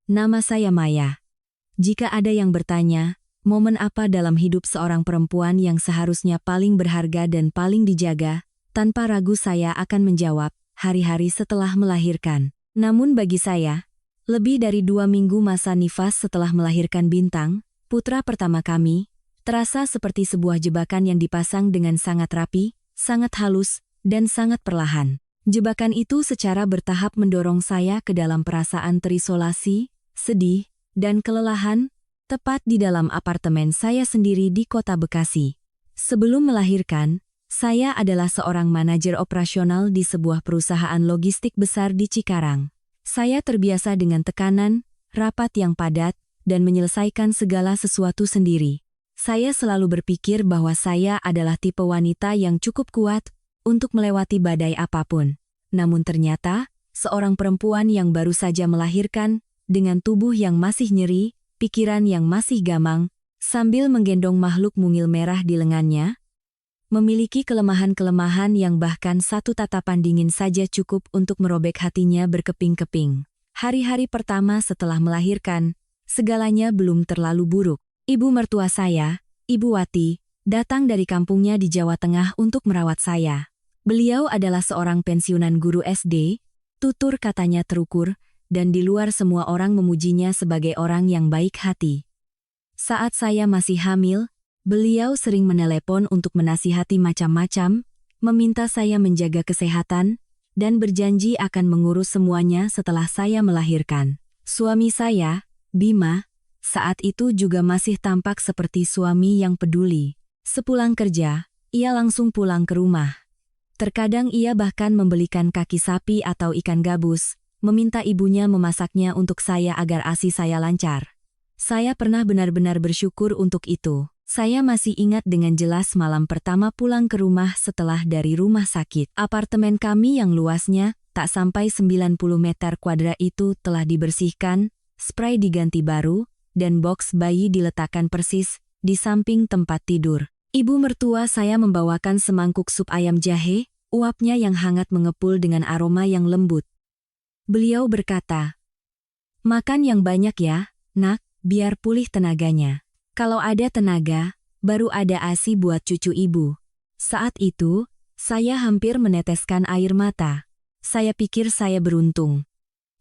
nama saya Maya. Jika ada yang bertanya, momen apa dalam hidup seorang perempuan yang seharusnya paling berharga dan paling dijaga, tanpa ragu saya akan menjawab, hari-hari setelah melahirkan. Namun bagi saya, lebih dari 2 minggu masa nifas setelah melahirkan Bintang, putra pertama kami, terasa seperti sebuah jebakan yang dipasang dengan sangat rapi, sangat halus, dan sangat perlahan. Jebakan itu secara bertahap mendorong saya ke dalam perasaan terisolasi, sedih, dan kelelahan, tepat di dalam apartemen saya sendiri di kota Bekasi. Sebelum melahirkan, saya adalah seorang manajer operasional di sebuah perusahaan logistik besar di Cikarang. Saya terbiasa dengan tekanan, rapat yang padat, dan menyelesaikan segala sesuatu sendiri. Saya selalu berpikir bahwa saya adalah tipe wanita yang cukup kuat untuk melewati badai apapun. Namun ternyata, seorang perempuan yang baru saja melahirkan, dengan tubuh yang masih nyeri, pikiran yang masih gamang, sambil menggendong makhluk mungil merah di lengannya, memiliki kelemahan-kelemahan yang bahkan satu tatapan dingin saja cukup untuk merobek hatinya berkeping-keping. Hari-hari pertama setelah melahirkan, segalanya belum terlalu buruk. Ibu mertua saya, Ibu Wati, datang dari kampungnya di Jawa Tengah untuk merawat saya. Beliau adalah seorang pensiunan guru SD, tutur katanya terukur, dan di luar semua orang memujinya sebagai orang yang baik hati. Saat saya masih hamil, beliau sering menelepon untuk menasihati macam-macam, meminta saya menjaga kesehatan, dan berjanji akan mengurus semuanya setelah saya melahirkan. Suami saya, Bima, saat itu juga masih tampak seperti suami yang peduli. Sepulang kerja, ia langsung pulang ke rumah. Terkadang ia bahkan membelikan kaki sapi atau ikan gabus, meminta ibunya memasaknya untuk saya agar ASI saya lancar. Saya pernah benar-benar bersyukur untuk itu. Saya masih ingat dengan jelas malam pertama pulang ke rumah setelah dari rumah sakit. Apartemen kami yang luasnya tak sampai 90 meter kuadrat itu telah dibersihkan, spray diganti baru, dan boks bayi diletakkan persis di samping tempat tidur. Ibu mertua saya membawakan semangkuk sup ayam jahe, uapnya yang hangat mengepul dengan aroma yang lembut. Beliau berkata, "Makan yang banyak ya, nak, biar pulih tenaganya. Kalau ada tenaga, baru ada ASI buat cucu ibu." Saat itu, saya hampir meneteskan air mata. Saya pikir saya beruntung.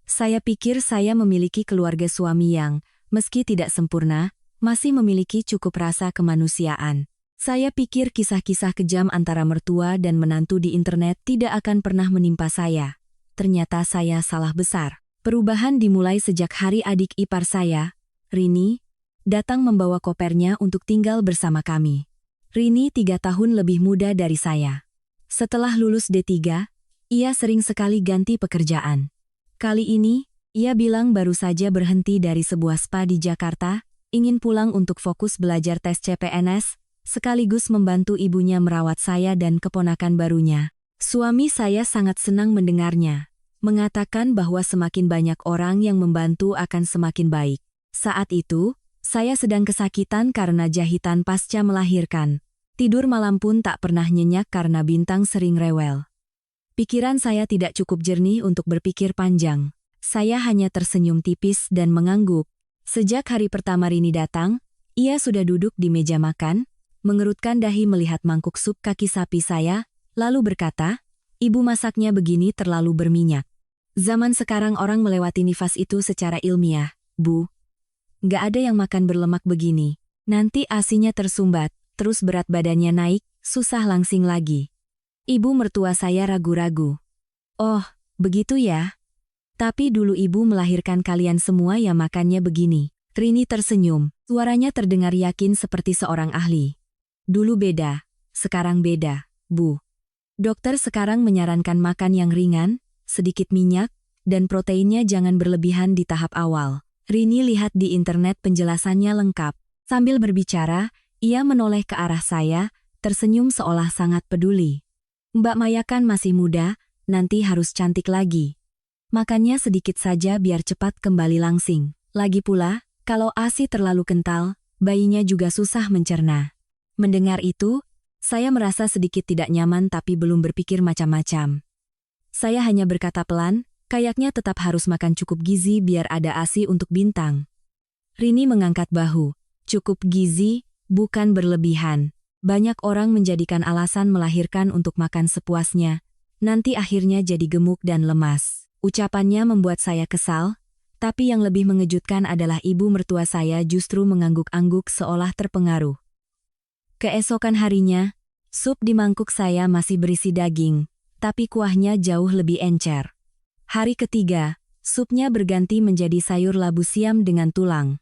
Saya pikir saya memiliki keluarga suami yang, meski tidak sempurna, masih memiliki cukup rasa kemanusiaan. Saya pikir kisah-kisah kejam antara mertua dan menantu di internet tidak akan pernah menimpa saya. Ternyata saya salah besar. Perubahan dimulai sejak hari adik ipar saya, Rini, datang membawa kopernya untuk tinggal bersama kami. Rini 3 tahun lebih muda dari saya. Setelah lulus D3, ia sering sekali ganti pekerjaan. Kali ini, ia bilang baru saja berhenti dari sebuah spa di Jakarta, ingin pulang untuk fokus belajar tes CPNS, sekaligus membantu ibunya merawat saya dan keponakan barunya. Suami saya sangat senang mendengarnya, mengatakan bahwa semakin banyak orang yang membantu akan semakin baik. Saat itu, saya sedang kesakitan karena jahitan pasca melahirkan. Tidur malam pun tak pernah nyenyak karena Bintang sering rewel. Pikiran saya tidak cukup jernih untuk berpikir panjang. Saya hanya tersenyum tipis dan mengangguk. Sejak hari pertama Rini datang, ia sudah duduk di meja makan, mengerutkan dahi melihat mangkuk sup kaki sapi saya, lalu berkata, "Ibu masaknya begini terlalu berminyak. Zaman sekarang orang melewati nifas itu secara ilmiah, Bu. Nggak ada yang makan berlemak begini. Nanti ASINya tersumbat, terus berat badannya naik, susah langsing lagi." Ibu mertua saya ragu-ragu. "Oh, begitu ya? Tapi dulu ibu melahirkan kalian semua ya makannya begini." Rini tersenyum, suaranya terdengar yakin seperti seorang ahli. "Dulu beda, sekarang beda, Bu. Dokter sekarang menyarankan makan yang ringan, sedikit minyak, dan proteinnya jangan berlebihan di tahap awal." Rini lihat di internet penjelasannya lengkap. Sambil berbicara, ia menoleh ke arah saya, tersenyum seolah sangat peduli. "Mbak Maya kan masih muda, nanti harus cantik lagi. Makannya sedikit saja biar cepat kembali langsing. Lagi pula, kalau ASI terlalu kental, bayinya juga susah mencerna." Mendengar itu, saya merasa sedikit tidak nyaman tapi belum berpikir macam-macam. Saya hanya berkata pelan, Kayaknya tetap harus makan cukup gizi biar ada ASI untuk Bintang. Rini mengangkat bahu. Cukup gizi, bukan berlebihan. Banyak orang menjadikan alasan melahirkan untuk makan sepuasnya. Nanti akhirnya jadi gemuk dan lemas. Ucapannya membuat saya kesal, tapi yang lebih mengejutkan adalah ibu mertua saya justru mengangguk-angguk seolah terpengaruh. Keesokan harinya, sup di mangkuk saya masih berisi daging, tapi kuahnya jauh lebih encer. Hari ketiga, supnya berganti menjadi sayur labu siam dengan tulang.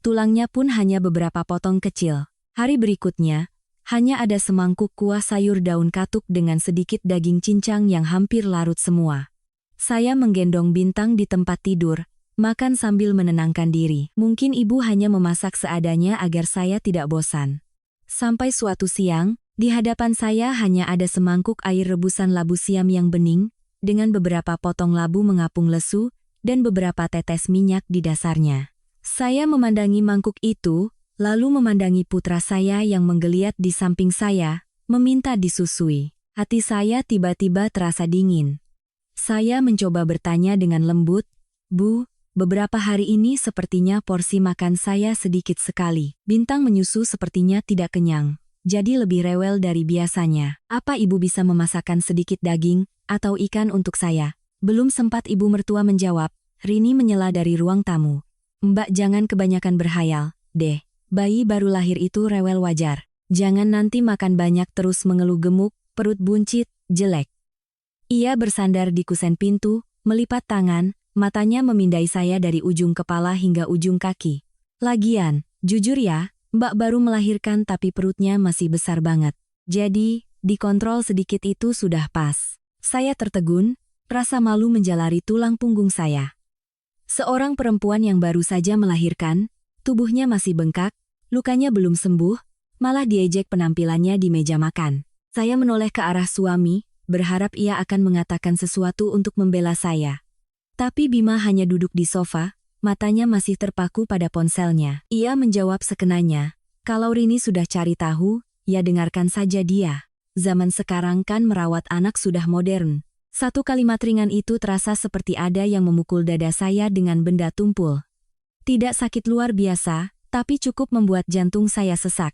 Tulangnya pun hanya beberapa potong kecil. Hari berikutnya, hanya ada semangkuk kuah sayur daun katuk dengan sedikit daging cincang yang hampir larut semua. Saya menggendong Bintang di tempat tidur, makan sambil menenangkan diri. Mungkin ibu hanya memasak seadanya agar saya tidak bosan. Sampai suatu siang, di hadapan saya hanya ada semangkuk air rebusan labu siam yang bening, dengan beberapa potong labu mengapung lesu, dan beberapa tetes minyak di dasarnya. Saya memandangi mangkuk itu, lalu memandangi putra saya yang menggeliat di samping saya, meminta disusui. Hati saya tiba-tiba terasa dingin. Saya mencoba bertanya dengan lembut, "Bu, beberapa hari ini sepertinya porsi makan saya sedikit sekali." Bintang menyusu sepertinya tidak kenyang, jadi lebih rewel dari biasanya. "Apa ibu bisa memasakkan sedikit daging atau ikan untuk saya?" Belum sempat ibu mertua menjawab, Rini menyela dari ruang tamu. "Mbak jangan kebanyakan berhayal, deh. Bayi baru lahir itu rewel wajar. Jangan nanti makan banyak terus mengeluh gemuk, perut buncit, jelek." Ia bersandar di kusen pintu, melipat tangan, matanya memindai saya dari ujung kepala hingga ujung kaki. "Lagian, jujur ya, Mbak baru melahirkan tapi perutnya masih besar banget. Jadi, dikontrol sedikit itu sudah pas." Saya tertegun, rasa malu menjalari tulang punggung saya. Seorang perempuan yang baru saja melahirkan, tubuhnya masih bengkak, lukanya belum sembuh, malah diejek penampilannya di meja makan. Saya menoleh ke arah suami, berharap ia akan mengatakan sesuatu untuk membela saya. Tapi Bima hanya duduk di sofa, matanya masih terpaku pada ponselnya. Ia menjawab sekenanya, "Kalau Rini sudah cari tahu, ya dengarkan saja dia. Zaman sekarang kan merawat anak sudah modern." Satu kalimat ringan itu terasa seperti ada yang memukul dada saya dengan benda tumpul. Tidak sakit luar biasa, tapi cukup membuat jantung saya sesak.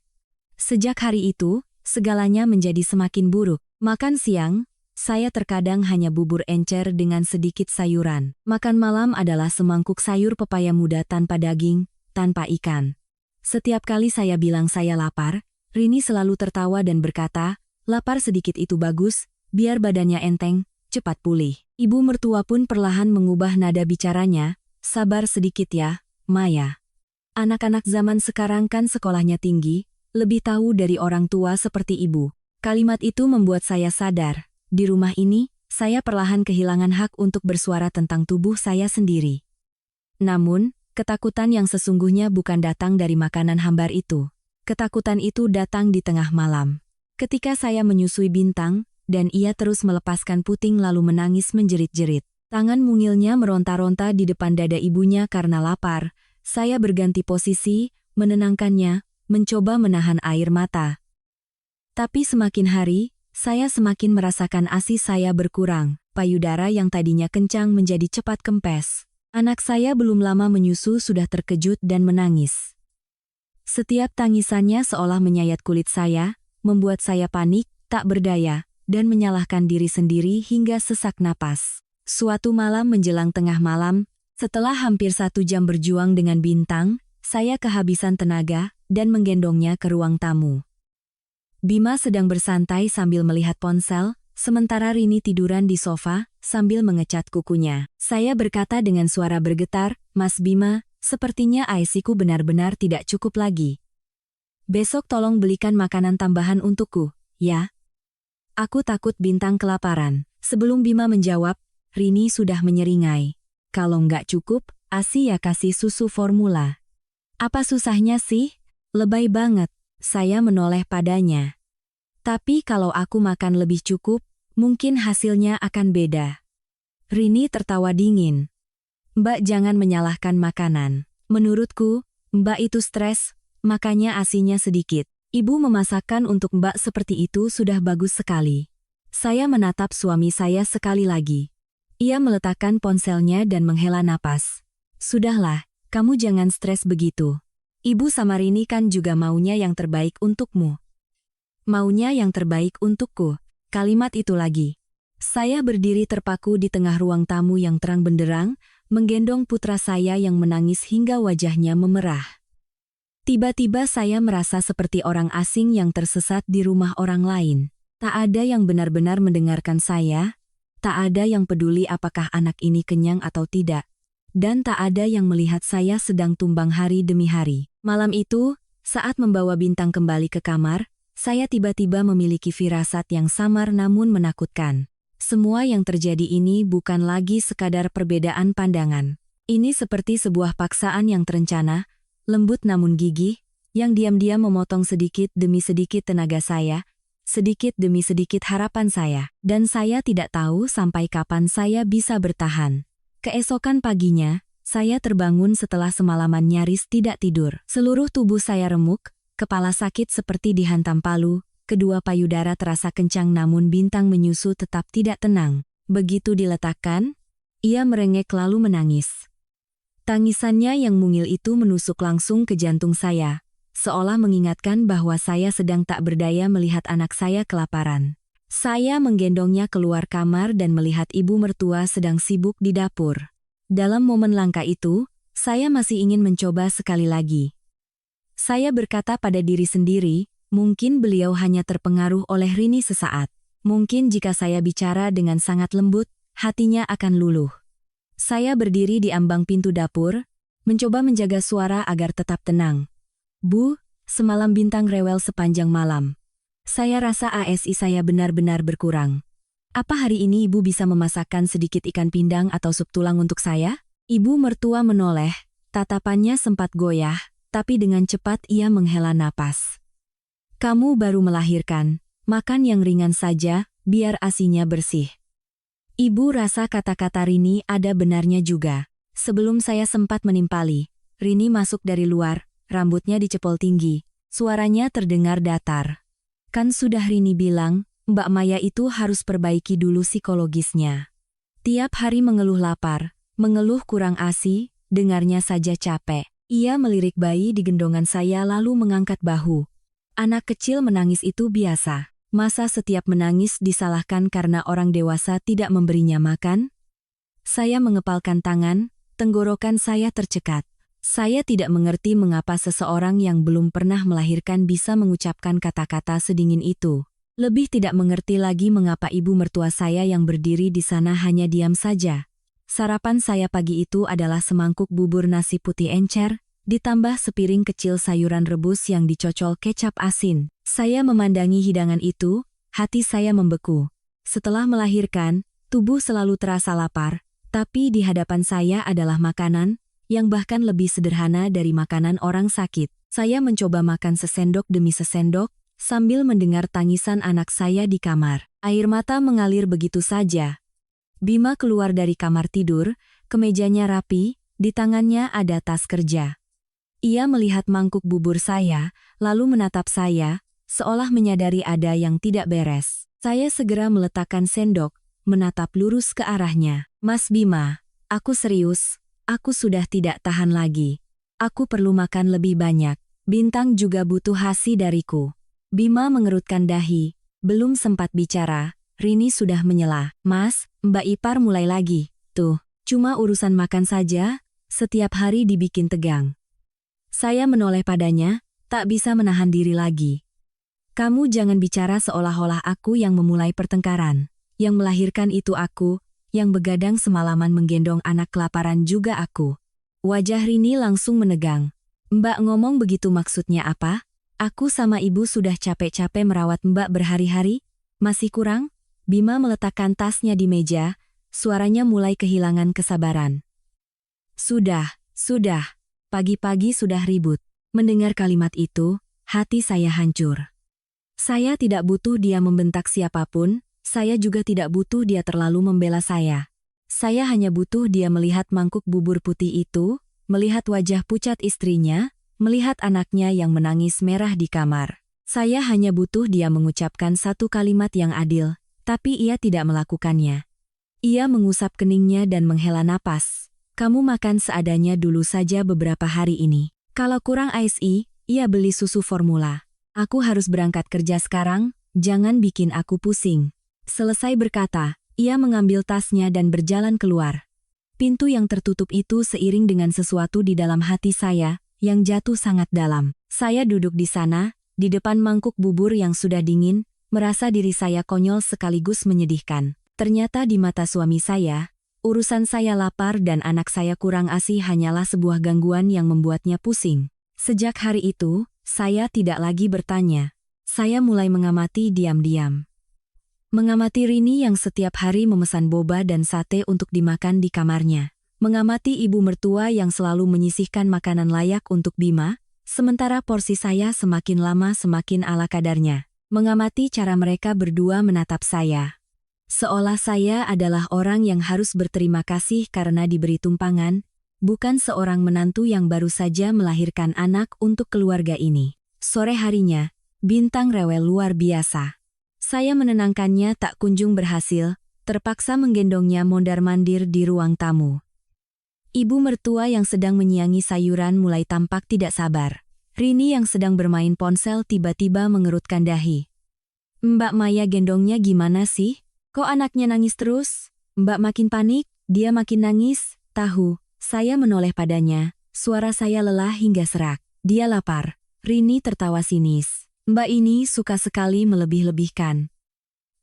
Sejak hari itu, segalanya menjadi semakin buruk. Makan siang, saya terkadang hanya bubur encer dengan sedikit sayuran. Makan malam adalah semangkuk sayur pepaya muda tanpa daging, tanpa ikan. Setiap kali saya bilang saya lapar, Rini selalu tertawa dan berkata, "Lapar sedikit itu bagus, biar badannya enteng, cepat pulih." Ibu mertua pun perlahan mengubah nada bicaranya, "Sabar sedikit ya, Maya. Anak-anak zaman sekarang kan sekolahnya tinggi, lebih tahu dari orang tua seperti ibu." Kalimat itu membuat saya sadar, di rumah ini, saya perlahan kehilangan hak untuk bersuara tentang tubuh saya sendiri. Namun, ketakutan yang sesungguhnya bukan datang dari makanan hambar itu. Ketakutan itu datang di tengah malam. Ketika saya menyusui Bintang, dan ia terus melepaskan puting lalu menangis menjerit-jerit. Tangan mungilnya meronta-ronta di depan dada ibunya karena lapar. Saya berganti posisi, menenangkannya, mencoba menahan air mata. Tapi semakin hari, saya semakin merasakan ASI saya berkurang. Payudara yang tadinya kencang menjadi cepat kempes. Anak saya belum lama menyusu sudah terkejut dan menangis. Setiap tangisannya seolah menyayat kulit saya, membuat saya panik, tak berdaya, dan menyalahkan diri sendiri hingga sesak napas. Suatu malam menjelang tengah malam, setelah hampir 1 jam berjuang dengan Bintang, saya kehabisan tenaga dan menggendongnya ke ruang tamu. Bima sedang bersantai sambil melihat ponsel, sementara Rini tiduran di sofa sambil mengecat kukunya. Saya berkata dengan suara bergetar, "Mas Bima, sepertinya ASI-ku benar-benar tidak cukup lagi. Besok tolong belikan makanan tambahan untukku, ya?" Aku takut Bintang kelaparan. Sebelum Bima menjawab, Rini sudah menyeringai. "Kalau nggak cukup, ASI ya kasih susu formula." "Apa susahnya sih? Lebay banget." Saya menoleh padanya. "Tapi kalau aku makan lebih cukup, mungkin hasilnya akan beda." Rini tertawa dingin. "Mbak jangan menyalahkan makanan. Menurutku, Mbak itu stres, makanya ASI-nya sedikit. Ibu memasakkan untuk Mbak seperti itu sudah bagus sekali." Saya menatap suami saya sekali lagi. Ia meletakkan ponselnya dan menghela napas. Sudahlah, kamu jangan stres begitu. Ibu sama Rini kan juga maunya yang terbaik untukmu. Maunya yang terbaik untukku. Kalimat itu lagi. Saya berdiri terpaku di tengah ruang tamu yang terang benderang, menggendong putra saya yang menangis hingga wajahnya memerah. Tiba-tiba saya merasa seperti orang asing yang tersesat di rumah orang lain. Tak ada yang benar-benar mendengarkan saya, tak ada yang peduli apakah anak ini kenyang atau tidak, dan tak ada yang melihat saya sedang tumbang hari demi hari. Malam itu, saat membawa Bintang kembali ke kamar, saya tiba-tiba memiliki firasat yang samar namun menakutkan. Semua yang terjadi ini bukan lagi sekadar perbedaan pandangan. Ini seperti sebuah paksaan yang terencana, lembut namun gigih, yang diam-diam memotong sedikit demi sedikit tenaga saya, sedikit demi sedikit harapan saya, dan saya tidak tahu sampai kapan saya bisa bertahan. Keesokan paginya, saya terbangun setelah semalaman nyaris tidak tidur. Seluruh tubuh saya remuk, kepala sakit seperti dihantam palu, kedua payudara terasa kencang namun Bintang menyusu tetap tidak tenang. Begitu diletakkan, ia merengek lalu menangis. Tangisannya yang mungil itu menusuk langsung ke jantung saya, seolah mengingatkan bahwa saya sedang tak berdaya melihat anak saya kelaparan. Saya menggendongnya keluar kamar dan melihat ibu mertua sedang sibuk di dapur. Dalam momen langka itu, saya masih ingin mencoba sekali lagi. Saya berkata pada diri sendiri, mungkin beliau hanya terpengaruh oleh Rini sesaat. Mungkin jika saya bicara dengan sangat lembut, hatinya akan luluh. Saya berdiri di ambang pintu dapur, mencoba menjaga suara agar tetap tenang. Bu, semalam Bintang rewel sepanjang malam. Saya rasa ASI saya benar-benar berkurang. Apa hari ini ibu bisa memasakkan sedikit ikan pindang atau sup tulang untuk saya? Ibu mertua menoleh, tatapannya sempat goyah, tapi dengan cepat ia menghela napas. Kamu baru melahirkan, makan yang ringan saja, biar ASI-nya bersih. Ibu rasa kata-kata Rini ada benarnya juga. Sebelum saya sempat menimpali, Rini masuk dari luar, rambutnya dicepol tinggi, suaranya terdengar datar. Kan sudah Rini bilang, Mbak Maya itu harus perbaiki dulu psikologisnya. Tiap hari mengeluh lapar, mengeluh kurang ASI, dengarnya saja capek. Ia melirik bayi di gendongan saya lalu mengangkat bahu. Anak kecil menangis itu biasa. Masa setiap menangis disalahkan karena orang dewasa tidak memberinya makan? Saya mengepalkan tangan, tenggorokan saya tercekat. Saya tidak mengerti mengapa seseorang yang belum pernah melahirkan bisa mengucapkan kata-kata sedingin itu. Lebih tidak mengerti lagi mengapa ibu mertua saya yang berdiri di sana hanya diam saja. Sarapan saya pagi itu adalah semangkuk bubur nasi putih encer, ditambah sepiring kecil sayuran rebus yang dicocol kecap asin. Saya memandangi hidangan itu, hati saya membeku. Setelah melahirkan, tubuh selalu terasa lapar, tapi di hadapan saya adalah makanan, yang bahkan lebih sederhana dari makanan orang sakit. Saya mencoba makan sesendok demi sesendok, sambil mendengar tangisan anak saya di kamar. Air mata mengalir begitu saja. Bima keluar dari kamar tidur, kemejanya rapi, di tangannya ada tas kerja. Ia melihat mangkuk bubur saya, lalu menatap saya, seolah menyadari ada yang tidak beres. Saya segera meletakkan sendok, menatap lurus ke arahnya. Mas Bima, aku serius, aku sudah tidak tahan lagi. Aku perlu makan lebih banyak. Bintang juga butuh ASI dariku. Bima mengerutkan dahi, belum sempat bicara, Rini sudah menyela. Mas, Mbak Ipar mulai lagi. Tuh, cuma urusan makan saja, setiap hari dibikin tegang. Saya menoleh padanya, tak bisa menahan diri lagi. Kamu jangan bicara seolah-olah aku yang memulai pertengkaran. Yang melahirkan itu aku, yang begadang semalaman menggendong anak kelaparan juga aku. Wajah Rini langsung menegang. Mbak ngomong begitu maksudnya apa? Aku sama ibu sudah capek-capek merawat Mbak berhari-hari, masih kurang? Bima meletakkan tasnya di meja, suaranya mulai kehilangan kesabaran. Sudah, pagi-pagi sudah ribut. Mendengar kalimat itu, hati saya hancur. Saya tidak butuh dia membentak siapapun, saya juga tidak butuh dia terlalu membela saya. Saya hanya butuh dia melihat mangkuk bubur putih itu, melihat wajah pucat istrinya, melihat anaknya yang menangis merah di kamar. Saya hanya butuh dia mengucapkan satu kalimat yang adil, tapi ia tidak melakukannya. Ia mengusap keningnya dan menghela napas. Kamu makan seadanya dulu saja beberapa hari ini. Kalau kurang ASI, ia beli susu formula. Aku harus berangkat kerja sekarang, jangan bikin aku pusing. Selesai berkata, ia mengambil tasnya dan berjalan keluar. Pintu yang tertutup itu seiring dengan sesuatu di dalam hati saya, yang jatuh sangat dalam. Saya duduk di sana, di depan mangkuk bubur yang sudah dingin, merasa diri saya konyol sekaligus menyedihkan. Ternyata di mata suami saya, urusan saya lapar dan anak saya kurang ASI hanyalah sebuah gangguan yang membuatnya pusing. Sejak hari itu, saya tidak lagi bertanya. Saya mulai mengamati diam-diam. Mengamati Rini yang setiap hari memesan boba dan sate untuk dimakan di kamarnya. Mengamati ibu mertua yang selalu menyisihkan makanan layak untuk Bima, sementara porsi saya semakin lama semakin ala kadarnya. Mengamati cara mereka berdua menatap saya. Seolah saya adalah orang yang harus berterima kasih karena diberi tumpangan, bukan seorang menantu yang baru saja melahirkan anak untuk keluarga ini. Sore harinya, Bintang rewel luar biasa. Saya menenangkannya tak kunjung berhasil, terpaksa menggendongnya mondar-mandir di ruang tamu. Ibu mertua yang sedang menyiangi sayuran mulai tampak tidak sabar. Rini yang sedang bermain ponsel tiba-tiba mengerutkan dahi. Mbak Maya gendongnya gimana sih? Kok anaknya nangis terus? Mbak makin panik, dia makin nangis. Tahu, saya menoleh padanya, suara saya lelah hingga serak. Dia lapar. Rini tertawa sinis. Mbak ini suka sekali melebih-lebihkan.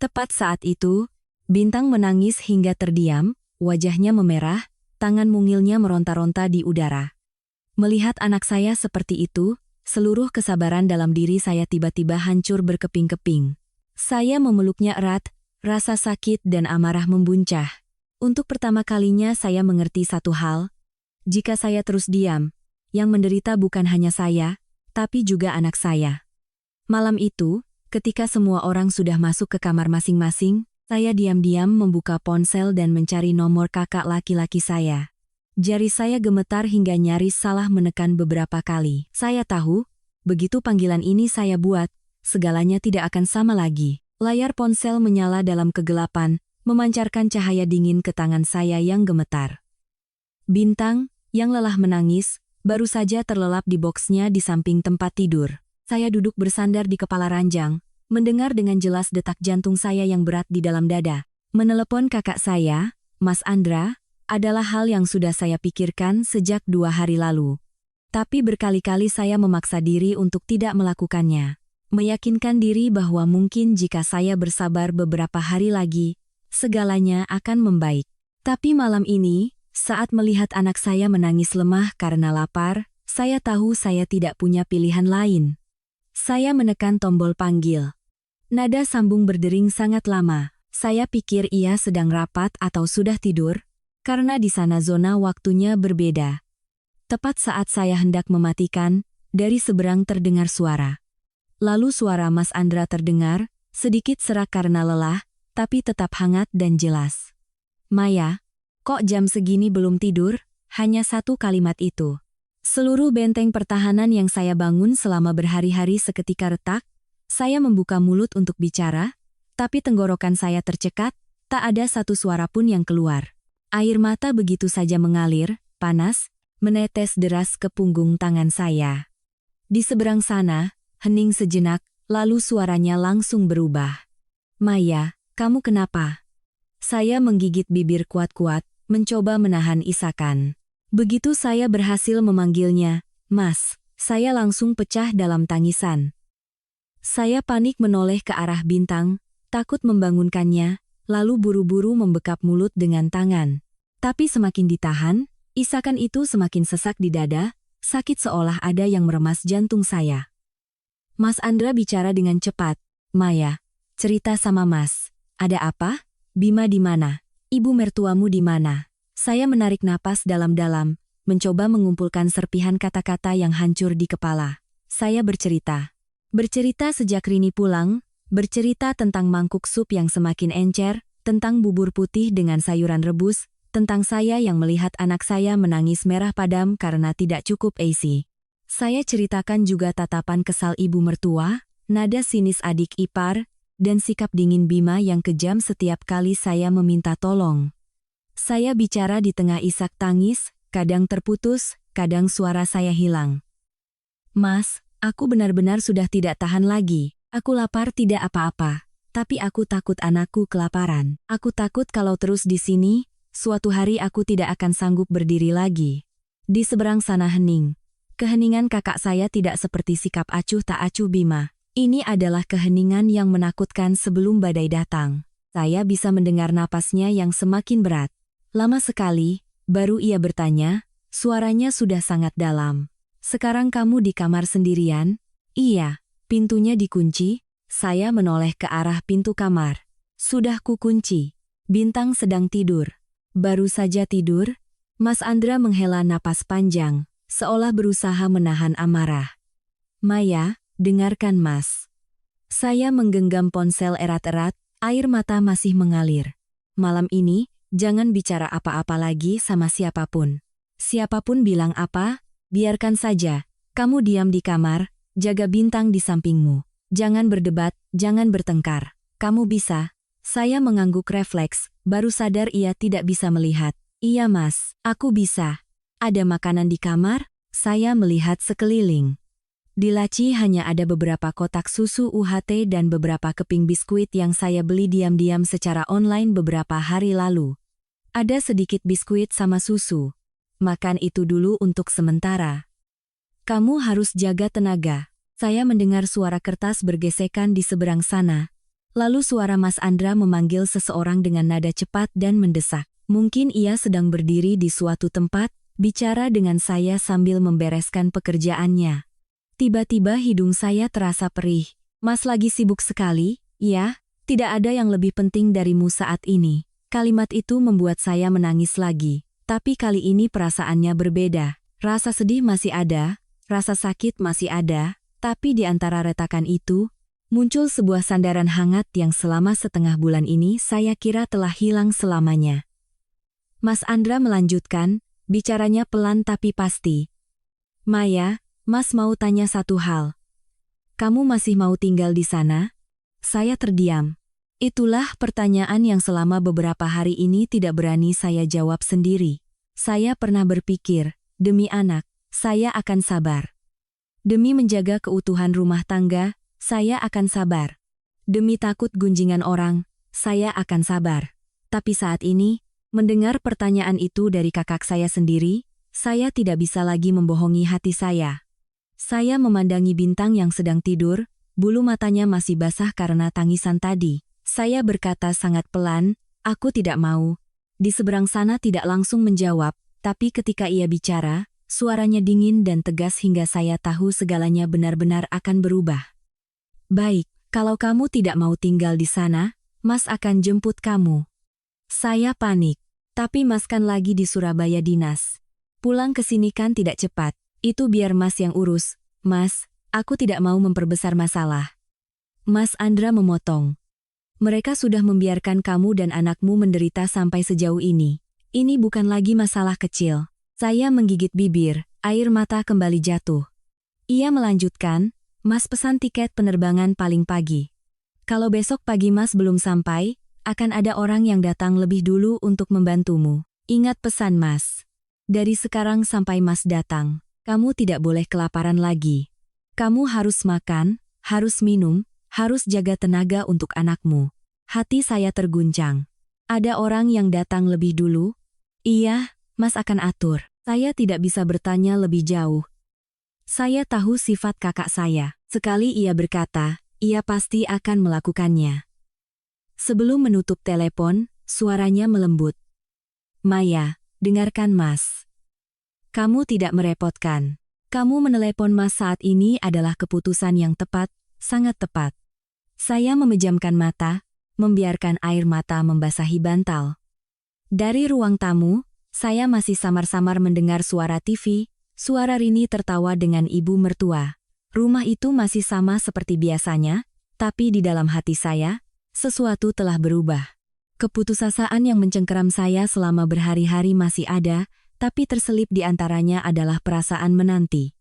Tepat saat itu, Bintang menangis hingga terdiam, wajahnya memerah, tangan mungilnya meronta-ronta di udara. Melihat anak saya seperti itu, seluruh kesabaran dalam diri saya tiba-tiba hancur berkeping-keping. Saya memeluknya erat, rasa sakit dan amarah membuncah. Untuk pertama kalinya saya mengerti satu hal. Jika saya terus diam, yang menderita bukan hanya saya, tapi juga anak saya. Malam itu, ketika semua orang sudah masuk ke kamar masing-masing, saya diam-diam membuka ponsel dan mencari nomor kakak laki-laki saya. Jari saya gemetar hingga nyaris salah menekan beberapa kali. Saya tahu, begitu panggilan ini saya buat, segalanya tidak akan sama lagi. Layar ponsel menyala dalam kegelapan, memancarkan cahaya dingin ke tangan saya yang gemetar. Bintang, yang lelah menangis, baru saja terlelap di boksnya di samping tempat tidur. Saya duduk bersandar di kepala ranjang, mendengar dengan jelas detak jantung saya yang berat di dalam dada. Menelepon kakak saya, Mas Andra, adalah hal yang sudah saya pikirkan sejak 2 hari lalu. Tapi berkali-kali saya memaksa diri untuk tidak melakukannya. Meyakinkan diri bahwa mungkin jika saya bersabar beberapa hari lagi, segalanya akan membaik. Tapi malam ini, saat melihat anak saya menangis lemah karena lapar, saya tahu saya tidak punya pilihan lain. Saya menekan tombol panggil. Nada sambung berdering sangat lama. Saya pikir ia sedang rapat atau sudah tidur, karena di sana zona waktunya berbeda. Tepat saat saya hendak mematikan, dari seberang terdengar suara. Lalu suara Mas Andra terdengar, sedikit serak karena lelah, tapi tetap hangat dan jelas. Maya, kok jam segini belum tidur? Hanya satu kalimat itu. Seluruh benteng pertahanan yang saya bangun selama berhari-hari seketika retak. Saya membuka mulut untuk bicara, tapi tenggorokan saya tercekat, tak ada satu suara pun yang keluar. Air mata begitu saja mengalir, panas, menetes deras ke punggung tangan saya. Di seberang sana, hening sejenak, lalu suaranya langsung berubah. Maya, kamu kenapa? Saya menggigit bibir kuat-kuat, mencoba menahan isakan. Begitu saya berhasil memanggilnya, Mas, saya langsung pecah dalam tangisan. Saya panik menoleh ke arah Bintang, takut membangunkannya, lalu buru-buru membekap mulut dengan tangan. Tapi semakin ditahan, isakan itu semakin sesak di dada, sakit seolah ada yang meremas jantung saya. Mas Andra bicara dengan cepat. Maya, cerita sama Mas. Ada apa? Bima di mana? Ibu mertuamu di mana? Saya menarik napas dalam-dalam, mencoba mengumpulkan serpihan kata-kata yang hancur di kepala. Saya bercerita. Bercerita sejak Rini pulang, bercerita tentang mangkuk sup yang semakin encer, tentang bubur putih dengan sayuran rebus, tentang saya yang melihat anak saya menangis merah padam karena tidak cukup ASI. Saya ceritakan juga tatapan kesal ibu mertua, nada sinis adik ipar, dan sikap dingin Bima yang kejam setiap kali saya meminta tolong. Saya bicara di tengah isak tangis, kadang terputus, kadang suara saya hilang. Mas, aku benar-benar sudah tidak tahan lagi. Aku lapar tidak apa-apa, tapi aku takut anakku kelaparan. Aku takut kalau terus di sini, suatu hari aku tidak akan sanggup berdiri lagi. Di seberang sana hening. Keheningan kakak saya tidak seperti sikap acuh tak acuh Bima. Ini adalah keheningan yang menakutkan sebelum badai datang. Saya bisa mendengar napasnya yang semakin berat. Lama sekali, baru ia bertanya, suaranya sudah sangat dalam. Sekarang kamu di kamar sendirian? Iya, pintunya dikunci. Saya menoleh ke arah pintu kamar. Sudah kukunci. Bintang sedang tidur. Baru saja tidur? Mas Andra menghela napas panjang, seolah berusaha menahan amarah. Maya, dengarkan Mas. Saya menggenggam ponsel erat-erat, air mata masih mengalir. Malam ini, jangan bicara apa-apa lagi sama siapapun. Siapapun bilang apa, biarkan saja. Kamu diam di kamar, jaga Bintang di sampingmu. Jangan berdebat, jangan bertengkar. Kamu bisa. Saya mengangguk refleks, baru sadar ia tidak bisa melihat. Iya Mas, aku bisa. Ada makanan di kamar? Saya melihat sekeliling. Di laci hanya ada beberapa kotak susu UHT dan beberapa keping biskuit yang saya beli diam-diam secara online beberapa hari lalu. Ada sedikit biskuit sama susu. Makan itu dulu untuk sementara. Kamu harus jaga tenaga. Saya mendengar suara kertas bergesekan di seberang sana. Lalu suara Mas Andra memanggil seseorang dengan nada cepat dan mendesak. Mungkin ia sedang berdiri di suatu tempat, bicara dengan saya sambil membereskan pekerjaannya. Tiba-tiba hidung saya terasa perih. Mas lagi sibuk sekali, ya? Tidak ada yang lebih penting darimu saat ini. Kalimat itu membuat saya menangis lagi. Tapi kali ini perasaannya berbeda. Rasa sedih masih ada, rasa sakit masih ada, tapi di antara retakan itu, muncul sebuah sandaran hangat yang selama setengah bulan ini saya kira telah hilang selamanya. Mas Andra melanjutkan, bicaranya pelan tapi pasti. Maya, Mas mau tanya satu hal. Kamu masih mau tinggal di sana? Saya terdiam. Itulah pertanyaan yang selama beberapa hari ini tidak berani saya jawab sendiri. Saya pernah berpikir, demi anak, saya akan sabar. Demi menjaga keutuhan rumah tangga, saya akan sabar. Demi takut gunjingan orang, saya akan sabar. Tapi saat ini, mendengar pertanyaan itu dari kakak saya sendiri, saya tidak bisa lagi membohongi hati saya. Saya memandangi Bintang yang sedang tidur, bulu matanya masih basah karena tangisan tadi. Saya berkata sangat pelan, aku tidak mau. Di seberang sana tidak langsung menjawab, tapi ketika ia bicara, suaranya dingin dan tegas hingga saya tahu segalanya benar-benar akan berubah. Baik, kalau kamu tidak mau tinggal di sana, Mas akan jemput kamu. Saya panik. Tapi Mas kan lagi di Surabaya dinas. Pulang ke sini kan tidak cepat. Itu biar Mas yang urus. Mas, aku tidak mau memperbesar masalah. Mas Andra memotong. Mereka sudah membiarkan kamu dan anakmu menderita sampai sejauh ini. Ini bukan lagi masalah kecil. Saya menggigit bibir, air mata kembali jatuh. Ia melanjutkan, Mas pesan tiket penerbangan paling pagi. Kalau besok pagi Mas belum sampai, akan ada orang yang datang lebih dulu untuk membantumu. Ingat pesan Mas. Dari sekarang sampai Mas datang, kamu tidak boleh kelaparan lagi. Kamu harus makan, harus minum, harus jaga tenaga untuk anakmu. Hati saya terguncang. Ada orang yang datang lebih dulu? Iya, Mas akan atur. Saya tidak bisa bertanya lebih jauh. Saya tahu sifat kakak saya. Sekali ia berkata, ia pasti akan melakukannya. Sebelum menutup telepon, suaranya melembut. Maya, dengarkan Mas. Kamu tidak merepotkan. Kamu menelepon Mas saat ini adalah keputusan yang tepat, sangat tepat. Saya memejamkan mata, membiarkan air mata membasahi bantal. Dari ruang tamu, saya masih samar-samar mendengar suara TV, suara Rini tertawa dengan ibu mertua. Rumah itu masih sama seperti biasanya, tapi di dalam hati saya, sesuatu telah berubah. Keputusasaan yang mencengkeram saya selama berhari-hari masih ada, tapi terselip di antaranya adalah perasaan menanti.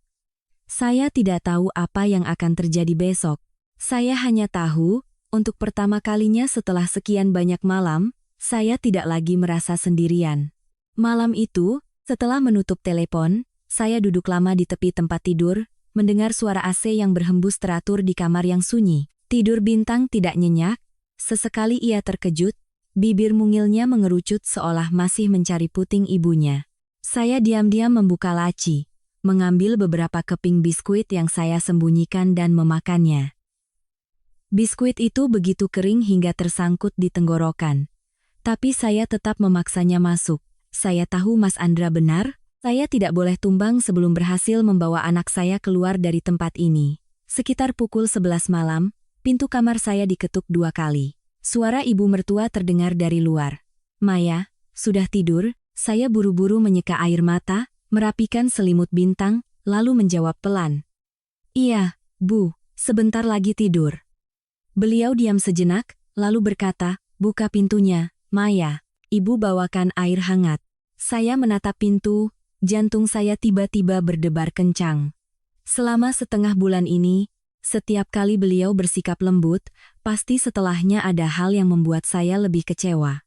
Saya tidak tahu apa yang akan terjadi besok. Saya hanya tahu, Untuk pertama kalinya setelah sekian banyak malam, saya tidak lagi merasa sendirian. Malam itu, setelah menutup telepon, saya duduk lama di tepi tempat tidur, mendengar suara AC yang berhembus teratur di kamar yang sunyi. Tidur Bintang tidak nyenyak, sesekali ia terkejut, bibir mungilnya mengerucut seolah masih mencari puting ibunya. Saya diam-diam membuka laci, mengambil beberapa keping biskuit yang saya sembunyikan dan memakannya. Biskuit itu begitu kering hingga tersangkut di tenggorokan. Tapi saya tetap memaksanya masuk. Saya tahu Mas Andra benar, saya tidak boleh tumbang sebelum berhasil membawa anak saya keluar dari tempat ini. Sekitar pukul 11 malam, pintu kamar saya diketuk 2 kali. Suara ibu mertua terdengar dari luar. "Maya, sudah tidur?" Saya buru-buru menyeka air mata, merapikan selimut Bintang, lalu menjawab pelan. "Iya, Bu, sebentar lagi tidur." Beliau diam sejenak, lalu berkata, "Buka pintunya, Maya. Ibu bawakan air hangat." Saya menatap pintu, jantung saya tiba-tiba berdebar kencang. Selama setengah bulan ini, setiap kali beliau bersikap lembut, pasti setelahnya ada hal yang membuat saya lebih kecewa.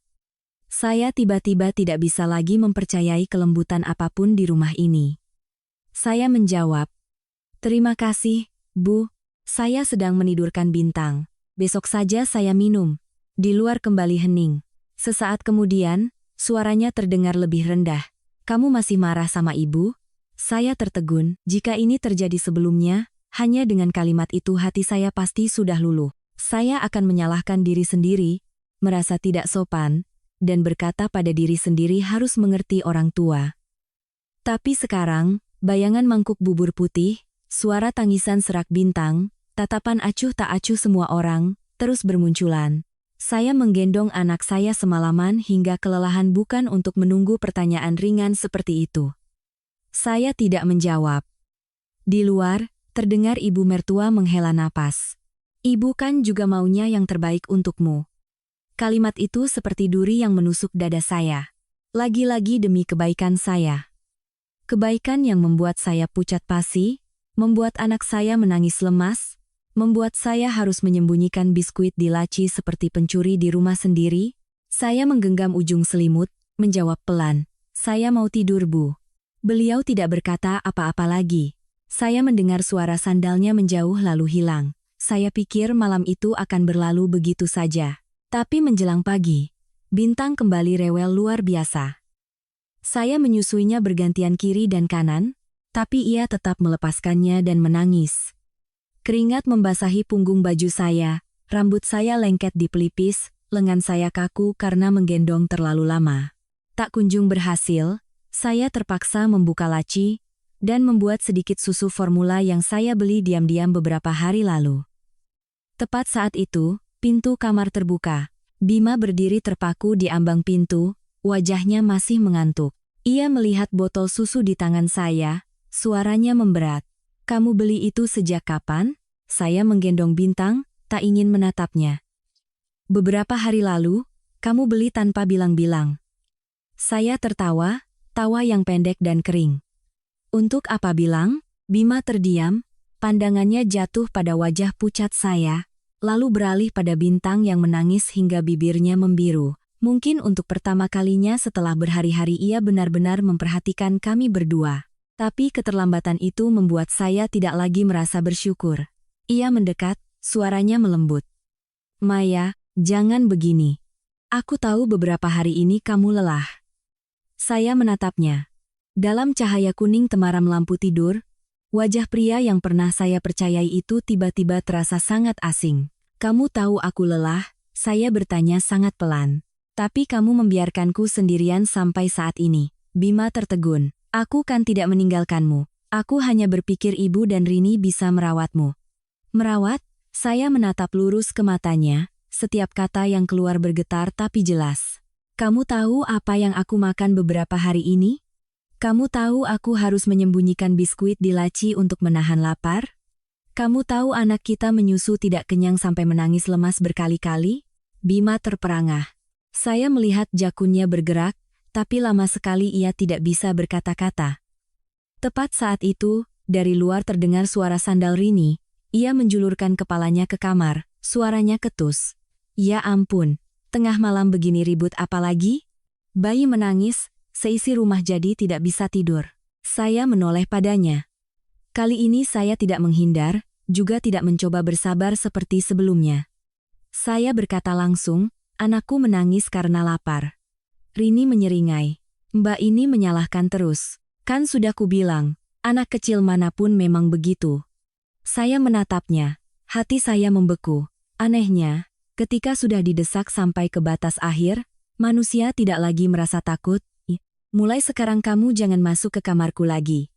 Saya tiba-tiba tidak bisa lagi mempercayai kelembutan apapun di rumah ini. Saya menjawab, "Terima kasih, Bu. Saya sedang menidurkan Bintang. Besok saja saya minum." Di luar kembali hening. Sesaat kemudian, suaranya terdengar lebih rendah. "Kamu masih marah sama ibu?" Saya tertegun. Jika ini terjadi sebelumnya, hanya dengan kalimat itu hati saya pasti sudah luluh. Saya akan menyalahkan diri sendiri, merasa tidak sopan, dan berkata pada diri sendiri harus mengerti orang tua. Tapi sekarang, bayangan mangkuk bubur putih, suara tangisan serak Bintang, tatapan acuh tak acuh semua orang, terus bermunculan. Saya menggendong anak saya semalaman hingga kelelahan bukan untuk menunggu pertanyaan ringan seperti itu. Saya tidak menjawab. Di luar, terdengar ibu mertua menghela napas. "Ibu kan juga maunya yang terbaik untukmu." Kalimat itu seperti duri yang menusuk dada saya. Lagi-lagi demi kebaikan saya. Kebaikan yang membuat saya pucat pasi, membuat anak saya menangis lemas, membuat saya harus menyembunyikan biskuit di laci seperti pencuri di rumah sendiri. Saya menggenggam ujung selimut, menjawab pelan, "Saya mau tidur, Bu." Beliau tidak berkata apa-apa lagi. Saya mendengar suara sandalnya menjauh lalu hilang. Saya pikir malam itu akan berlalu begitu saja. Tapi menjelang pagi, Bintang kembali rewel luar biasa. Saya menyusuinya bergantian kiri dan kanan, tapi ia tetap melepaskannya dan menangis. Keringat membasahi punggung baju saya, rambut saya lengket di pelipis, lengan saya kaku karena menggendong terlalu lama. Tak kunjung berhasil, saya terpaksa membuka laci, dan membuat sedikit susu formula yang saya beli diam-diam beberapa hari lalu. Tepat saat itu, pintu kamar terbuka. Bima berdiri terpaku di ambang pintu, wajahnya masih mengantuk. Ia melihat botol susu di tangan saya, suaranya memberat. "Kamu beli itu sejak kapan?" Saya menggendong Bintang, tak ingin menatapnya. "Beberapa hari lalu, kamu beli tanpa bilang-bilang." Saya tertawa, tawa yang pendek dan kering. "Untuk apa bilang?" Bima terdiam, pandangannya jatuh pada wajah pucat saya, lalu beralih pada Bintang yang menangis hingga bibirnya membiru. Mungkin untuk pertama kalinya setelah berhari-hari ia benar-benar memperhatikan kami berdua. Tapi keterlambatan itu membuat saya tidak lagi merasa bersyukur. Ia mendekat, suaranya melembut. "Maya, jangan begini. Aku tahu beberapa hari ini kamu lelah." Saya menatapnya. Dalam cahaya kuning temaram lampu tidur, wajah pria yang pernah saya percayai itu tiba-tiba terasa sangat asing. "Kamu tahu aku lelah?" Saya bertanya sangat pelan. "Tapi kamu membiarkanku sendirian sampai saat ini." Bima tertegun. "Aku kan tidak meninggalkanmu. Aku hanya berpikir ibu dan Rini bisa merawatmu." "Merawat?" Saya menatap lurus ke matanya, setiap kata yang keluar bergetar tapi jelas. "Kamu tahu apa yang aku makan beberapa hari ini? Kamu tahu aku harus menyembunyikan biskuit di laci untuk menahan lapar? Kamu tahu anak kita menyusu tidak kenyang sampai menangis lemas berkali-kali?" Bima terperangah. Saya melihat jakunnya bergerak, tapi lama sekali ia tidak bisa berkata-kata. Tepat saat itu, dari luar terdengar suara sandal Rini. Ia menjulurkan kepalanya ke kamar. Suaranya ketus. Ya ampun, tengah malam begini ribut apa lagi? Bayi menangis, seisi rumah jadi tidak bisa tidur. Saya menoleh padanya. Kali ini saya tidak menghindar, juga tidak mencoba bersabar seperti sebelumnya. Saya berkata langsung, anakku menangis karena lapar. Rini menyeringai. Mbak ini menyalahkan terus. Kan sudah kubilang, anak kecil manapun memang begitu. Saya menatapnya. Hati saya membeku. Anehnya, ketika sudah didesak sampai ke batas akhir, manusia tidak lagi merasa takut. Mulai sekarang kamu jangan masuk ke kamarku lagi.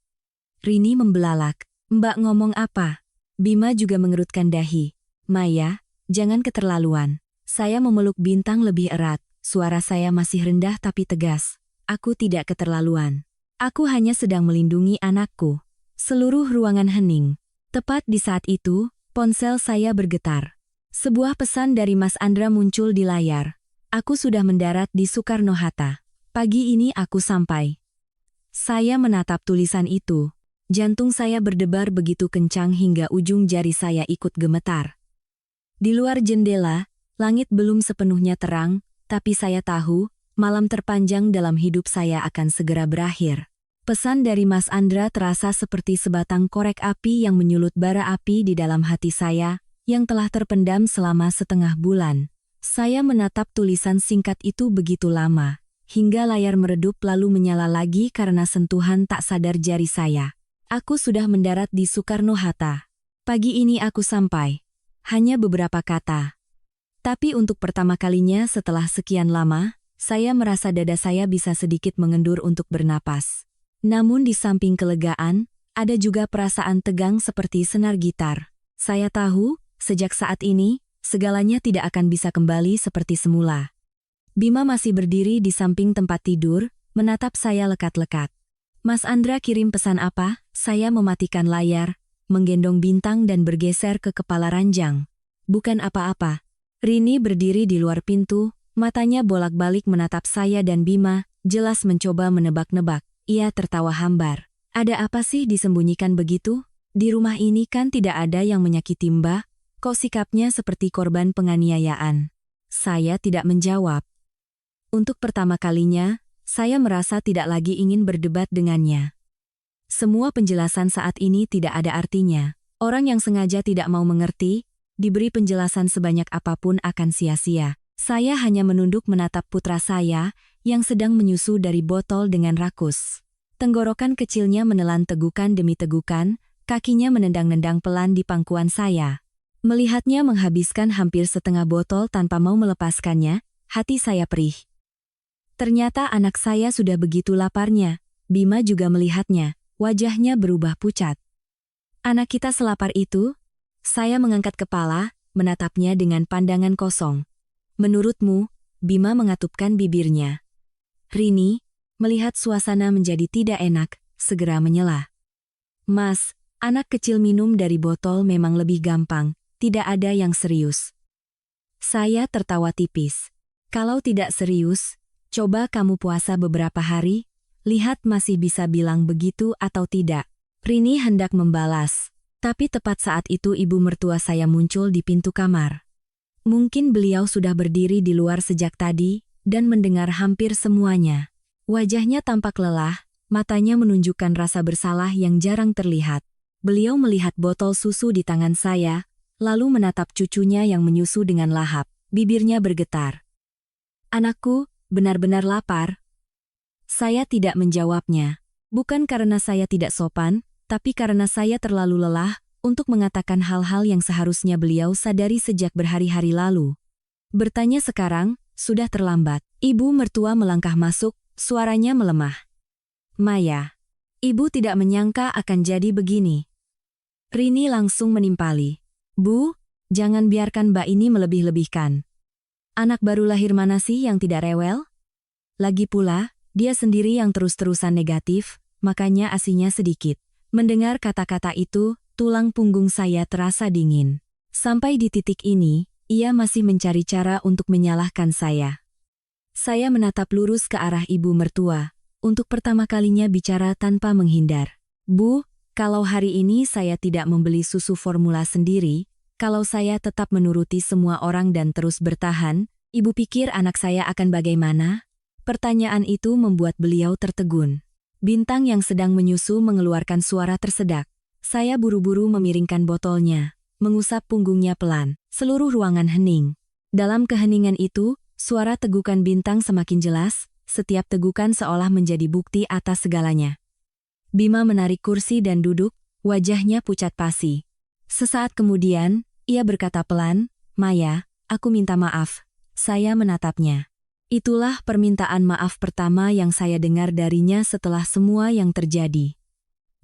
Rini membelalak. Mbak ngomong apa? Bima juga mengerutkan dahi. Maya, jangan keterlaluan. Saya memeluk Bintang lebih erat. Suara saya masih rendah tapi tegas. Aku tidak keterlaluan. Aku hanya sedang melindungi anakku. Seluruh ruangan hening. Tepat di saat itu, ponsel saya bergetar. Sebuah pesan dari Mas Andra muncul di layar. Aku sudah mendarat di Soekarno-Hatta. Pagi ini aku sampai. Saya menatap tulisan itu. Jantung saya berdebar begitu kencang hingga ujung jari saya ikut gemetar. Di luar jendela, langit belum sepenuhnya terang, tapi saya tahu, malam terpanjang dalam hidup saya akan segera berakhir. Pesan dari Mas Andra terasa seperti sebatang korek api yang menyulut bara api di dalam hati saya, yang telah terpendam selama setengah bulan. Saya menatap tulisan singkat itu begitu lama, hingga layar meredup lalu menyala lagi karena sentuhan tak sadar jari saya. Aku sudah mendarat di Soekarno-Hatta. Pagi ini aku sampai. Hanya beberapa kata. Tapi untuk pertama kalinya setelah sekian lama, saya merasa dada saya bisa sedikit mengendur untuk bernapas. Namun di samping kelegaan, ada juga perasaan tegang seperti senar gitar. Saya tahu, sejak saat ini, segalanya tidak akan bisa kembali seperti semula. Bima masih berdiri di samping tempat tidur, menatap saya lekat-lekat. Mas Andra kirim pesan apa? Saya mematikan layar, menggendong Bintang dan bergeser ke kepala ranjang. Bukan apa-apa. Rini berdiri di luar pintu, matanya bolak-balik menatap saya dan Bima, jelas mencoba menebak-nebak. Ia tertawa hambar. Ada apa sih disembunyikan begitu? Di rumah ini kan tidak ada yang menyakiti Mbak, kok sikapnya seperti korban penganiayaan? Saya tidak menjawab. Untuk pertama kalinya, saya merasa tidak lagi ingin berdebat dengannya. Semua penjelasan saat ini tidak ada artinya. Orang yang sengaja tidak mau mengerti, diberi penjelasan sebanyak apapun akan sia-sia. Saya hanya menunduk menatap putra saya, yang sedang menyusu dari botol dengan rakus. Tenggorokan kecilnya menelan tegukan demi tegukan, kakinya menendang-nendang pelan di pangkuan saya. Melihatnya menghabiskan hampir setengah botol tanpa mau melepaskannya, hati saya perih. Ternyata anak saya sudah begitu laparnya. Bima juga melihatnya, wajahnya berubah pucat. Anak kita selapar itu? Saya mengangkat kepala, menatapnya dengan pandangan kosong. Menurutmu? Bima mengatupkan bibirnya. Rini, melihat suasana menjadi tidak enak, segera menyela. Mas, anak kecil minum dari botol memang lebih gampang, tidak ada yang serius. Saya tertawa tipis. Kalau tidak serius, coba kamu puasa beberapa hari, lihat masih bisa bilang begitu atau tidak. Rini hendak membalas, tapi tepat saat itu ibu mertua saya muncul di pintu kamar. Mungkin beliau sudah berdiri di luar sejak tadi, dan mendengar hampir semuanya. Wajahnya tampak lelah, matanya menunjukkan rasa bersalah yang jarang terlihat. Beliau melihat botol susu di tangan saya, lalu menatap cucunya yang menyusu dengan lahap. Bibirnya bergetar. Anakku, benar-benar lapar? Saya tidak menjawabnya. Bukan karena saya tidak sopan, tapi karena saya terlalu lelah untuk mengatakan hal-hal yang seharusnya beliau sadari sejak berhari-hari lalu. Bertanya sekarang, sudah terlambat. Ibu mertua melangkah masuk, suaranya melemah. Maya, ibu tidak menyangka akan jadi begini. Rini langsung menimpali. Bu, jangan biarkan Mbak ini melebih-lebihkan. Anak baru lahir mana sih yang tidak rewel? Lagi pula, dia sendiri yang terus-terusan negatif, makanya asinya sedikit. Mendengar kata-kata itu, tulang punggung saya terasa dingin. Sampai di titik ini, ia masih mencari cara untuk menyalahkan saya. Saya menatap lurus ke arah ibu mertua, untuk pertama kalinya bicara tanpa menghindar. Bu, kalau hari ini saya tidak membeli susu formula sendiri, Kalau saya tetap menuruti semua orang dan terus bertahan, ibu pikir anak saya akan bagaimana? Pertanyaan itu membuat beliau tertegun. Bintang yang sedang menyusu mengeluarkan suara tersedak. Saya buru-buru memiringkan botolnya, mengusap punggungnya pelan. Seluruh ruangan hening. Dalam keheningan itu, suara tegukan Bintang semakin jelas, setiap tegukan seolah menjadi bukti atas segalanya. Bima menarik kursi dan duduk, wajahnya pucat pasi. Sesaat kemudian, ia berkata pelan, "Maya, aku minta maaf." Saya menatapnya. Itulah permintaan maaf pertama yang saya dengar darinya setelah semua yang terjadi.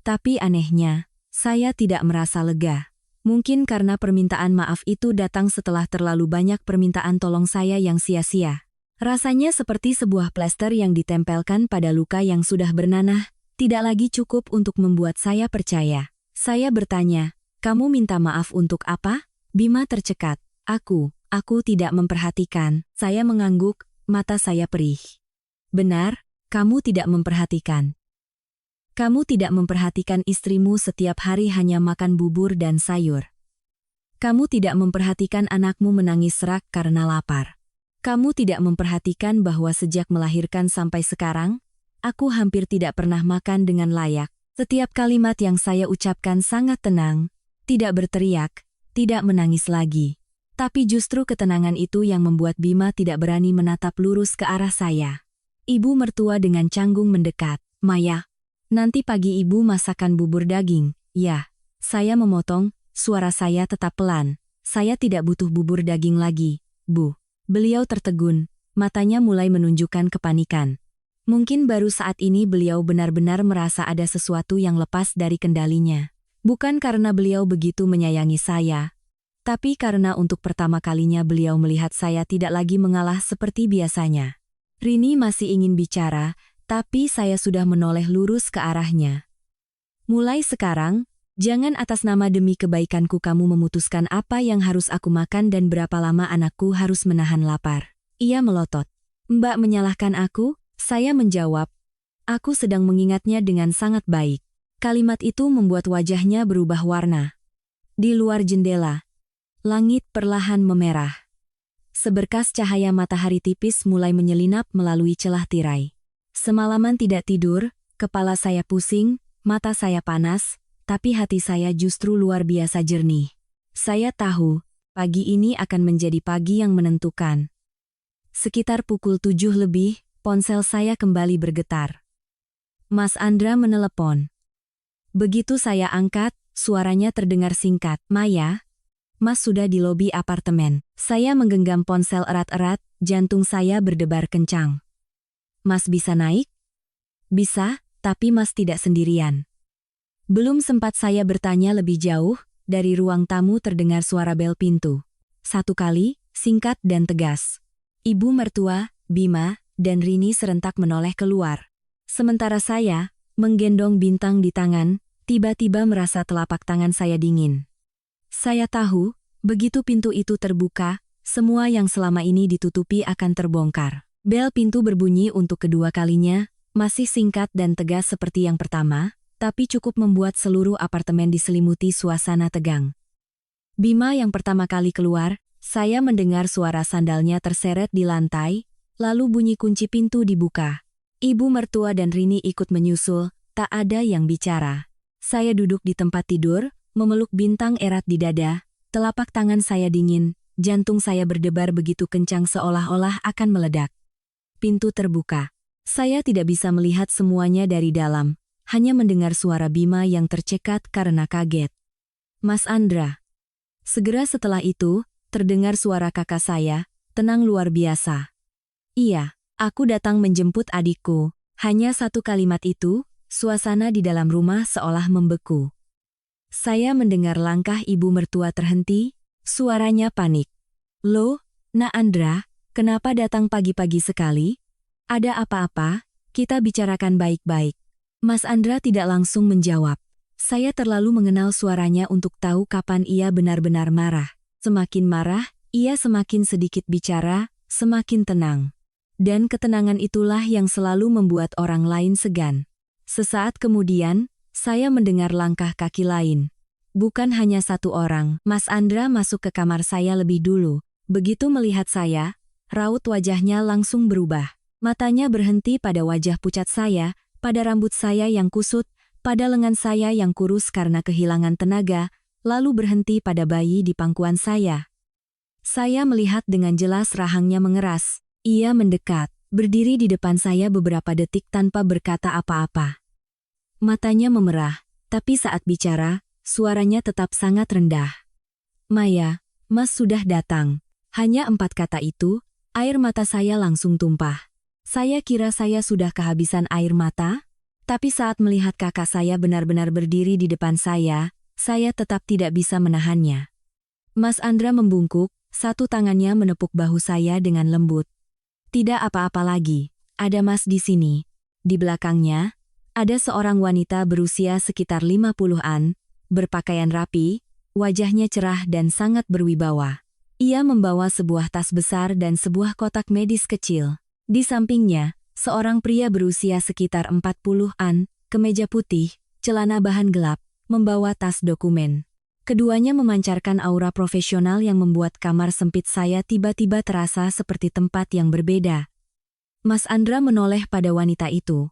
Tapi anehnya, saya tidak merasa lega. Mungkin karena permintaan maaf itu datang setelah terlalu banyak permintaan tolong saya yang sia-sia. Rasanya seperti sebuah plester yang ditempelkan pada luka yang sudah bernanah, tidak lagi cukup untuk membuat saya percaya. Saya bertanya, "Kamu minta maaf untuk apa?" Bima tercekat. Aku tidak memperhatikan." Saya mengangguk, mata saya perih. "Benar, kamu tidak memperhatikan. Kamu tidak memperhatikan istrimu setiap hari hanya makan bubur dan sayur. Kamu tidak memperhatikan anakmu menangis serak karena lapar. Kamu tidak memperhatikan bahwa sejak melahirkan sampai sekarang, aku hampir tidak pernah makan dengan layak. Setiap kalimat yang saya ucapkan sangat tenang, tidak berteriak, tidak menangis lagi. Tapi justru ketenangan itu yang membuat Bima tidak berani menatap lurus ke arah saya. Ibu mertua dengan canggung mendekat. "Maya, nanti pagi ibu masakan bubur daging." "Ya." Saya memotong, suara saya tetap pelan. "Saya tidak butuh bubur daging lagi, Bu." Beliau tertegun, matanya mulai menunjukkan kepanikan. Mungkin baru saat ini beliau benar-benar merasa ada sesuatu yang lepas dari kendalinya. Bukan karena beliau begitu menyayangi saya, tapi karena untuk pertama kalinya beliau melihat saya tidak lagi mengalah seperti biasanya. Rini masih ingin bicara, tapi saya sudah menoleh lurus ke arahnya. "Mulai sekarang, jangan atas nama demi kebaikanku kamu memutuskan apa yang harus aku makan dan berapa lama anakku harus menahan lapar." Ia melotot. "Mbak menyalahkan aku?" Saya menjawab. Aku sedang mengingatnya dengan sangat baik. Kalimat itu membuat wajahnya berubah warna. Di luar jendela, langit perlahan memerah. Seberkas cahaya matahari tipis mulai menyelinap melalui celah tirai. Semalaman tidak tidur, kepala saya pusing, mata saya panas, tapi hati saya justru luar biasa jernih. Saya tahu, pagi ini akan menjadi pagi yang menentukan. Sekitar pukul 7 lebih, ponsel saya kembali bergetar. Mas Andra menelepon. Begitu saya angkat, suaranya terdengar singkat. "Maya, Mas sudah di lobi apartemen." Saya menggenggam ponsel erat-erat, jantung saya berdebar kencang. "Mas bisa naik?" "Bisa, tapi Mas tidak sendirian." Belum sempat saya bertanya lebih jauh, dari ruang tamu terdengar suara bel pintu. Satu kali, singkat dan tegas. Ibu mertua, Bima, dan Rini serentak menoleh keluar. Sementara saya, menggendong Bintang di tangan, tiba-tiba merasa telapak tangan saya dingin. Saya tahu, begitu pintu itu terbuka, semua yang selama ini ditutupi akan terbongkar. Bel pintu berbunyi untuk kedua kalinya, masih singkat dan tegas seperti yang pertama, tapi cukup membuat seluruh apartemen diselimuti suasana tegang. Bima yang pertama kali keluar, saya mendengar suara sandalnya terseret di lantai, lalu bunyi kunci pintu dibuka. Ibu mertua dan Rini ikut menyusul, tak ada yang bicara. Saya duduk di tempat tidur, memeluk Bintang erat di dada, telapak tangan saya dingin, jantung saya berdebar begitu kencang seolah-olah akan meledak. Pintu terbuka. Saya tidak bisa melihat semuanya dari dalam, hanya mendengar suara Bima yang tercekat karena kaget. "Mas Andra." Segera setelah itu, terdengar suara kakak saya, tenang luar biasa. "Iya, aku datang menjemput adikku." Hanya satu kalimat itu, suasana di dalam rumah seolah membeku. Saya mendengar langkah ibu mertua terhenti, suaranya panik. "Loh, Nak Andra, kenapa datang pagi-pagi sekali? Ada apa-apa? Kita bicarakan baik-baik." Mas Andra tidak langsung menjawab. Saya terlalu mengenal suaranya untuk tahu kapan ia benar-benar marah. Semakin marah, ia semakin sedikit bicara, semakin tenang. Dan ketenangan itulah yang selalu membuat orang lain segan. Sesaat kemudian, saya mendengar langkah kaki lain. Bukan hanya satu orang. Mas Andra masuk ke kamar saya lebih dulu. Begitu melihat saya, raut wajahnya langsung berubah. Matanya berhenti pada wajah pucat saya, pada rambut saya yang kusut, pada lengan saya yang kurus karena kehilangan tenaga, lalu berhenti pada bayi di pangkuan saya. Saya melihat dengan jelas rahangnya mengeras. Ia mendekat, berdiri di depan saya beberapa detik tanpa berkata apa-apa. Matanya memerah, tapi saat bicara, suaranya tetap sangat rendah. Maya, Mas sudah datang. Hanya 4 kata itu, air mata saya langsung tumpah. Saya kira saya sudah kehabisan air mata, tapi saat melihat kakak saya benar-benar berdiri di depan saya tetap tidak bisa menahannya. Mas Andra membungkuk, satu tangannya menepuk bahu saya dengan lembut. Tidak apa-apa lagi, ada Mas di sini. Di belakangnya, ada seorang wanita berusia sekitar 50-an, berpakaian rapi, wajahnya cerah dan sangat berwibawa. Ia membawa sebuah tas besar dan sebuah kotak medis kecil. Di sampingnya, seorang pria berusia sekitar 40-an, kemeja putih, celana bahan gelap, membawa tas dokumen. Keduanya memancarkan aura profesional yang membuat kamar sempit saya tiba-tiba terasa seperti tempat yang berbeda. Mas Andra menoleh pada wanita itu.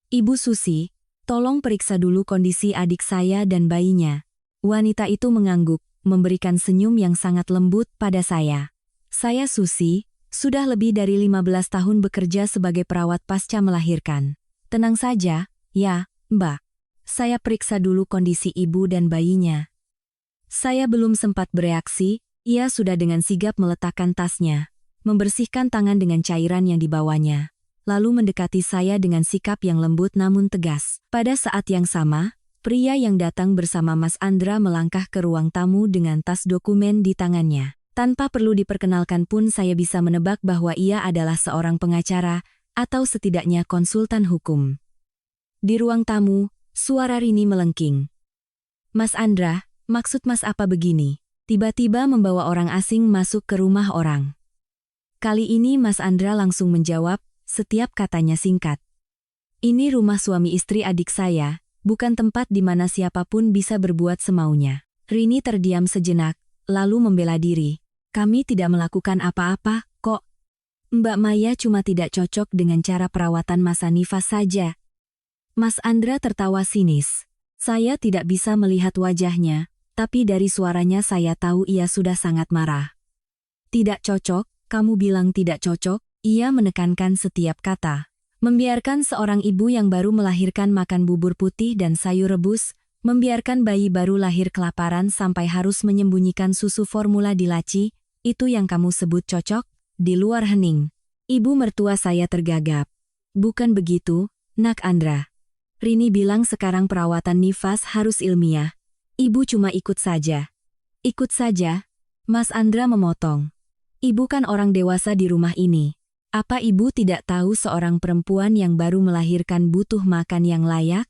Ibu Susi, tolong periksa dulu kondisi adik saya dan bayinya. Wanita itu mengangguk, memberikan senyum yang sangat lembut pada saya. Saya Susi, sudah lebih dari 15 tahun bekerja sebagai perawat pasca melahirkan. Tenang saja, ya, Mbak. Saya periksa dulu kondisi ibu dan bayinya. Saya belum sempat bereaksi, ia sudah dengan sigap meletakkan tasnya, membersihkan tangan dengan cairan yang dibawanya, lalu mendekati saya dengan sikap yang lembut namun tegas. Pada saat yang sama, pria yang datang bersama Mas Andra melangkah ke ruang tamu dengan tas dokumen di tangannya. Tanpa perlu diperkenalkan pun saya bisa menebak bahwa ia adalah seorang pengacara, atau setidaknya konsultan hukum. Di ruang tamu, suara Rini melengking. Mas Andra, maksud Mas apa begini? Tiba-tiba membawa orang asing masuk ke rumah orang. Kali ini Mas Andra langsung menjawab, setiap katanya singkat. Ini rumah suami istri adik saya, bukan tempat di mana siapapun bisa berbuat semaunya. Rini terdiam sejenak, lalu membela diri. Kami tidak melakukan apa-apa, kok. Mbak Maya cuma tidak cocok dengan cara perawatan Mas Hanifah saja. Mas Andra tertawa sinis. Saya tidak bisa melihat wajahnya, tapi dari suaranya saya tahu ia sudah sangat marah. Tidak cocok, kamu bilang tidak cocok, ia menekankan setiap kata. Membiarkan seorang ibu yang baru melahirkan makan bubur putih dan sayur rebus, membiarkan bayi baru lahir kelaparan sampai harus menyembunyikan susu formula di laci, itu yang kamu sebut cocok? Di luar hening. Ibu mertua saya tergagap. Bukan begitu, Nak Andra. Rini bilang sekarang perawatan nifas harus ilmiah. Ibu cuma ikut saja. Ikut saja? Mas Andra memotong. Ibu kan orang dewasa di rumah ini. Apa ibu tidak tahu seorang perempuan yang baru melahirkan butuh makan yang layak?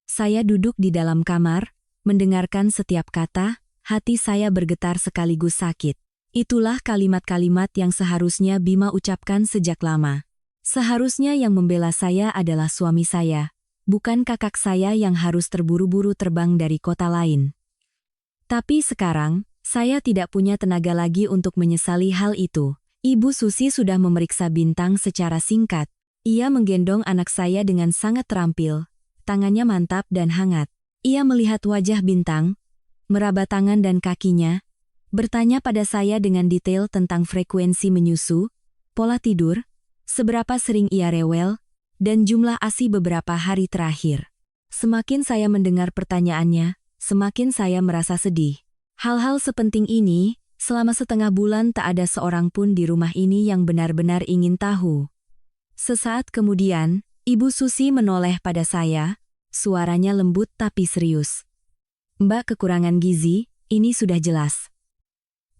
Saya duduk di dalam kamar, mendengarkan setiap kata, hati saya bergetar sekaligus sakit. Itulah kalimat-kalimat yang seharusnya Bima ucapkan sejak lama. Seharusnya yang membela saya adalah suami saya, bukan kakak saya yang harus terburu-buru terbang dari kota lain. Tapi sekarang, saya tidak punya tenaga lagi untuk menyesali hal itu. Ibu Susi sudah memeriksa Bintang secara singkat. Ia menggendong anak saya dengan sangat terampil, tangannya mantap dan hangat. Ia melihat wajah Bintang, meraba tangan dan kakinya, bertanya pada saya dengan detail tentang frekuensi menyusu, pola tidur, seberapa sering ia rewel, dan jumlah ASI beberapa hari terakhir. Semakin saya mendengar pertanyaannya, semakin saya merasa sedih. Hal-hal sepenting ini, selama setengah bulan tak ada seorang pun di rumah ini yang benar-benar ingin tahu. Sesaat kemudian, Ibu Susi menoleh pada saya, suaranya lembut tapi serius. Mbak kekurangan gizi, ini sudah jelas.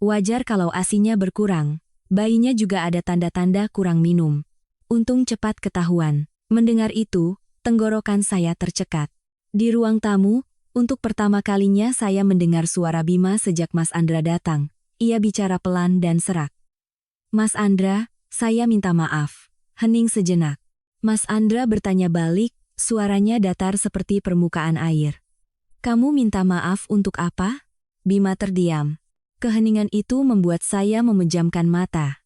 Wajar kalau ASINya berkurang, bayinya juga ada tanda-tanda kurang minum. Untung cepat ketahuan. Mendengar itu, tenggorokan saya tercekat. Di ruang tamu, untuk pertama kalinya saya mendengar suara Bima sejak Mas Andra datang. Ia bicara pelan dan serak. Mas Andra, saya minta maaf. Hening sejenak. Mas Andra bertanya balik, suaranya datar seperti permukaan air. Kamu minta maaf untuk apa? Bima terdiam. Keheningan itu membuat saya memejamkan mata.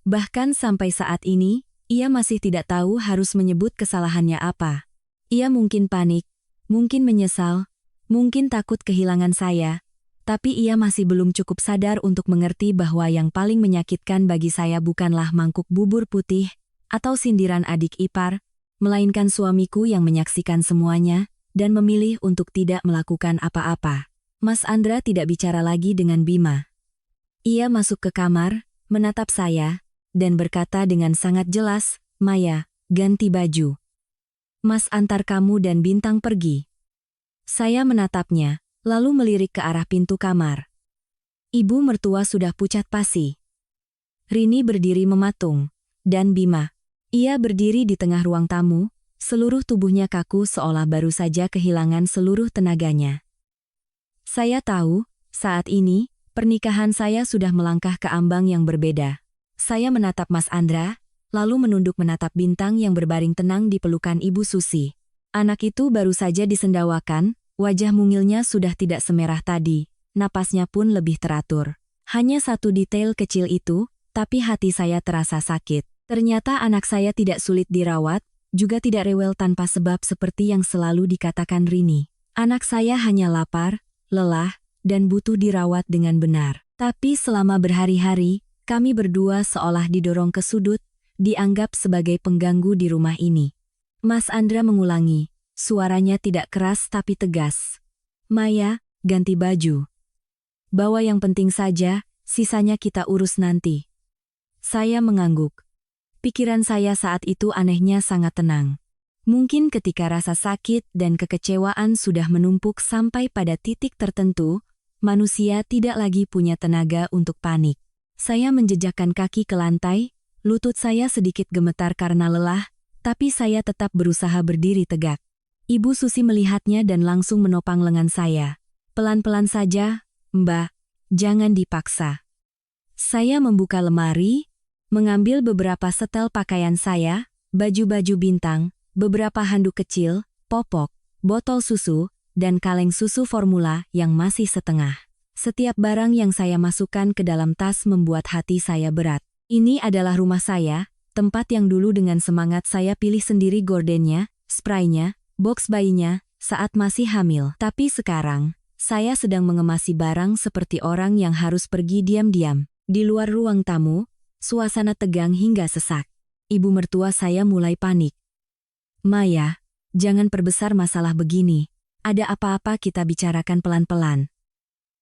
Bahkan sampai saat ini, ia masih tidak tahu harus menyebut kesalahannya apa. Ia mungkin panik, mungkin menyesal, mungkin takut kehilangan saya, tapi ia masih belum cukup sadar untuk mengerti bahwa yang paling menyakitkan bagi saya bukanlah mangkuk bubur putih atau sindiran adik ipar, melainkan suamiku yang menyaksikan semuanya dan memilih untuk tidak melakukan apa-apa. Mas Andra tidak bicara lagi dengan Bima. Ia masuk ke kamar, menatap saya, dan berkata dengan sangat jelas, "Maya, ganti baju. Mas antar kamu dan Bintang pergi." Saya menatapnya, lalu melirik ke arah pintu kamar. Ibu mertua sudah pucat pasi. Rini berdiri mematung, dan Bima. Ia berdiri di tengah ruang tamu, seluruh tubuhnya kaku seolah baru saja kehilangan seluruh tenaganya. Saya tahu, saat ini, pernikahan saya sudah melangkah ke ambang yang berbeda. Saya menatap Mas Andra, lalu menunduk menatap Bintang yang berbaring tenang di pelukan Ibu Susi. Anak itu baru saja disendawakan, wajah mungilnya sudah tidak semerah tadi, napasnya pun lebih teratur. Hanya satu detail kecil itu, tapi hati saya terasa sakit. Ternyata anak saya tidak sulit dirawat, juga tidak rewel tanpa sebab seperti yang selalu dikatakan Rini. Anak saya hanya lapar, lelah, dan butuh dirawat dengan benar. Tapi selama berhari-hari, kami berdua seolah didorong ke sudut, dianggap sebagai pengganggu di rumah ini. Mas Andra mengulangi, suaranya tidak keras tapi tegas. "Maya, ganti baju. Bawa yang penting saja, sisanya kita urus nanti." Saya mengangguk. Pikiran saya saat itu anehnya sangat tenang. Mungkin ketika rasa sakit dan kekecewaan sudah menumpuk sampai pada titik tertentu, manusia tidak lagi punya tenaga untuk panik. Saya menjejakkan kaki ke lantai, lutut saya sedikit gemetar karena lelah, tapi saya tetap berusaha berdiri tegak. Ibu Susi melihatnya dan langsung menopang lengan saya. "Pelan-pelan saja, Mbak, jangan dipaksa." Saya membuka lemari, mengambil beberapa setel pakaian saya, baju-baju Bintang, beberapa handuk kecil, popok, botol susu, dan kaleng susu formula yang masih setengah. Setiap barang yang saya masukkan ke dalam tas membuat hati saya berat. Ini adalah rumah saya, tempat yang dulu dengan semangat saya pilih sendiri gordennya, spraynya, box bayinya, saat masih hamil. Tapi sekarang, saya sedang mengemasi barang seperti orang yang harus pergi diam-diam. Di luar ruang tamu, suasana tegang hingga sesak. Ibu mertua saya mulai panik. "Maya, jangan perbesar masalah begini. Ada apa-apa kita bicarakan pelan-pelan.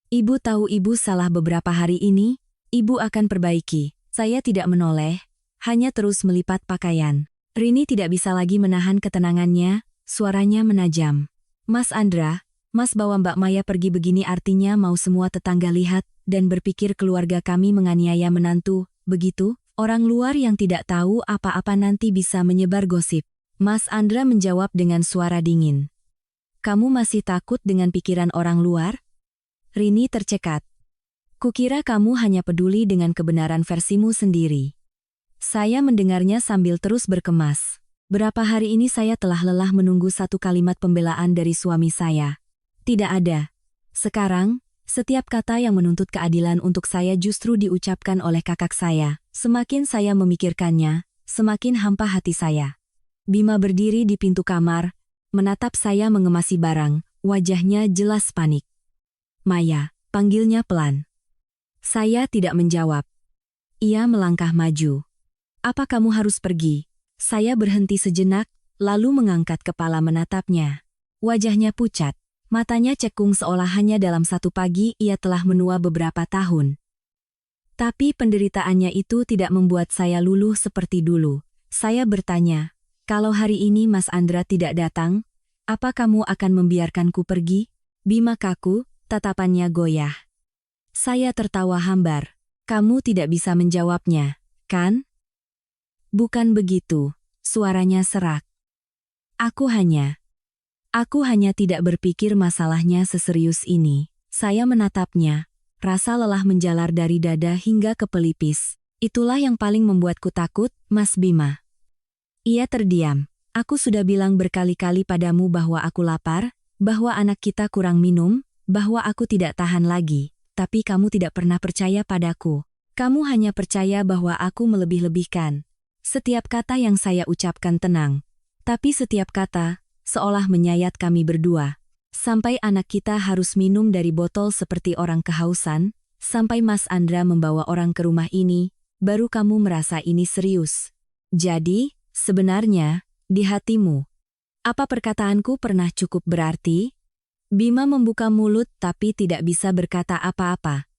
Ibu tahu ibu salah beberapa hari ini, ibu akan perbaiki." Saya tidak menoleh, hanya terus melipat pakaian. Rini tidak bisa lagi menahan ketenangannya, suaranya menajam. "Mas Andra, Mas bawa Mbak Maya pergi begini artinya mau semua tetangga lihat dan berpikir keluarga kami menganiaya menantu, begitu? Orang luar yang tidak tahu apa-apa nanti bisa menyebar gosip." Mas Andra menjawab dengan suara dingin. "Kamu masih takut dengan pikiran orang luar?" Rini tercekat. "Kukira kamu hanya peduli dengan kebenaran versimu sendiri." Saya mendengarnya sambil terus berkemas. Berapa hari ini saya telah lelah menunggu satu kalimat pembelaan dari suami saya. Tidak ada. Sekarang, setiap kata yang menuntut keadilan untuk saya justru diucapkan oleh kakak saya. Semakin saya memikirkannya, semakin hampa hati saya. Bima berdiri di pintu kamar, menatap saya mengemasi barang, wajahnya jelas panik. "Maya," panggilnya pelan. Saya tidak menjawab. Ia melangkah maju. "Apa kamu harus pergi?" Saya berhenti sejenak, lalu mengangkat kepala menatapnya. Wajahnya pucat, matanya cekung seolah hanya dalam satu pagi ia telah menua beberapa tahun. Tapi penderitaannya itu tidak membuat saya luluh seperti dulu. Saya bertanya, "Kalau hari ini Mas Andra tidak datang, apa kamu akan membiarkanku pergi?" Bima kaku, tatapannya goyah. Saya tertawa hambar. "Kamu tidak bisa menjawabnya, kan?" "Bukan begitu," suaranya serak. Aku hanya tidak berpikir masalahnya seserius ini." Saya menatapnya, rasa lelah menjalar dari dada hingga ke pelipis. "Itulah yang paling membuatku takut, Mas Bima." Ia terdiam. "Aku sudah bilang berkali-kali padamu bahwa aku lapar, bahwa anak kita kurang minum, bahwa aku tidak tahan lagi, tapi kamu tidak pernah percaya padaku. Kamu hanya percaya bahwa aku melebih-lebihkan. Setiap kata yang saya ucapkan tenang, tapi setiap kata seolah menyayat kami berdua. Sampai anak kita harus minum dari botol seperti orang kehausan, sampai Mas Andra membawa orang ke rumah ini, baru kamu merasa ini serius. Jadi, sebenarnya, di hatimu, apa perkataanku pernah cukup berarti? Bima membuka mulut tapi tidak bisa berkata apa-apa.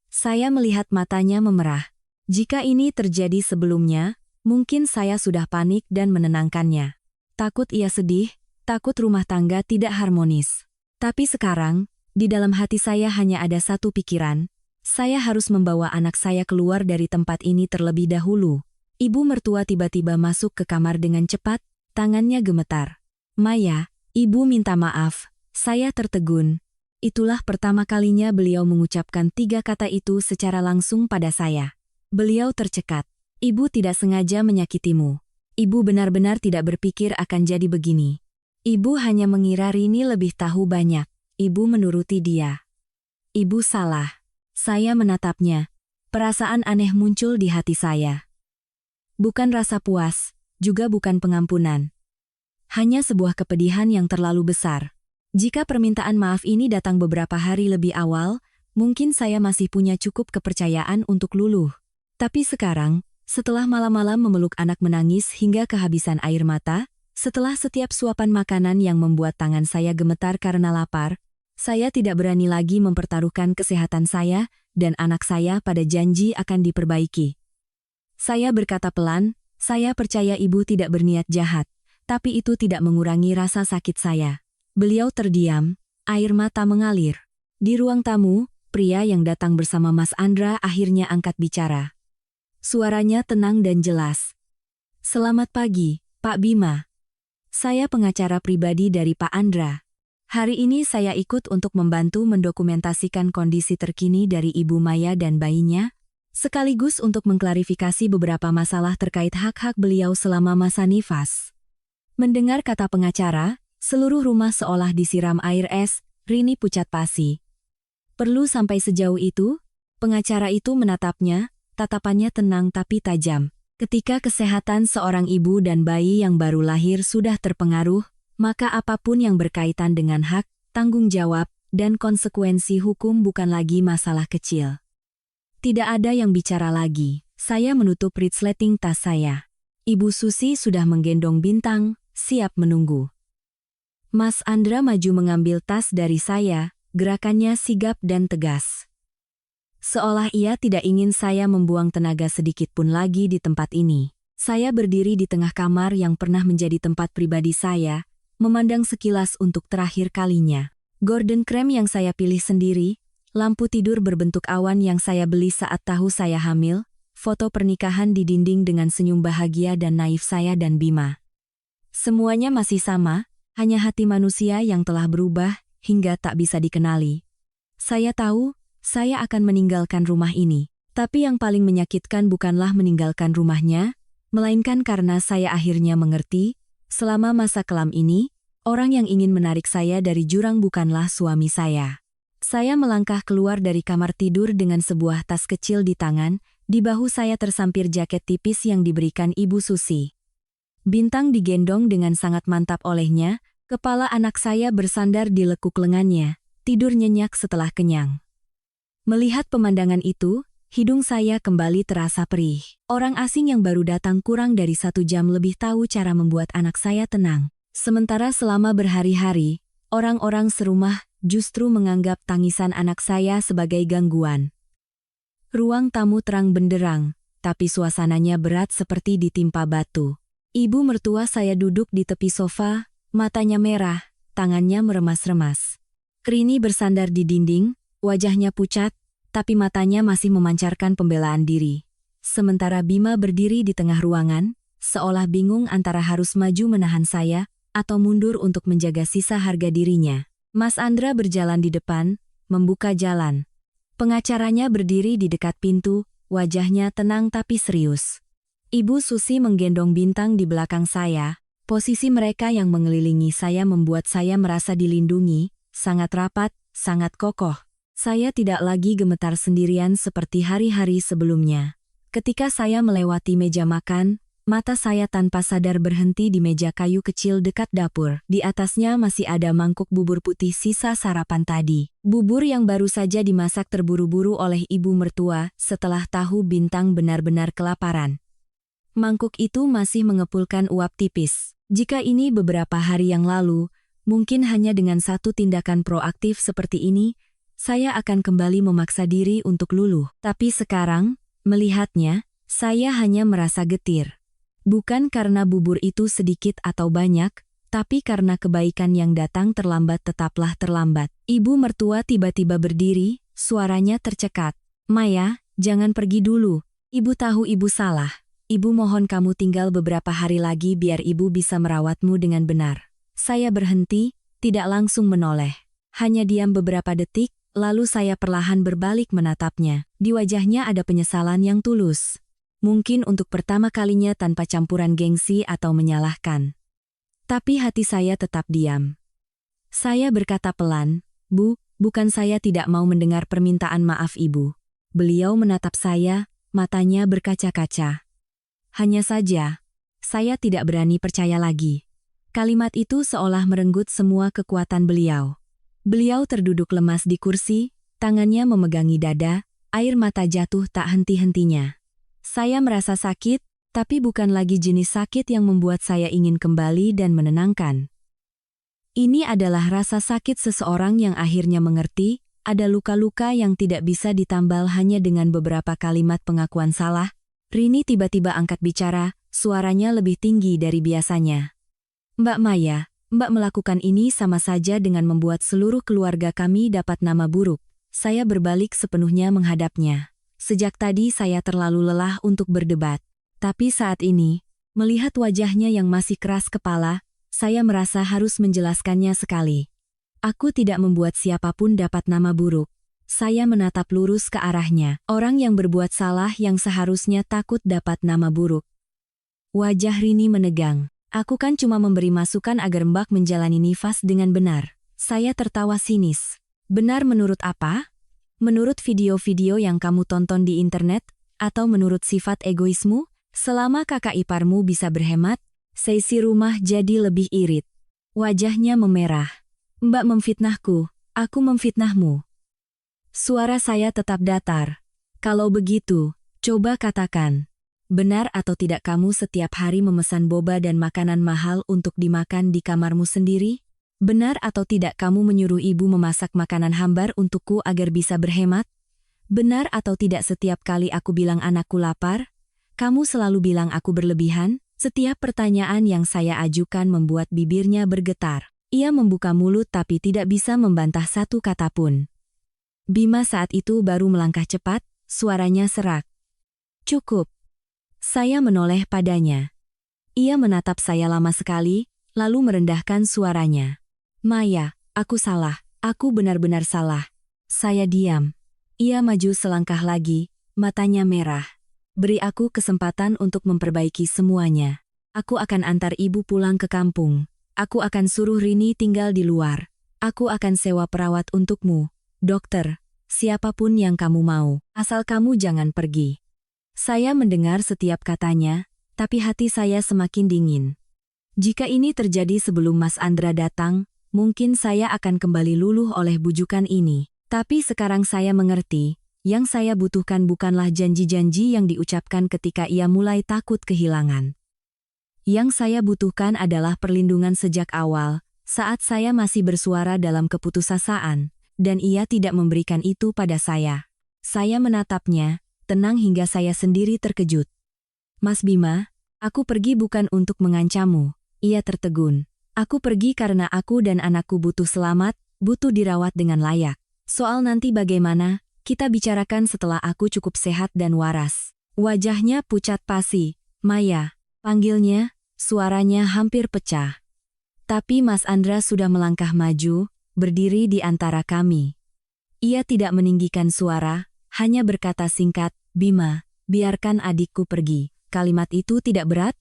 Saya melihat matanya memerah. Jika ini terjadi sebelumnya, mungkin saya sudah panik dan menenangkannya. Takut ia sedih, takut rumah tangga tidak harmonis. Tapi sekarang, di dalam hati saya hanya ada satu pikiran. Saya harus membawa anak saya keluar dari tempat ini terlebih dahulu. Ibu mertua tiba-tiba masuk ke kamar dengan cepat, tangannya gemetar. Maya, ibu minta maaf, saya tertegun. Itulah pertama kalinya beliau mengucapkan 3 kata itu secara langsung pada saya. Beliau tercekat. Ibu tidak sengaja menyakitimu. Ibu benar-benar tidak berpikir akan jadi begini. Ibu hanya mengira Rini lebih tahu banyak. Ibu menuruti dia. Ibu salah. Saya menatapnya. Perasaan aneh muncul di hati saya. Bukan rasa puas, juga bukan pengampunan. Hanya sebuah kepedihan yang terlalu besar. Jika permintaan maaf ini datang beberapa hari lebih awal, mungkin saya masih punya cukup kepercayaan untuk luluh. Tapi sekarang, setelah malam-malam memeluk anak menangis hingga kehabisan air mata, setelah setiap suapan makanan yang membuat tangan saya gemetar karena lapar, saya tidak berani lagi mempertaruhkan kesehatan saya dan anak saya pada janji akan diperbaiki. Saya berkata pelan, saya percaya ibu tidak berniat jahat, tapi itu tidak mengurangi rasa sakit saya. Beliau terdiam, air mata mengalir. Di ruang tamu, pria yang datang bersama Mas Andra akhirnya angkat bicara. Suaranya tenang dan jelas. Selamat pagi, Pak Bima. Saya pengacara pribadi dari Pak Andra. Hari ini saya ikut untuk membantu mendokumentasikan kondisi terkini dari Ibu Maya dan bayinya, sekaligus untuk mengklarifikasi beberapa masalah terkait hak-hak beliau selama masa nifas. Mendengar kata pengacara, seluruh rumah seolah disiram air es, Rini pucat pasi. Perlu sampai sejauh itu? Pengacara itu menatapnya, tatapannya tenang tapi tajam. Ketika kesehatan seorang ibu dan bayi yang baru lahir sudah terpengaruh, maka apapun yang berkaitan dengan hak, tanggung jawab, dan konsekuensi hukum bukan lagi masalah kecil. Tidak ada yang bicara lagi. Saya menutup resleting tas saya. Ibu Susi sudah menggendong Bintang, siap menunggu. Mas Andra maju mengambil tas dari saya, gerakannya sigap dan tegas. Seolah ia tidak ingin saya membuang tenaga sedikit pun lagi di tempat ini. Saya berdiri di tengah kamar yang pernah menjadi tempat pribadi saya, memandang sekilas untuk terakhir kalinya. Gordon krem yang saya pilih sendiri, lampu tidur berbentuk awan yang saya beli saat tahu saya hamil, foto pernikahan di dinding dengan senyum bahagia dan naif saya dan Bima. Semuanya masih sama, hanya hati manusia yang telah berubah hingga tak bisa dikenali. Saya tahu, saya akan meninggalkan rumah ini. Tapi yang paling menyakitkan bukanlah meninggalkan rumahnya, melainkan karena saya akhirnya mengerti, selama masa kelam ini, orang yang ingin menarik saya dari jurang bukanlah suami saya. Saya melangkah keluar dari kamar tidur dengan sebuah tas kecil di tangan, di bahu saya tersampir jaket tipis yang diberikan Ibu Susi. Bintang digendong dengan sangat mantap olehnya, kepala anak saya bersandar di lekuk lengannya, tidur nyenyak setelah kenyang. Melihat pemandangan itu, hidung saya kembali terasa perih. Orang asing yang baru datang kurang dari 1 jam lebih tahu cara membuat anak saya tenang. Sementara selama berhari-hari, orang-orang serumah justru menganggap tangisan anak saya sebagai gangguan. Ruang tamu terang benderang, tapi suasananya berat seperti ditimpa batu. Ibu mertua saya duduk di tepi sofa, matanya merah, tangannya meremas-remas. Rini bersandar di dinding, wajahnya pucat, tapi matanya masih memancarkan pembelaan diri. Sementara Bima berdiri di tengah ruangan, seolah bingung antara harus maju menahan saya, atau mundur untuk menjaga sisa harga dirinya. Mas Andra berjalan di depan, membuka jalan. Pengacaranya berdiri di dekat pintu, wajahnya tenang tapi serius. Ibu Susi menggendong Bintang di belakang saya, Posisi mereka yang mengelilingi saya membuat saya merasa dilindungi, sangat rapat, sangat kokoh. Saya tidak lagi gemetar sendirian seperti hari-hari sebelumnya. Ketika saya melewati meja makan, mata saya tanpa sadar berhenti di meja kayu kecil dekat dapur. Di atasnya masih ada mangkuk bubur putih sisa sarapan tadi. Bubur yang baru saja dimasak terburu-buru oleh ibu mertua setelah tahu Bintang benar-benar kelaparan. Mangkuk itu masih mengepulkan uap tipis. Jika ini beberapa hari yang lalu, mungkin hanya dengan satu tindakan proaktif seperti ini, saya akan kembali memaksa diri untuk luluh. Tapi sekarang, melihatnya, saya hanya merasa getir. Bukan karena bubur itu sedikit atau banyak, tapi karena kebaikan yang datang terlambat tetaplah terlambat. Ibu mertua tiba-tiba berdiri, suaranya tercekat. "Maya, jangan pergi dulu. Ibu tahu ibu salah. Ibu mohon kamu tinggal beberapa hari lagi biar ibu bisa merawatmu dengan benar." Saya berhenti, tidak langsung menoleh. Hanya diam beberapa detik, lalu saya perlahan berbalik menatapnya. Di wajahnya ada penyesalan yang tulus. Mungkin untuk pertama kalinya tanpa campuran gengsi atau menyalahkan. Tapi hati saya tetap diam. Saya berkata pelan, "Bu, bukan saya tidak mau mendengar permintaan maaf ibu." Beliau menatap saya, matanya berkaca-kaca. Hanya saja, saya tidak berani percaya lagi. Kalimat itu seolah merenggut semua kekuatan beliau. Beliau terduduk lemas di kursi, tangannya memegangi dada, air mata jatuh tak henti-hentinya. Saya merasa sakit, tapi bukan lagi jenis sakit yang membuat saya ingin kembali dan menenangkan. Ini adalah rasa sakit seseorang yang akhirnya mengerti, ada luka-luka yang tidak bisa ditambal hanya dengan beberapa kalimat pengakuan salah. Rini tiba-tiba angkat bicara, suaranya lebih tinggi dari biasanya. "Mbak Maya, Mbak melakukan ini sama saja dengan membuat seluruh keluarga kami dapat nama buruk." Saya berbalik sepenuhnya menghadapnya. Sejak tadi saya terlalu lelah untuk berdebat. Tapi saat ini, melihat wajahnya yang masih keras kepala, saya merasa harus menjelaskannya sekali. Aku tidak membuat siapapun dapat nama buruk. Saya menatap lurus ke arahnya. Orang yang berbuat salah yang seharusnya takut dapat nama buruk. Wajah Rini menegang. "Aku kan cuma memberi masukan agar Mbak menjalani nifas dengan benar." Saya tertawa sinis. "Benar menurut apa? Menurut video-video yang kamu tonton di internet? Atau menurut sifat egoismu? Selama kakak iparmu bisa berhemat, seisi rumah jadi lebih irit." Wajahnya memerah. "Mbak memfitnahku, aku memfitnahmu." Suara saya tetap datar. "Kalau begitu, coba katakan. Benar atau tidak kamu setiap hari memesan boba dan makanan mahal untuk dimakan di kamarmu sendiri? Benar atau tidak kamu menyuruh ibu memasak makanan hambar untukku agar bisa berhemat? Benar atau tidak setiap kali aku bilang anakku lapar, kamu selalu bilang aku berlebihan?" Setiap pertanyaan yang saya ajukan membuat bibirnya bergetar. Ia membuka mulut tapi tidak bisa membantah satu kata pun. Bima saat itu baru melangkah cepat, suaranya serak. "Cukup." Saya menoleh padanya. Ia menatap saya lama sekali, lalu merendahkan suaranya. "Maya, aku salah, aku benar-benar salah." Saya diam. Ia maju selangkah lagi, matanya merah. "Beri aku kesempatan untuk memperbaiki semuanya. Aku akan antar ibu pulang ke kampung. Aku akan suruh Rini tinggal di luar. Aku akan sewa perawat untukmu. Dokter, siapapun yang kamu mau, asal kamu jangan pergi." Saya mendengar setiap katanya, tapi hati saya semakin dingin. Jika ini terjadi sebelum Mas Andra datang, mungkin saya akan kembali luluh oleh bujukan ini. Tapi sekarang saya mengerti, yang saya butuhkan bukanlah janji-janji yang diucapkan ketika ia mulai takut kehilangan. Yang saya butuhkan adalah perlindungan sejak awal, saat saya masih bersuara dalam keputusasaan, dan ia tidak memberikan itu pada saya. Saya menatapnya, tenang hingga saya sendiri terkejut. "Mas Bima, aku pergi bukan untuk mengancammu." Ia tertegun. "Aku pergi karena aku dan anakku butuh selamat, butuh dirawat dengan layak. Soal nanti bagaimana, kita bicarakan setelah aku cukup sehat dan waras." Wajahnya pucat pasi. "Maya," panggilnya, suaranya hampir pecah. Tapi Mas Andra sudah melangkah maju, berdiri di antara kami. Ia tidak meninggikan suara, hanya berkata singkat, "Bima, biarkan adikku pergi." Kalimat itu tidak berat,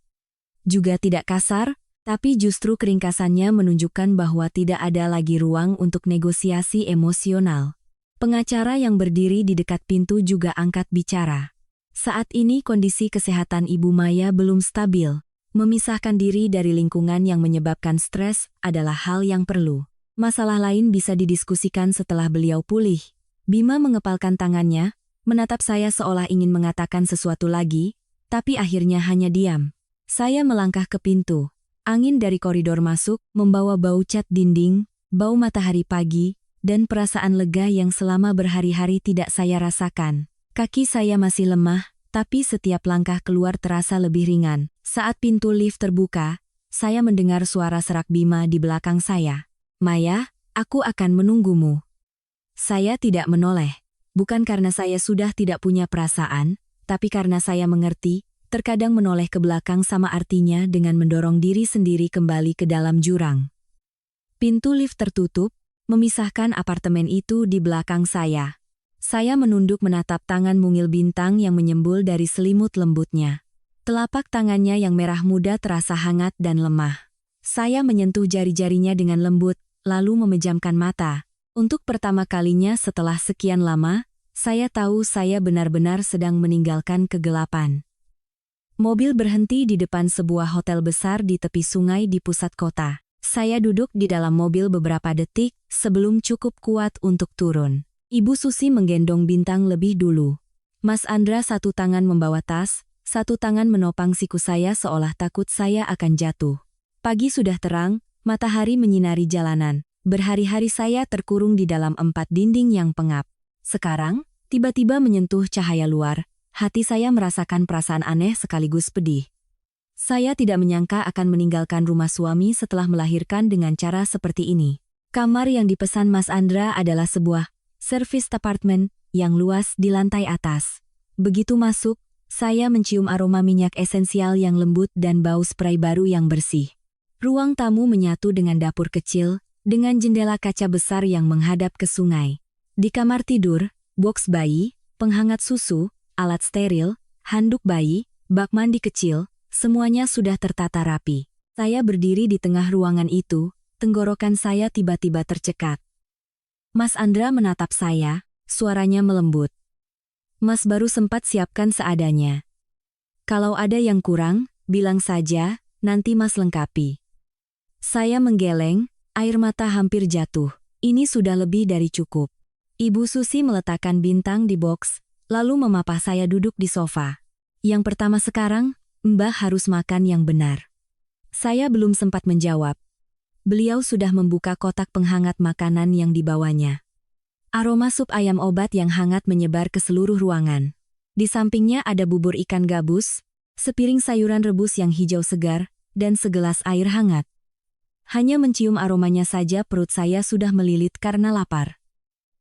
juga tidak kasar, Tapi justru keringkasannya menunjukkan bahwa tidak ada lagi ruang untuk negosiasi emosional. Pengacara yang berdiri di dekat pintu juga angkat bicara. Saat ini kondisi kesehatan Ibu Maya belum stabil. Memisahkan diri dari lingkungan yang menyebabkan stres adalah hal yang perlu. Masalah lain bisa didiskusikan setelah beliau pulih. Bima mengepalkan tangannya, menatap saya seolah ingin mengatakan sesuatu lagi, tapi akhirnya hanya diam. Saya melangkah ke pintu. Angin dari koridor masuk, membawa bau cat dinding, bau matahari pagi, dan perasaan lega yang selama berhari-hari tidak saya rasakan. Kaki saya masih lemah, tapi setiap langkah keluar terasa lebih ringan. Saat pintu lift terbuka, saya mendengar suara serak Bima di belakang saya. "Maya, aku akan menunggumu." Saya tidak menoleh. Bukan karena saya sudah tidak punya perasaan, tapi karena saya mengerti, terkadang menoleh ke belakang sama artinya dengan mendorong diri sendiri kembali ke dalam jurang. Pintu lift tertutup, memisahkan apartemen itu di belakang saya. Saya menunduk menatap tangan mungil Bintang yang menyembul dari selimut lembutnya. Telapak tangannya yang merah muda terasa hangat dan lemah. Saya menyentuh jari-jarinya dengan lembut, lalu memejamkan mata. Untuk pertama kalinya setelah sekian lama, saya tahu saya benar-benar sedang meninggalkan kegelapan. Mobil berhenti di depan sebuah hotel besar di tepi sungai di pusat kota. Saya duduk di dalam mobil beberapa detik sebelum cukup kuat untuk turun. Ibu Susi menggendong Bintang lebih dulu. Mas Andra satu tangan membawa tas, satu tangan menopang siku saya seolah takut saya akan jatuh. Pagi sudah terang, matahari menyinari jalanan. Berhari-hari saya terkurung di dalam 4 dinding yang pengap. Sekarang, tiba-tiba menyentuh cahaya luar, hati saya merasakan perasaan aneh sekaligus pedih. Saya tidak menyangka akan meninggalkan rumah suami setelah melahirkan dengan cara seperti ini. Kamar yang dipesan Mas Andra adalah sebuah service apartment yang luas di lantai atas. Begitu masuk, saya mencium aroma minyak esensial yang lembut dan bau spray baru yang bersih. Ruang tamu menyatu dengan dapur kecil, dengan jendela kaca besar yang menghadap ke sungai. Di kamar tidur, boks bayi, penghangat susu, alat steril, handuk bayi, bak mandi kecil, semuanya sudah tertata rapi. Saya berdiri di tengah ruangan itu, tenggorokan saya tiba-tiba tercekat. Mas Andra menatap saya, suaranya melembut. "Mas baru sempat siapkan seadanya. Kalau ada yang kurang, bilang saja, nanti Mas lengkapi." Saya menggeleng, air mata hampir jatuh. Ini sudah lebih dari cukup. Ibu Susi meletakkan Bintang di boks, lalu memapah saya duduk di sofa. "Yang pertama sekarang, Mbah harus makan yang benar." Saya belum sempat menjawab. Beliau sudah membuka kotak penghangat makanan yang dibawanya. Aroma sup ayam obat yang hangat menyebar ke seluruh ruangan. Di sampingnya ada bubur ikan gabus, sepiring sayuran rebus yang hijau segar, dan segelas air hangat. Hanya mencium aromanya saja perut saya sudah melilit karena lapar.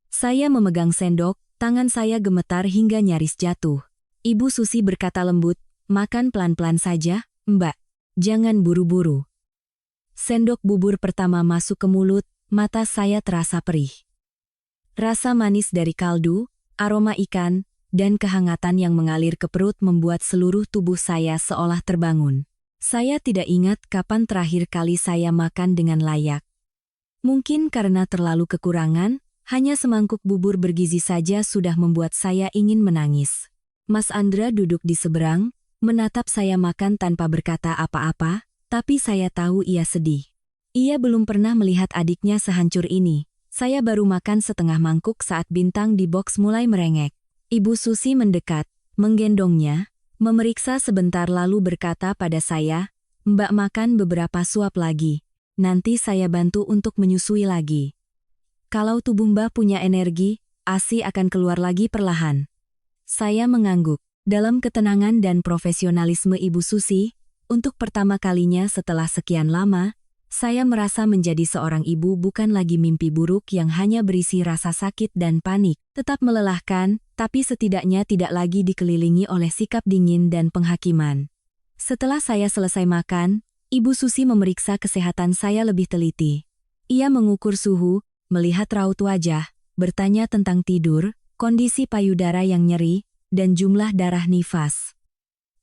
Saya memegang sendok, tangan saya gemetar hingga nyaris jatuh. Ibu Susi berkata lembut, "Makan pelan-pelan saja, Mbak. Jangan buru-buru." Sendok bubur pertama masuk ke mulut, mata saya terasa perih. Rasa manis dari kaldu, aroma ikan, dan kehangatan yang mengalir ke perut membuat seluruh tubuh saya seolah terbangun. Saya tidak ingat kapan terakhir kali saya makan dengan layak. Mungkin karena terlalu kekurangan, hanya semangkuk bubur bergizi saja sudah membuat saya ingin menangis. Mas Andra duduk di seberang, menatap saya makan tanpa berkata apa-apa, tapi saya tahu ia sedih. Ia belum pernah melihat adiknya sehancur ini. Saya baru makan setengah mangkuk saat Bintang di boks mulai merengek. Ibu Susi mendekat, menggendongnya, memeriksa sebentar lalu berkata pada saya, "Mbak makan beberapa suap lagi. Nanti saya bantu untuk menyusui lagi. Kalau tubuh Mbak punya energi, ASI akan keluar lagi perlahan." Saya mengangguk. Dalam ketenangan dan profesionalisme Ibu Susi, untuk pertama kalinya setelah sekian lama, saya merasa menjadi seorang ibu bukan lagi mimpi buruk yang hanya berisi rasa sakit dan panik, tetap melelahkan, tapi setidaknya tidak lagi dikelilingi oleh sikap dingin dan penghakiman. Setelah saya selesai makan, Ibu Susi memeriksa kesehatan saya lebih teliti. Ia mengukur suhu, melihat raut wajah, bertanya tentang tidur, kondisi payudara yang nyeri, dan jumlah darah nifas.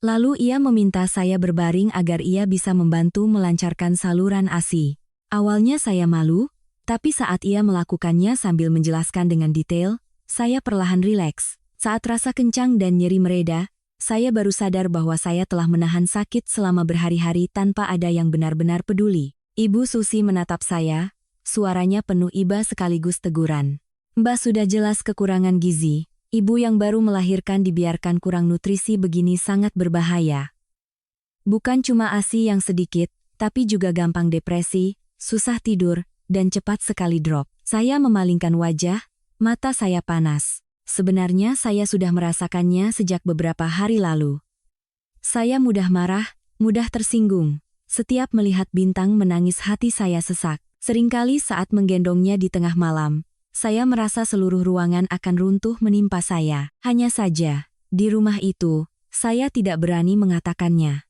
Lalu ia meminta saya berbaring agar ia bisa membantu melancarkan saluran ASI. Awalnya saya malu, tapi saat ia melakukannya sambil menjelaskan dengan detail, saya perlahan rileks. Saat rasa kencang dan nyeri mereda, saya baru sadar bahwa saya telah menahan sakit selama berhari-hari tanpa ada yang benar-benar peduli. Ibu Susi menatap saya, suaranya penuh iba sekaligus teguran. Mbak sudah jelas kekurangan gizi. Ibu yang baru melahirkan dibiarkan kurang nutrisi begini sangat berbahaya. Bukan cuma ASI yang sedikit, tapi juga gampang depresi, susah tidur, dan cepat sekali drop. Saya memalingkan wajah, mata saya panas. Sebenarnya saya sudah merasakannya sejak beberapa hari lalu. Saya mudah marah, mudah tersinggung. Setiap melihat bintang menangis hati saya sesak. Seringkali saat menggendongnya di tengah malam, saya merasa seluruh ruangan akan runtuh menimpa saya. Hanya saja, di rumah itu, saya tidak berani mengatakannya.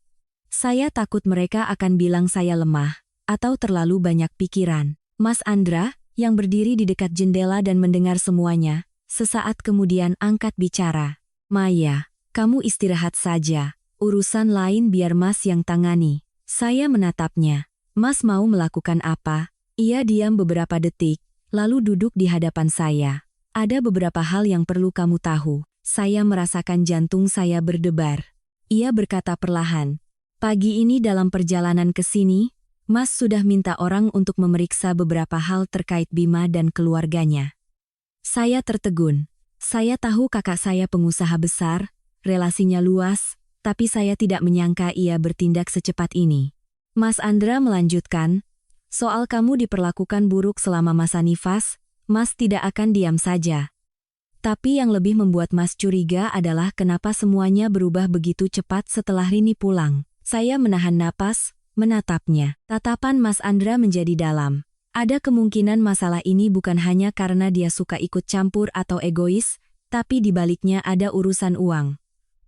Saya takut mereka akan bilang saya lemah, atau terlalu banyak pikiran. Mas Andra, yang berdiri di dekat jendela dan mendengar semuanya, sesaat kemudian angkat bicara. Maya, kamu istirahat saja, urusan lain biar Mas yang tangani. Saya menatapnya. Mas mau melakukan apa? Ia diam beberapa detik, lalu duduk di hadapan saya. Ada beberapa hal yang perlu kamu tahu. Saya merasakan jantung saya berdebar. Ia berkata perlahan. Pagi ini dalam perjalanan ke sini, Mas sudah minta orang untuk memeriksa beberapa hal terkait Bima dan keluarganya. Saya tertegun. Saya tahu kakak saya pengusaha besar, relasinya luas, tapi saya tidak menyangka ia bertindak secepat ini. Mas Andra melanjutkan, soal kamu diperlakukan buruk selama masa nifas, Mas tidak akan diam saja. Tapi yang lebih membuat Mas curiga adalah kenapa semuanya berubah begitu cepat setelah Rini pulang. Saya menahan napas, menatapnya. Tatapan Mas Andra menjadi dalam. Ada kemungkinan masalah ini bukan hanya karena dia suka ikut campur atau egois, tapi di baliknya ada urusan uang.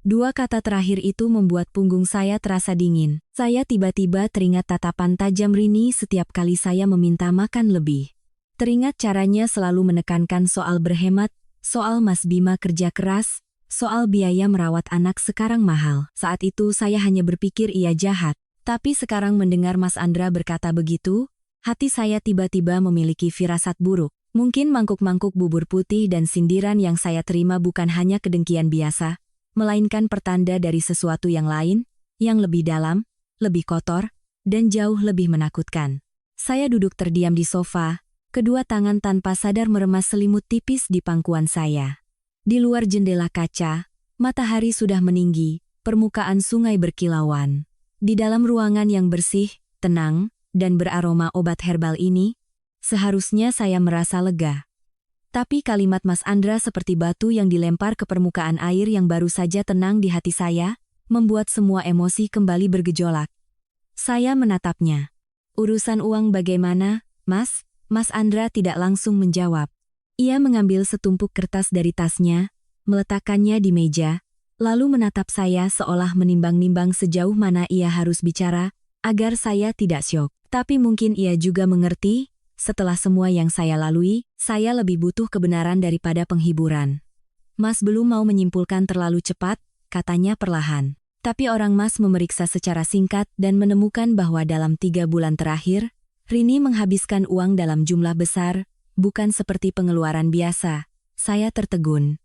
Dua kata terakhir itu membuat punggung saya terasa dingin. Saya tiba-tiba teringat tatapan tajam Rini setiap kali saya meminta makan lebih. Teringat caranya selalu menekankan soal berhemat, soal Mas Bima kerja keras, soal biaya merawat anak sekarang mahal. Saat itu saya hanya berpikir ia jahat. Tapi sekarang mendengar Mas Andra berkata begitu, hati saya tiba-tiba memiliki firasat buruk. Mungkin mangkuk-mangkuk bubur putih dan sindiran yang saya terima bukan hanya kedengkian biasa, melainkan pertanda dari sesuatu yang lain, yang lebih dalam, lebih kotor, dan jauh lebih menakutkan. Saya duduk terdiam di sofa, kedua tangan tanpa sadar meremas selimut tipis di pangkuan saya. Di luar jendela kaca, matahari sudah meninggi, permukaan sungai berkilauan. Di dalam ruangan yang bersih, tenang, dan beraroma obat herbal ini, seharusnya saya merasa lega. Tapi kalimat Mas Andra seperti batu yang dilempar ke permukaan air yang baru saja tenang di hati saya, membuat semua emosi kembali bergejolak. Saya menatapnya. Urusan uang bagaimana, Mas? Mas Andra tidak langsung menjawab. Ia mengambil setumpuk kertas dari tasnya, meletakkannya di meja, lalu menatap saya seolah menimbang-nimbang sejauh mana ia harus bicara, agar saya tidak syok. Tapi mungkin ia juga mengerti, setelah semua yang saya lalui, saya lebih butuh kebenaran daripada penghiburan. Mas belum mau menyimpulkan terlalu cepat, katanya perlahan. Tapi orang Mas memeriksa secara singkat dan menemukan bahwa dalam 3 bulan terakhir, Rini menghabiskan uang dalam jumlah besar, bukan seperti pengeluaran biasa. Saya tertegun.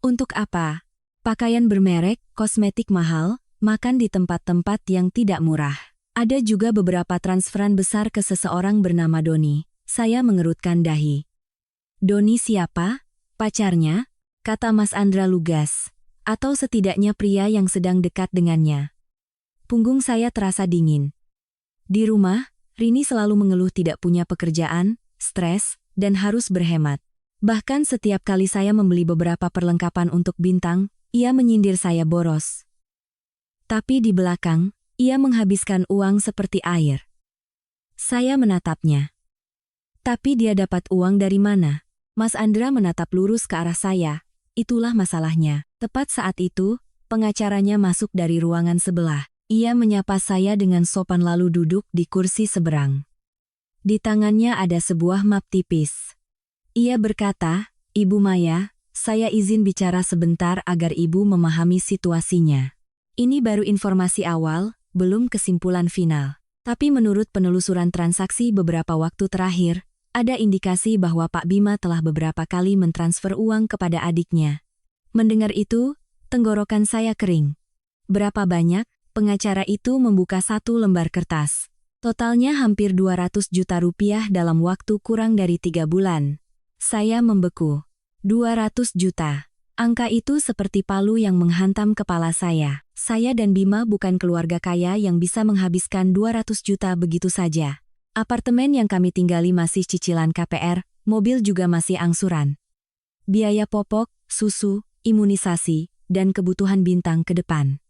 Untuk apa? Pakaian bermerek, kosmetik mahal, makan di tempat-tempat yang tidak murah. Ada juga beberapa transferan besar ke seseorang bernama Doni. Saya mengerutkan dahi. Doni siapa? Pacarnya? Kata Mas Andra lugas. Atau setidaknya pria yang sedang dekat dengannya. Punggung saya terasa dingin. Di rumah, Rini selalu mengeluh tidak punya pekerjaan, stres, dan harus berhemat. Bahkan setiap kali saya membeli beberapa perlengkapan untuk bintang, ia menyindir saya boros. Tapi di belakang, ia menghabiskan uang seperti air. Saya menatapnya. Tapi dia dapat uang dari mana? Mas Andra menatap lurus ke arah saya. Itulah masalahnya. Tepat saat itu, pengacaranya masuk dari ruangan sebelah. Ia menyapa saya dengan sopan lalu duduk di kursi seberang. Di tangannya ada sebuah map tipis. Ia berkata, Ibu Maya, saya izin bicara sebentar agar Ibu memahami situasinya. Ini baru informasi awal, belum kesimpulan final. Tapi menurut penelusuran transaksi beberapa waktu terakhir, ada indikasi bahwa Pak Bima telah beberapa kali mentransfer uang kepada adiknya. Mendengar itu, tenggorokan saya kering. Berapa banyak? Pengacara itu membuka satu lembar kertas. Totalnya hampir 200 juta rupiah dalam waktu kurang dari 3 bulan. Saya membeku. 200 juta. Angka itu seperti palu yang menghantam kepala saya. Saya dan Bima bukan keluarga kaya yang bisa menghabiskan 200 juta begitu saja. Apartemen yang kami tinggali masih cicilan KPR, mobil juga masih angsuran. Biaya popok, susu, imunisasi, dan kebutuhan bintang ke depan.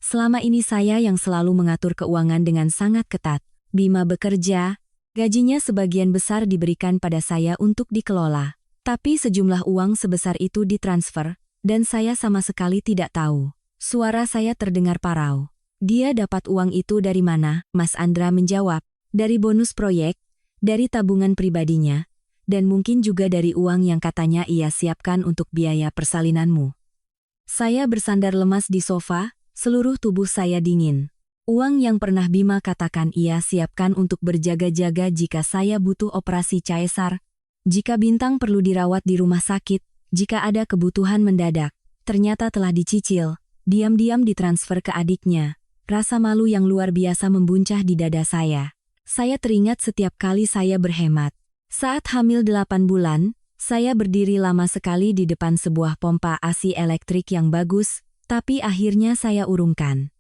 Selama ini saya yang selalu mengatur keuangan dengan sangat ketat. Bima bekerja, gajinya sebagian besar diberikan pada saya untuk dikelola. Tapi sejumlah uang sebesar itu ditransfer, dan saya sama sekali tidak tahu. Suara saya terdengar parau. Dia dapat uang itu dari mana? Mas Andra menjawab, dari bonus proyek, dari tabungan pribadinya, dan mungkin juga dari uang yang katanya ia siapkan untuk biaya persalinanmu. Saya bersandar lemas di sofa, seluruh tubuh saya dingin. Uang yang pernah Bima katakan ia siapkan untuk berjaga-jaga jika saya butuh operasi caesar, jika Bintang perlu dirawat di rumah sakit, jika ada kebutuhan mendadak, ternyata telah dicicil, diam-diam ditransfer ke adiknya. Rasa malu yang luar biasa membuncah di dada saya. Saya teringat setiap kali saya berhemat. Saat hamil 8 bulan, saya berdiri lama sekali di depan sebuah pompa ASI elektrik yang bagus, tapi akhirnya saya urungkan.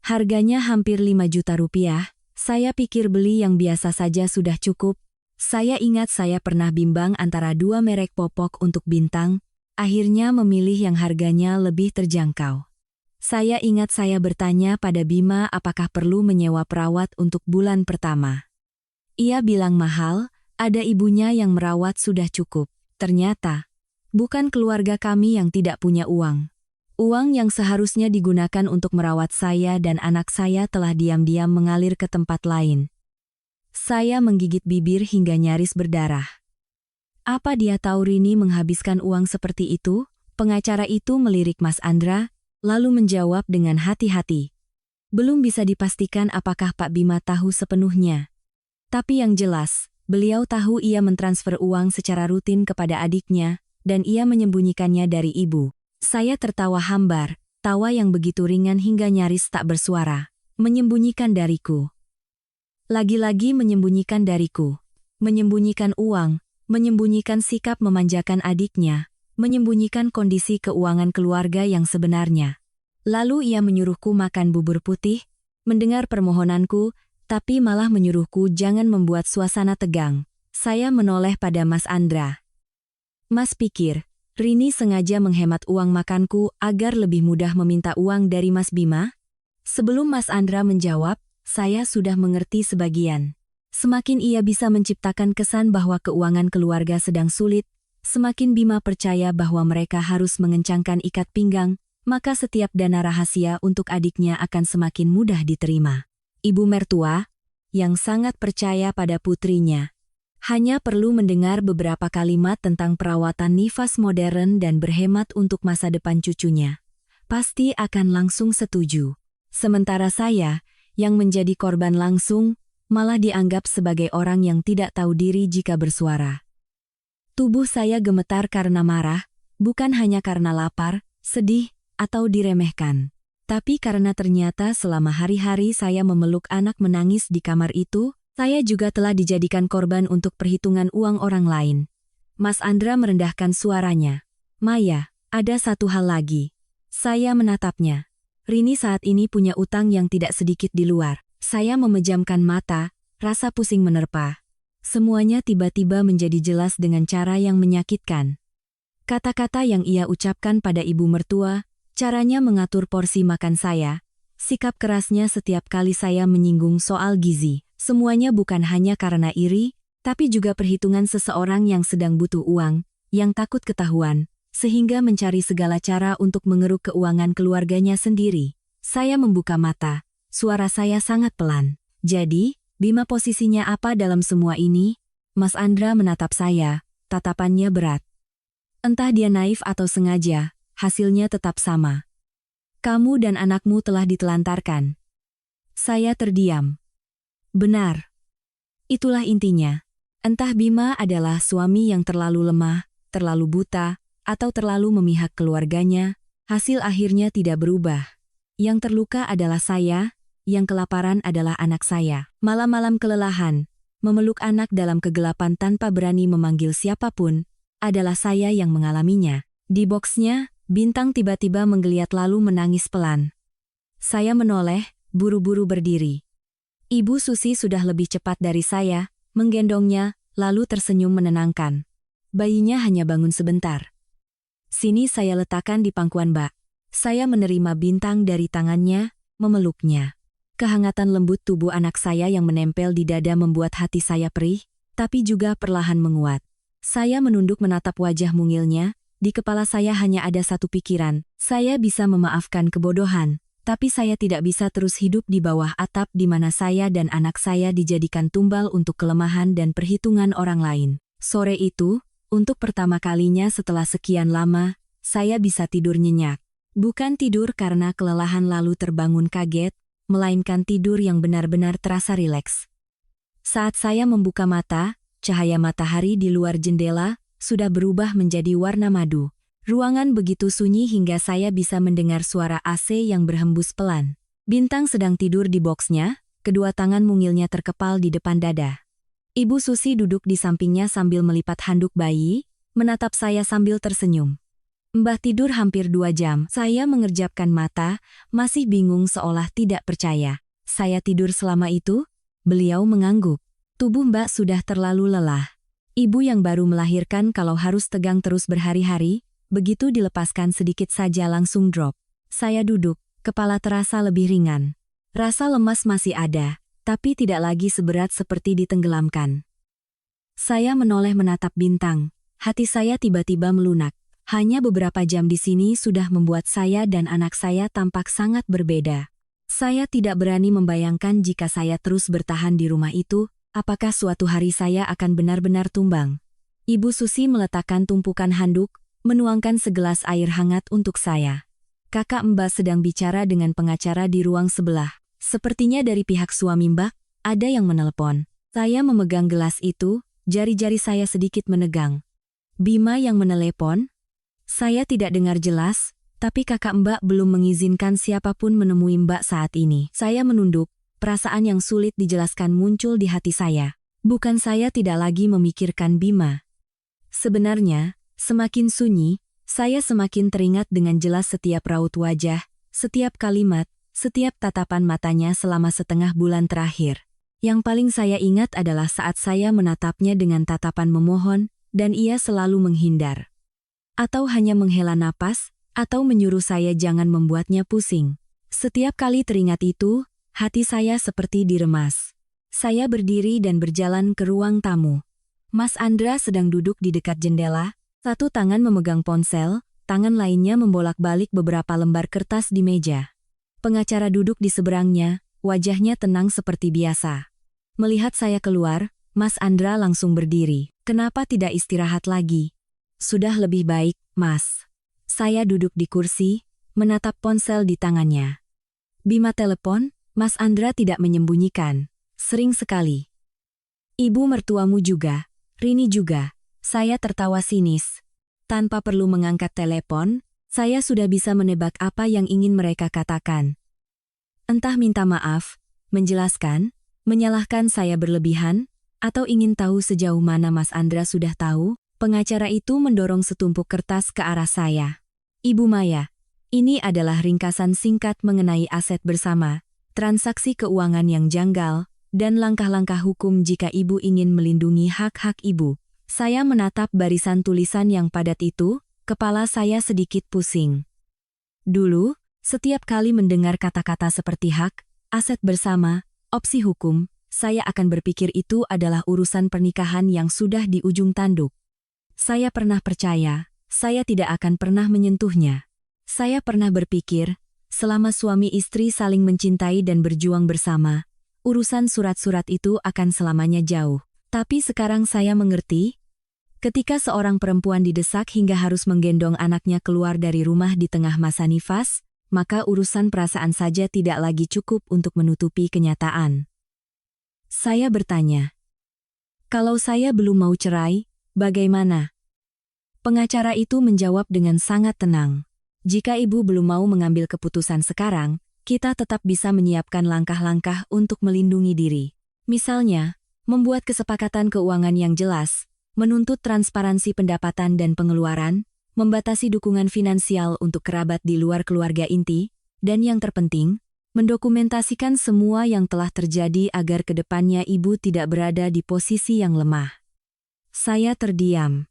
Harganya hampir 5 juta rupiah, saya pikir beli yang biasa saja sudah cukup. Saya ingat saya pernah bimbang antara dua merek popok untuk Bintang, akhirnya memilih yang harganya lebih terjangkau. Saya ingat saya bertanya pada Bima apakah perlu menyewa perawat untuk bulan pertama. Ia bilang mahal, ada ibunya yang merawat sudah cukup. Ternyata, bukan keluarga kami yang tidak punya uang. Uang yang seharusnya digunakan untuk merawat saya dan anak saya telah diam-diam mengalir ke tempat lain. Saya menggigit bibir hingga nyaris berdarah. Apa dia tahu Rini menghabiskan uang seperti itu? Pengacara itu melirik Mas Andra, lalu menjawab dengan hati-hati. Belum bisa dipastikan apakah Pak Bima tahu sepenuhnya. Tapi yang jelas, beliau tahu ia mentransfer uang secara rutin kepada adiknya, dan ia menyembunyikannya dari ibu. Saya tertawa hambar, tawa yang begitu ringan hingga nyaris tak bersuara. Menyembunyikan dariku. Lagi-lagi menyembunyikan dariku. Menyembunyikan uang, menyembunyikan sikap memanjakan adiknya, menyembunyikan kondisi keuangan keluarga yang sebenarnya. Lalu ia menyuruhku makan bubur putih, mendengar permohonanku, tapi malah menyuruhku jangan membuat suasana tegang. Saya menoleh pada Mas Andra. Mas pikir, Rini sengaja menghemat uang makanku agar lebih mudah meminta uang dari Mas Bima? Sebelum Mas Andra menjawab, saya sudah mengerti sebagian. Semakin ia bisa menciptakan kesan bahwa keuangan keluarga sedang sulit, semakin Bima percaya bahwa mereka harus mengencangkan ikat pinggang, maka setiap dana rahasia untuk adiknya akan semakin mudah diterima. Ibu mertua, yang sangat percaya pada putrinya, hanya perlu mendengar beberapa kalimat tentang perawatan nifas modern dan berhemat untuk masa depan cucunya. Pasti akan langsung setuju. Sementara saya, yang menjadi korban langsung, malah dianggap sebagai orang yang tidak tahu diri jika bersuara. Tubuh saya gemetar karena marah, bukan hanya karena lapar, sedih, atau diremehkan. Tapi karena ternyata selama hari-hari saya memeluk anak menangis di kamar itu, saya juga telah dijadikan korban untuk perhitungan uang orang lain. Mas Andra merendahkan suaranya. Maya, ada satu hal lagi. Saya menatapnya. Rini saat ini punya utang yang tidak sedikit di luar. Saya memejamkan mata, rasa pusing menerpa. Semuanya tiba-tiba menjadi jelas dengan cara yang menyakitkan. Kata-kata yang ia ucapkan pada ibu mertua, caranya mengatur porsi makan saya, sikap kerasnya setiap kali saya menyinggung soal gizi. Semuanya bukan hanya karena iri, tapi juga perhitungan seseorang yang sedang butuh uang, yang takut ketahuan, sehingga mencari segala cara untuk mengeruk keuangan keluarganya sendiri. Saya membuka mata, suara saya sangat pelan. Jadi, Bima posisinya apa dalam semua ini? Mas Andra menatap saya, tatapannya berat. Entah dia naif atau sengaja, hasilnya tetap sama. Kamu dan anakmu telah ditelantarkan. Saya terdiam. Benar. Itulah intinya. Entah Bima adalah suami yang terlalu lemah, terlalu buta, atau terlalu memihak keluarganya, hasil akhirnya tidak berubah. Yang terluka adalah saya, yang kelaparan adalah anak saya. Malam-malam kelelahan, memeluk anak dalam kegelapan tanpa berani memanggil siapapun, adalah saya yang mengalaminya. Di boksnya, Bintang tiba-tiba menggeliat lalu menangis pelan. Saya menoleh, buru-buru berdiri. Ibu Susi sudah lebih cepat dari saya, menggendongnya, lalu tersenyum menenangkan. Bayinya hanya bangun sebentar. Sini saya letakkan di pangkuan Mbak. Saya menerima Bintang dari tangannya, memeluknya. Kehangatan lembut tubuh anak saya yang menempel di dada membuat hati saya perih, tapi juga perlahan menguat. Saya menunduk menatap wajah mungilnya, di kepala saya hanya ada satu pikiran, saya bisa memaafkan kebodohan, tapi saya tidak bisa terus hidup di bawah atap di mana saya dan anak saya dijadikan tumbal untuk kelemahan dan perhitungan orang lain. Sore itu, untuk pertama kalinya setelah sekian lama, saya bisa tidur nyenyak. Bukan tidur karena kelelahan lalu terbangun kaget, melainkan tidur yang benar-benar terasa rileks. Saat saya membuka mata, cahaya matahari di luar jendela sudah berubah menjadi warna madu. Ruangan begitu sunyi hingga saya bisa mendengar suara AC yang berhembus pelan. Bintang sedang tidur di boksnya, kedua tangan mungilnya terkepal di depan dada. Ibu Susi duduk di sampingnya sambil melipat handuk bayi, menatap saya sambil tersenyum. Mbah tidur hampir 2 jam. Saya mengerjapkan mata, masih bingung seolah tidak percaya. Saya tidur selama itu? Beliau mengangguk. Tubuh Mbak sudah terlalu lelah. Ibu yang baru melahirkan kalau harus tegang terus berhari-hari, begitu dilepaskan sedikit saja langsung drop. Saya duduk, kepala terasa lebih ringan. Rasa lemas masih ada, tapi tidak lagi seberat seperti ditenggelamkan. Saya menoleh menatap Bintang. Hati saya tiba-tiba melunak. Hanya beberapa jam di sini sudah membuat saya dan anak saya tampak sangat berbeda. Saya tidak berani membayangkan jika saya terus bertahan di rumah itu, apakah suatu hari saya akan benar-benar tumbang. Ibu Susi meletakkan tumpukan handuk, menuangkan segelas air hangat untuk saya. Kakak Mbak sedang bicara dengan pengacara di ruang sebelah. Sepertinya dari pihak suami Mbak, ada yang menelepon. Saya memegang gelas itu, jari-jari saya sedikit menegang. Bima yang menelepon? Saya tidak dengar jelas, tapi kakak Mbak belum mengizinkan siapapun menemui Mbak saat ini. Saya menunduk. Perasaan yang sulit dijelaskan muncul di hati saya. Bukan saya tidak lagi memikirkan Bima. Sebenarnya, semakin sunyi, saya semakin teringat dengan jelas setiap raut wajah, setiap kalimat, setiap tatapan matanya selama setengah bulan terakhir. Yang paling saya ingat adalah saat saya menatapnya dengan tatapan memohon, dan ia selalu menghindar. Atau hanya menghela napas, atau menyuruh saya jangan membuatnya pusing. Setiap kali teringat itu, hati saya seperti diremas. Saya berdiri dan berjalan ke ruang tamu. Mas Andra sedang duduk di dekat jendela, satu tangan memegang ponsel, tangan lainnya membolak-balik beberapa lembar kertas di meja. Pengacara duduk di seberangnya, wajahnya tenang seperti biasa. Melihat saya keluar, Mas Andra langsung berdiri. Kenapa tidak istirahat lagi? Sudah lebih baik, Mas. Saya duduk di kursi, menatap ponsel di tangannya. Bima telepon? Mas Andra tidak menyembunyikan. Sering sekali. Ibu mertuamu juga, Rini juga. Saya tertawa sinis. Tanpa perlu mengangkat telepon, saya sudah bisa menebak apa yang ingin mereka katakan. Entah minta maaf, menjelaskan, menyalahkan saya berlebihan, atau ingin tahu sejauh mana Mas Andra sudah tahu, pengacara itu mendorong setumpuk kertas ke arah saya. Ibu Maya, ini adalah ringkasan singkat mengenai aset bersama, transaksi keuangan yang janggal, dan langkah-langkah hukum jika ibu ingin melindungi hak-hak ibu. Saya menatap barisan tulisan yang padat itu, kepala saya sedikit pusing. Dulu, setiap kali mendengar kata-kata seperti hak, aset bersama, opsi hukum, saya akan berpikir itu adalah urusan pernikahan yang sudah di ujung tanduk. Saya pernah percaya, saya tidak akan pernah menyentuhnya. Saya pernah berpikir, selama suami istri saling mencintai dan berjuang bersama, urusan surat-surat itu akan selamanya jauh. Tapi sekarang saya mengerti, ketika seorang perempuan didesak hingga harus menggendong anaknya keluar dari rumah di tengah masa nifas, maka urusan perasaan saja tidak lagi cukup untuk menutupi kenyataan. Saya bertanya, "Kalau saya belum mau cerai, bagaimana?" Pengacara itu menjawab dengan sangat tenang, "Jika ibu belum mau mengambil keputusan sekarang, kita tetap bisa menyiapkan langkah-langkah untuk melindungi diri. Misalnya, membuat kesepakatan keuangan yang jelas, menuntut transparansi pendapatan dan pengeluaran, membatasi dukungan finansial untuk kerabat di luar keluarga inti, dan yang terpenting, mendokumentasikan semua yang telah terjadi agar kedepannya ibu tidak berada di posisi yang lemah." Saya terdiam.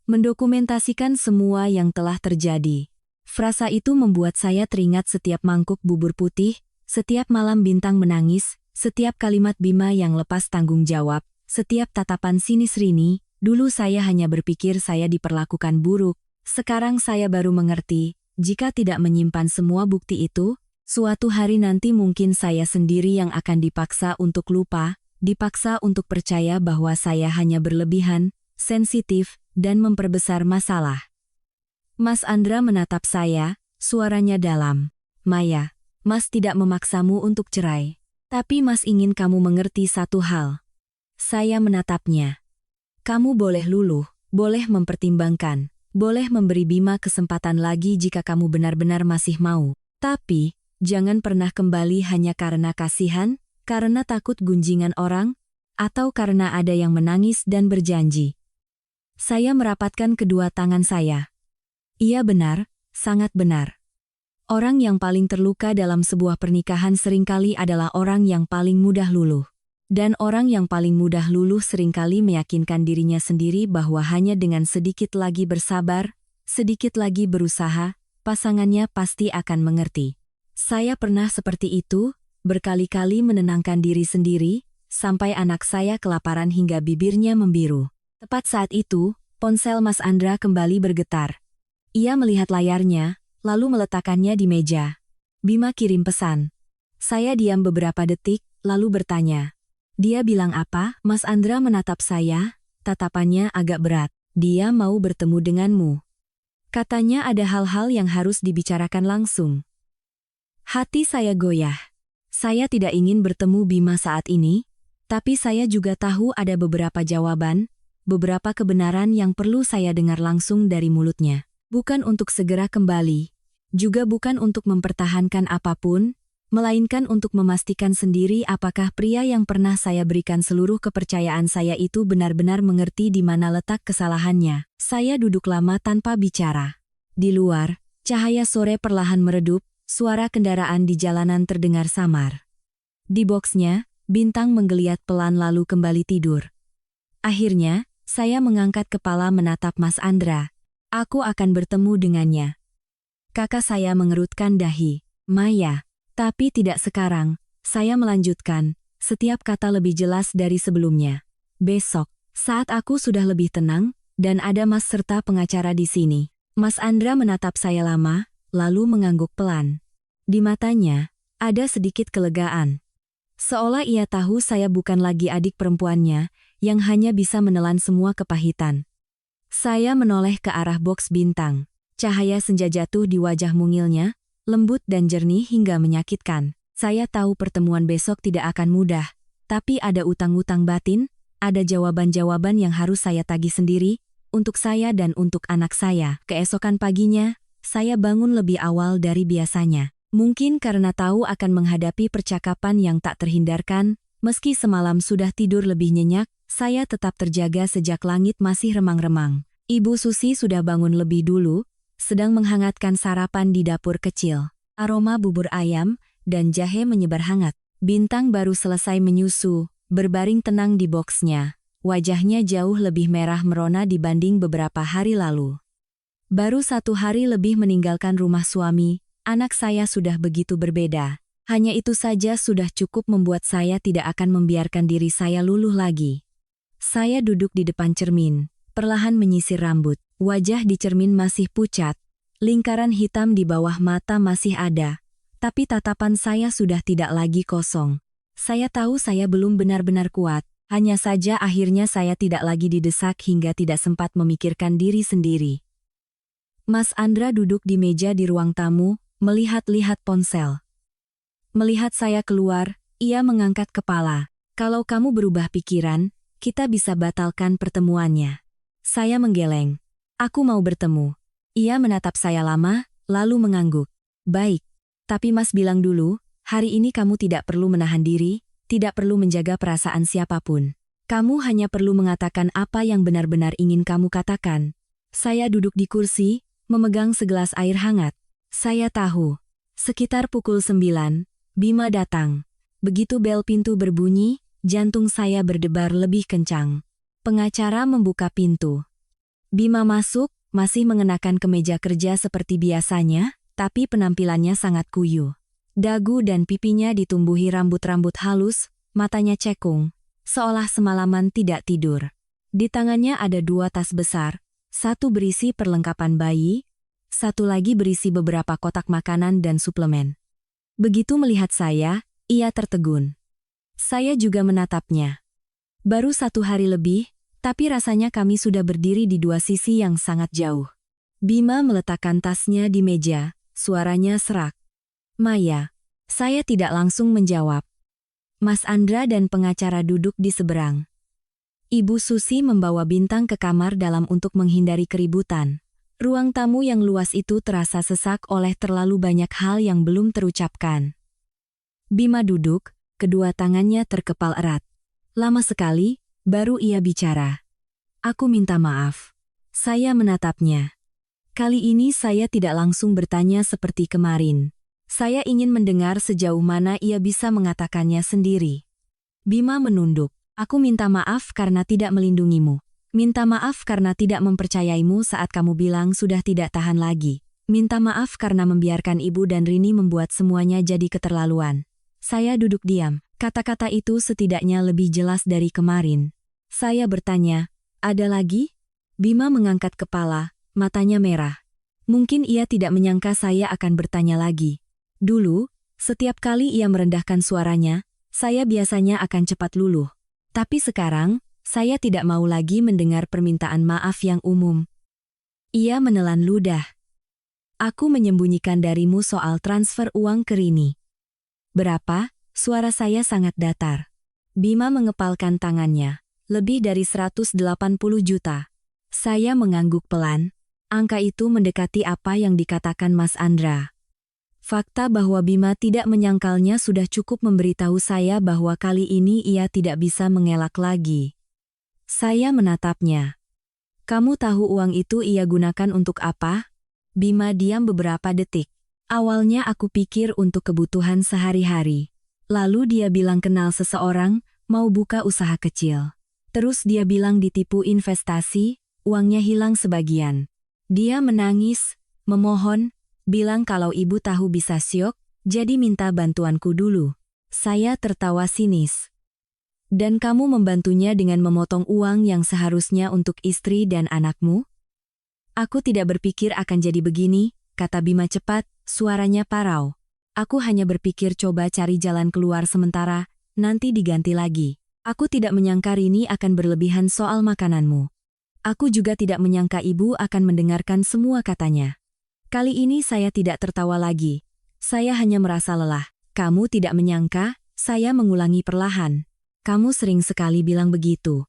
Mendokumentasikan semua yang telah terjadi. Frasa itu membuat saya teringat setiap mangkuk bubur putih, setiap malam bintang menangis, setiap kalimat Bima yang lepas tanggung jawab, setiap tatapan sinis Rini. Dulu saya hanya berpikir saya diperlakukan buruk. Sekarang saya baru mengerti, jika tidak menyimpan semua bukti itu, suatu hari nanti mungkin saya sendiri yang akan dipaksa untuk lupa, dipaksa untuk percaya bahwa saya hanya berlebihan, sensitif, dan memperbesar masalah. Mas Andra menatap saya, suaranya dalam. "Maya, Mas tidak memaksamu untuk cerai. Tapi Mas ingin kamu mengerti satu hal." Saya menatapnya. "Kamu boleh luluh, boleh mempertimbangkan, boleh memberi Bima kesempatan lagi jika kamu benar-benar masih mau. Tapi, jangan pernah kembali hanya karena kasihan, karena takut gunjingan orang, atau karena ada yang menangis dan berjanji." Saya merapatkan kedua tangan saya. Iya benar, sangat benar. Orang yang paling terluka dalam sebuah pernikahan seringkali adalah orang yang paling mudah luluh. Dan orang yang paling mudah luluh seringkali meyakinkan dirinya sendiri bahwa hanya dengan sedikit lagi bersabar, sedikit lagi berusaha, pasangannya pasti akan mengerti. Saya pernah seperti itu, berkali-kali menenangkan diri sendiri, sampai anak saya kelaparan hingga bibirnya membiru. Tepat saat itu, ponsel Mas Andra kembali bergetar. Ia melihat layarnya, lalu meletakkannya di meja. "Bima kirim pesan." Saya diam beberapa detik, lalu bertanya, "Dia bilang apa?" Mas Andra menatap saya, tatapannya agak berat. "Dia mau bertemu denganmu. Katanya ada hal-hal yang harus dibicarakan langsung." Hati saya goyah. Saya tidak ingin bertemu Bima saat ini, tapi saya juga tahu ada beberapa jawaban, beberapa kebenaran yang perlu saya dengar langsung dari mulutnya. Bukan untuk segera kembali, juga bukan untuk mempertahankan apapun, melainkan untuk memastikan sendiri apakah pria yang pernah saya berikan seluruh kepercayaan saya itu benar-benar mengerti di mana letak kesalahannya. Saya duduk lama tanpa bicara. Di luar, cahaya sore perlahan meredup, suara kendaraan di jalanan terdengar samar. Di boksnya, Bintang menggeliat pelan lalu kembali tidur. Akhirnya, saya mengangkat kepala menatap Mas Andra. Aku akan bertemu dengannya. Kakak saya mengerutkan dahi. "Maya, tapi tidak sekarang." Saya melanjutkan, setiap kata lebih jelas dari sebelumnya. "Besok, saat aku sudah lebih tenang, dan ada Mas serta pengacara di sini." Mas Andra menatap saya lama, lalu mengangguk pelan. Di matanya, ada sedikit kelegaan. Seolah ia tahu saya bukan lagi adik perempuannya, yang hanya bisa menelan semua kepahitan. Saya menoleh ke arah boks Bintang. Cahaya senja jatuh di wajah mungilnya, lembut dan jernih hingga menyakitkan. Saya tahu pertemuan besok tidak akan mudah, tapi ada utang-utang batin, ada jawaban-jawaban yang harus saya tagih sendiri, untuk saya dan untuk anak saya. Keesokan paginya, saya bangun lebih awal dari biasanya. Mungkin karena tahu akan menghadapi percakapan yang tak terhindarkan, meski semalam sudah tidur lebih nyenyak, saya tetap terjaga sejak langit masih remang-remang. Ibu Susi sudah bangun lebih dulu, sedang menghangatkan sarapan di dapur kecil. Aroma bubur ayam dan jahe menyebar hangat. Bintang baru selesai menyusu, berbaring tenang di boksnya. Wajahnya jauh lebih merah merona dibanding beberapa hari lalu. Baru 1 hari lebih meninggalkan rumah suami, anak saya sudah begitu berbeda. Hanya itu saja sudah cukup membuat saya tidak akan membiarkan diri saya luluh lagi. Saya duduk di depan cermin, perlahan menyisir rambut. Wajah di cermin masih pucat, lingkaran hitam di bawah mata masih ada, tapi tatapan saya sudah tidak lagi kosong. Saya tahu saya belum benar-benar kuat, hanya saja akhirnya saya tidak lagi didesak hingga tidak sempat memikirkan diri sendiri. Mas Andra duduk di meja di ruang tamu, melihat-lihat ponsel. Melihat saya keluar, ia mengangkat kepala. Kalau kamu berubah pikiran, kita bisa batalkan pertemuannya. Saya menggeleng. Aku mau bertemu. Ia menatap saya lama, lalu mengangguk. Baik. Tapi Mas bilang dulu, hari ini kamu tidak perlu menahan diri, tidak perlu menjaga perasaan siapapun. Kamu hanya perlu mengatakan apa yang benar-benar ingin kamu katakan. Saya duduk di kursi, memegang segelas air hangat. Saya tahu. Sekitar pukul 9, Bima datang. Begitu bel pintu berbunyi, jantung saya berdebar lebih kencang. Pengacara membuka pintu. Bima masuk, masih mengenakan kemeja kerja seperti biasanya, tapi penampilannya sangat kuyu. Dagu dan pipinya ditumbuhi rambut-rambut halus, matanya cekung, seolah semalaman tidak tidur. Di tangannya ada 2 tas besar, satu berisi perlengkapan bayi, satu lagi berisi beberapa kotak makanan dan suplemen. Begitu melihat saya, ia tertegun. Saya juga menatapnya. Baru 1 hari lebih, tapi rasanya kami sudah berdiri di 2 sisi yang sangat jauh. Bima meletakkan tasnya di meja, suaranya serak. Maya. Saya tidak langsung menjawab. Mas Andra dan pengacara duduk di seberang. Ibu Susi membawa Bintang ke kamar dalam untuk menghindari keributan. Ruang tamu yang luas itu terasa sesak oleh terlalu banyak hal yang belum terucapkan. Bima duduk, kedua tangannya terkepal erat. Lama sekali, baru ia bicara. Aku minta maaf. Saya menatapnya. Kali ini saya tidak langsung bertanya seperti kemarin. Saya ingin mendengar sejauh mana ia bisa mengatakannya sendiri. Bima menunduk. Aku minta maaf karena tidak melindungimu. Minta maaf karena tidak mempercayaimu saat kamu bilang sudah tidak tahan lagi. Minta maaf karena membiarkan ibu dan Rini membuat semuanya jadi keterlaluan. Saya duduk diam. Kata-kata itu setidaknya lebih jelas dari kemarin. Saya bertanya, ada lagi? Bima mengangkat kepala, matanya merah. Mungkin ia tidak menyangka saya akan bertanya lagi. Dulu, setiap kali ia merendahkan suaranya, saya biasanya akan cepat luluh. Tapi sekarang, saya tidak mau lagi mendengar permintaan maaf yang umum. Ia menelan ludah. Aku menyembunyikan darimu soal transfer uang ke Rini. Berapa? Suara saya sangat datar. Bima mengepalkan tangannya. Lebih dari 180 juta. Saya mengangguk pelan. Angka itu mendekati apa yang dikatakan Mas Andra. Fakta bahwa Bima tidak menyangkalnya sudah cukup memberitahu saya bahwa kali ini ia tidak bisa mengelak lagi. Saya menatapnya. Kamu tahu uang itu ia gunakan untuk apa? Bima diam beberapa detik. Awalnya aku pikir untuk kebutuhan sehari-hari. Lalu dia bilang kenal seseorang, mau buka usaha kecil. Terus dia bilang ditipu investasi, uangnya hilang sebagian. Dia menangis, memohon, bilang kalau ibu tahu bisa syok, jadi minta bantuanku dulu. Saya tertawa sinis. Dan kamu membantunya dengan memotong uang yang seharusnya untuk istri dan anakmu? Aku tidak berpikir akan jadi begini, kata Bima cepat, suaranya parau. Aku hanya berpikir coba cari jalan keluar sementara, nanti diganti lagi. Aku tidak menyangka Rini akan berlebihan soal makananmu. Aku juga tidak menyangka ibu akan mendengarkan semua katanya. Kali ini saya tidak tertawa lagi. Saya hanya merasa lelah. Kamu tidak menyangka, saya mengulangi perlahan. Kamu sering sekali bilang begitu.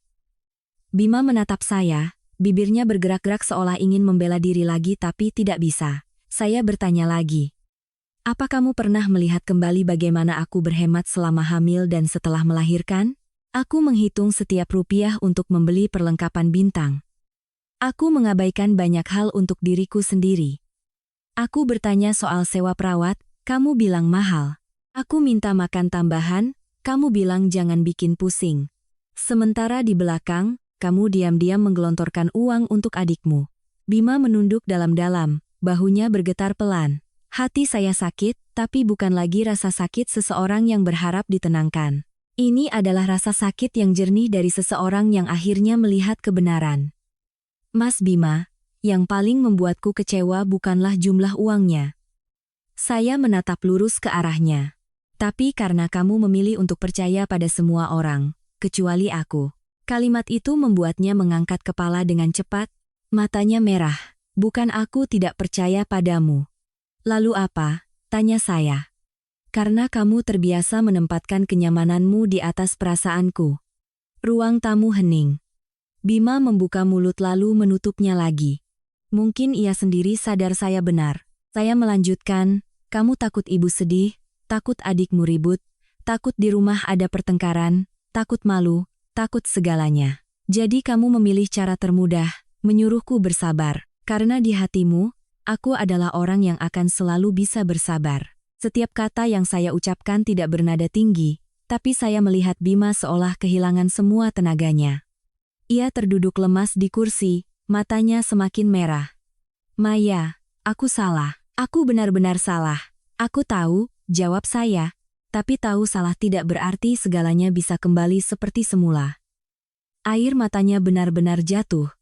Bima menatap saya, bibirnya bergerak-gerak seolah ingin membela diri lagi tapi tidak bisa. Saya bertanya lagi. Apa kamu pernah melihat kembali bagaimana aku berhemat selama hamil dan setelah melahirkan? Aku menghitung setiap rupiah untuk membeli perlengkapan Bintang. Aku mengabaikan banyak hal untuk diriku sendiri. Aku bertanya soal sewa perawat, kamu bilang mahal. Aku minta makan tambahan, kamu bilang jangan bikin pusing. Sementara di belakang, kamu diam-diam menggelontorkan uang untuk adikmu. Bima menunduk dalam-dalam, bahunya bergetar pelan. Hati saya sakit, tapi bukan lagi rasa sakit seseorang yang berharap ditenangkan. Ini adalah rasa sakit yang jernih dari seseorang yang akhirnya melihat kebenaran. Mas Bima, yang paling membuatku kecewa bukanlah jumlah uangnya. Saya menatap lurus ke arahnya. Tapi karena kamu memilih untuk percaya pada semua orang, kecuali aku. Kalimat itu membuatnya mengangkat kepala dengan cepat, matanya merah. Bukan aku tidak percaya padamu. Lalu apa? Tanya saya. Karena kamu terbiasa menempatkan kenyamananmu di atas perasaanku. Ruang tamu hening. Bima membuka mulut lalu menutupnya lagi. Mungkin ia sendiri sadar saya benar. Saya melanjutkan, kamu takut ibu sedih, takut adikmu ribut, takut di rumah ada pertengkaran, takut malu, takut segalanya. Jadi kamu memilih cara termudah, menyuruhku bersabar. Karena di hatimu, aku adalah orang yang akan selalu bisa bersabar. Setiap kata yang saya ucapkan tidak bernada tinggi, tapi saya melihat Bima seolah kehilangan semua tenaganya. Ia terduduk lemas di kursi, matanya semakin merah. Maya, aku salah. Aku benar-benar salah. Aku tahu, jawab saya. Tapi tahu salah tidak berarti segalanya bisa kembali seperti semula. Air matanya benar-benar jatuh.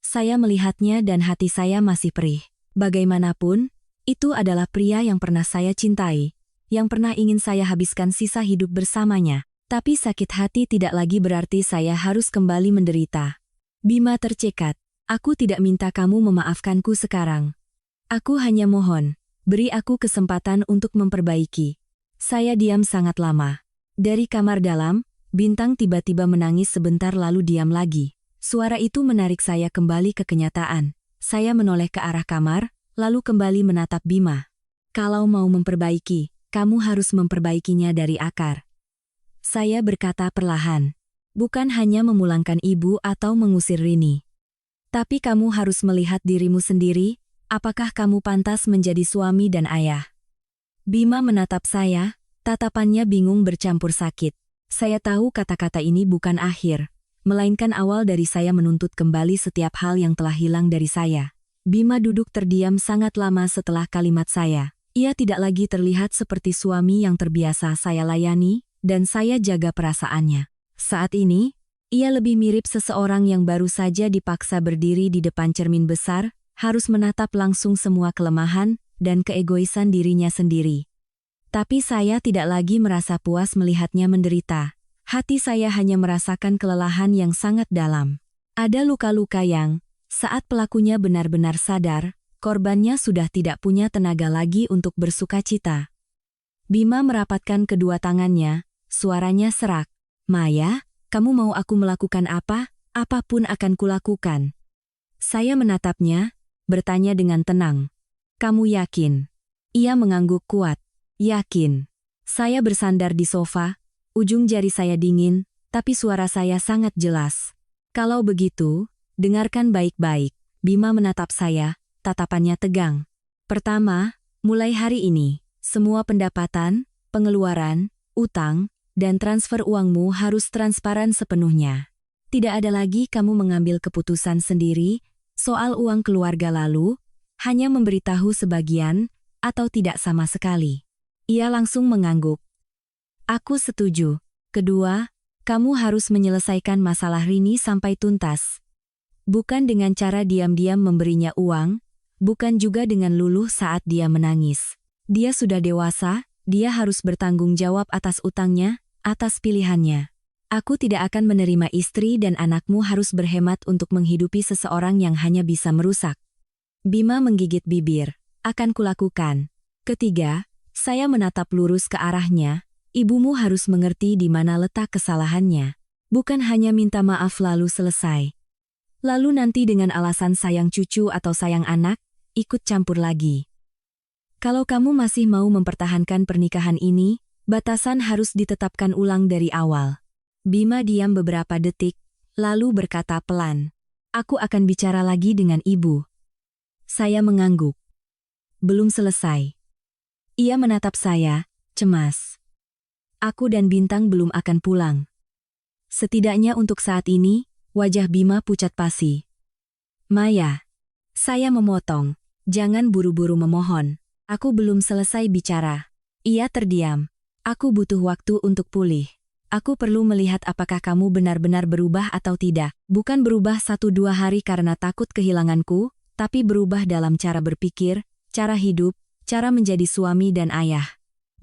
Saya melihatnya dan hati saya masih perih. Bagaimanapun, itu adalah pria yang pernah saya cintai, yang pernah ingin saya habiskan sisa hidup bersamanya. Tapi sakit hati tidak lagi berarti saya harus kembali menderita. Bima tercekat. Aku tidak minta kamu memaafkanku sekarang. Aku hanya mohon, beri aku kesempatan untuk memperbaiki. Saya diam sangat lama. Dari kamar dalam, Bintang tiba-tiba menangis sebentar lalu diam lagi. Suara itu menarik saya kembali ke kenyataan. Saya menoleh ke arah kamar, lalu kembali menatap Bima. Kalau mau memperbaiki, kamu harus memperbaikinya dari akar. Saya berkata perlahan. Bukan hanya memulangkan ibu atau mengusir Rini. Tapi kamu harus melihat dirimu sendiri, apakah kamu pantas menjadi suami dan ayah. Bima menatap saya, tatapannya bingung bercampur sakit. Saya tahu kata-kata ini bukan akhir, melainkan awal dari saya menuntut kembali setiap hal yang telah hilang dari saya. Bima duduk terdiam sangat lama setelah kalimat saya. Ia tidak lagi terlihat seperti suami yang terbiasa saya layani, dan saya jaga perasaannya. Saat ini, ia lebih mirip seseorang yang baru saja dipaksa berdiri di depan cermin besar, harus menatap langsung semua kelemahan dan keegoisan dirinya sendiri. Tapi saya tidak lagi merasa puas melihatnya menderita. Hati saya hanya merasakan kelelahan yang sangat dalam. Ada luka-luka yang, saat pelakunya benar-benar sadar, korbannya sudah tidak punya tenaga lagi untuk bersukacita. Bima merapatkan kedua tangannya, suaranya serak. Maya, kamu mau aku melakukan apa? Apapun akan kulakukan. Saya menatapnya, bertanya dengan tenang. Kamu yakin? Ia mengangguk kuat. Yakin. Saya bersandar di sofa, ujung jari saya dingin, tapi suara saya sangat jelas. Kalau begitu, dengarkan baik-baik. Bima menatap saya, tatapannya tegang. Pertama, mulai hari ini, semua pendapatan, pengeluaran, utang, dan transfer uangmu harus transparan sepenuhnya. Tidak ada lagi kamu mengambil keputusan sendiri soal uang keluarga lalu, hanya memberitahu sebagian, atau tidak sama sekali. Ia langsung mengangguk. Aku setuju. Kedua, kamu harus menyelesaikan masalah Rini sampai tuntas. Bukan dengan cara diam-diam memberinya uang, bukan juga dengan luluh saat dia menangis. Dia sudah dewasa, dia harus bertanggung jawab atas utangnya, atas pilihannya. Aku tidak akan menerima istri dan anakmu harus berhemat untuk menghidupi seseorang yang hanya bisa merusak. Bima menggigit bibir. Akan kulakukan. Ketiga, saya menatap lurus ke arahnya. Ibumu harus mengerti di mana letak kesalahannya. Bukan hanya minta maaf lalu selesai. Lalu nanti dengan alasan sayang cucu atau sayang anak, ikut campur lagi. Kalau kamu masih mau mempertahankan pernikahan ini, batasan harus ditetapkan ulang dari awal. Bima diam beberapa detik, lalu berkata pelan. Aku akan bicara lagi dengan ibu. Saya mengangguk. Belum selesai. Ia menatap saya, cemas. Aku dan Bintang belum akan pulang. Setidaknya untuk saat ini, wajah Bima pucat pasi. Maya. Saya memotong. Jangan buru-buru memohon. Aku belum selesai bicara. Ia terdiam. Aku butuh waktu untuk pulih. Aku perlu melihat apakah kamu benar-benar berubah atau tidak. Bukan berubah 1-2 hari karena takut kehilanganku, tapi berubah dalam cara berpikir, cara hidup, cara menjadi suami dan ayah.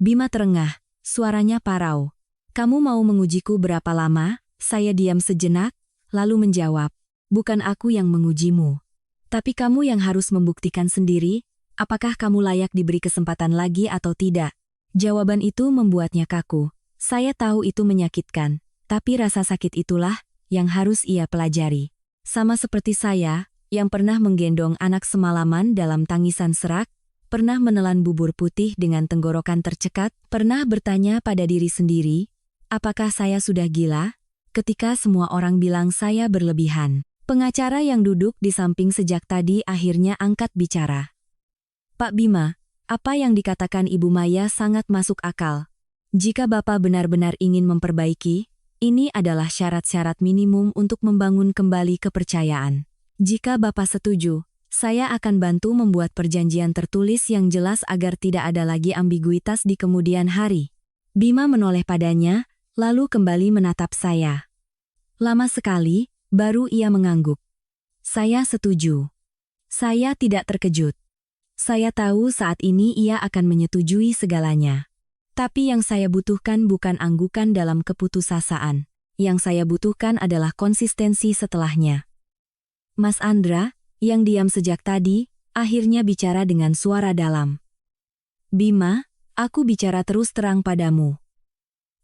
Bima terengah, suaranya parau. Kamu mau mengujiku berapa lama? Saya diam sejenak, lalu menjawab, bukan aku yang mengujimu. Tapi kamu yang harus membuktikan sendiri, Apakah kamu layak diberi kesempatan lagi atau tidak? Jawaban itu membuatnya kaku. Saya tahu itu menyakitkan, tapi rasa sakit itulah yang harus ia pelajari. Sama seperti saya, yang pernah menggendong anak semalaman dalam tangisan serak, pernah menelan bubur putih dengan tenggorokan tercekat, pernah bertanya pada diri sendiri, apakah saya sudah gila? Ketika semua orang bilang saya berlebihan. Pengacara yang duduk di samping sejak tadi akhirnya angkat bicara. Pak Bima, apa yang dikatakan Ibu Maya sangat masuk akal. Jika Bapak benar-benar ingin memperbaiki, ini adalah syarat-syarat minimum untuk membangun kembali kepercayaan. Jika Bapak setuju, saya akan bantu membuat perjanjian tertulis yang jelas agar tidak ada lagi ambiguitas di kemudian hari. Bima menoleh padanya, lalu kembali menatap saya. Lama sekali, baru ia mengangguk. Saya setuju. Saya tidak terkejut. Saya tahu saat ini ia akan menyetujui segalanya. Tapi yang saya butuhkan bukan anggukan dalam keputusasaan. Yang saya butuhkan adalah konsistensi setelahnya. Mas Andra, yang diam sejak tadi, akhirnya bicara dengan suara dalam. Bima, aku bicara terus terang padamu.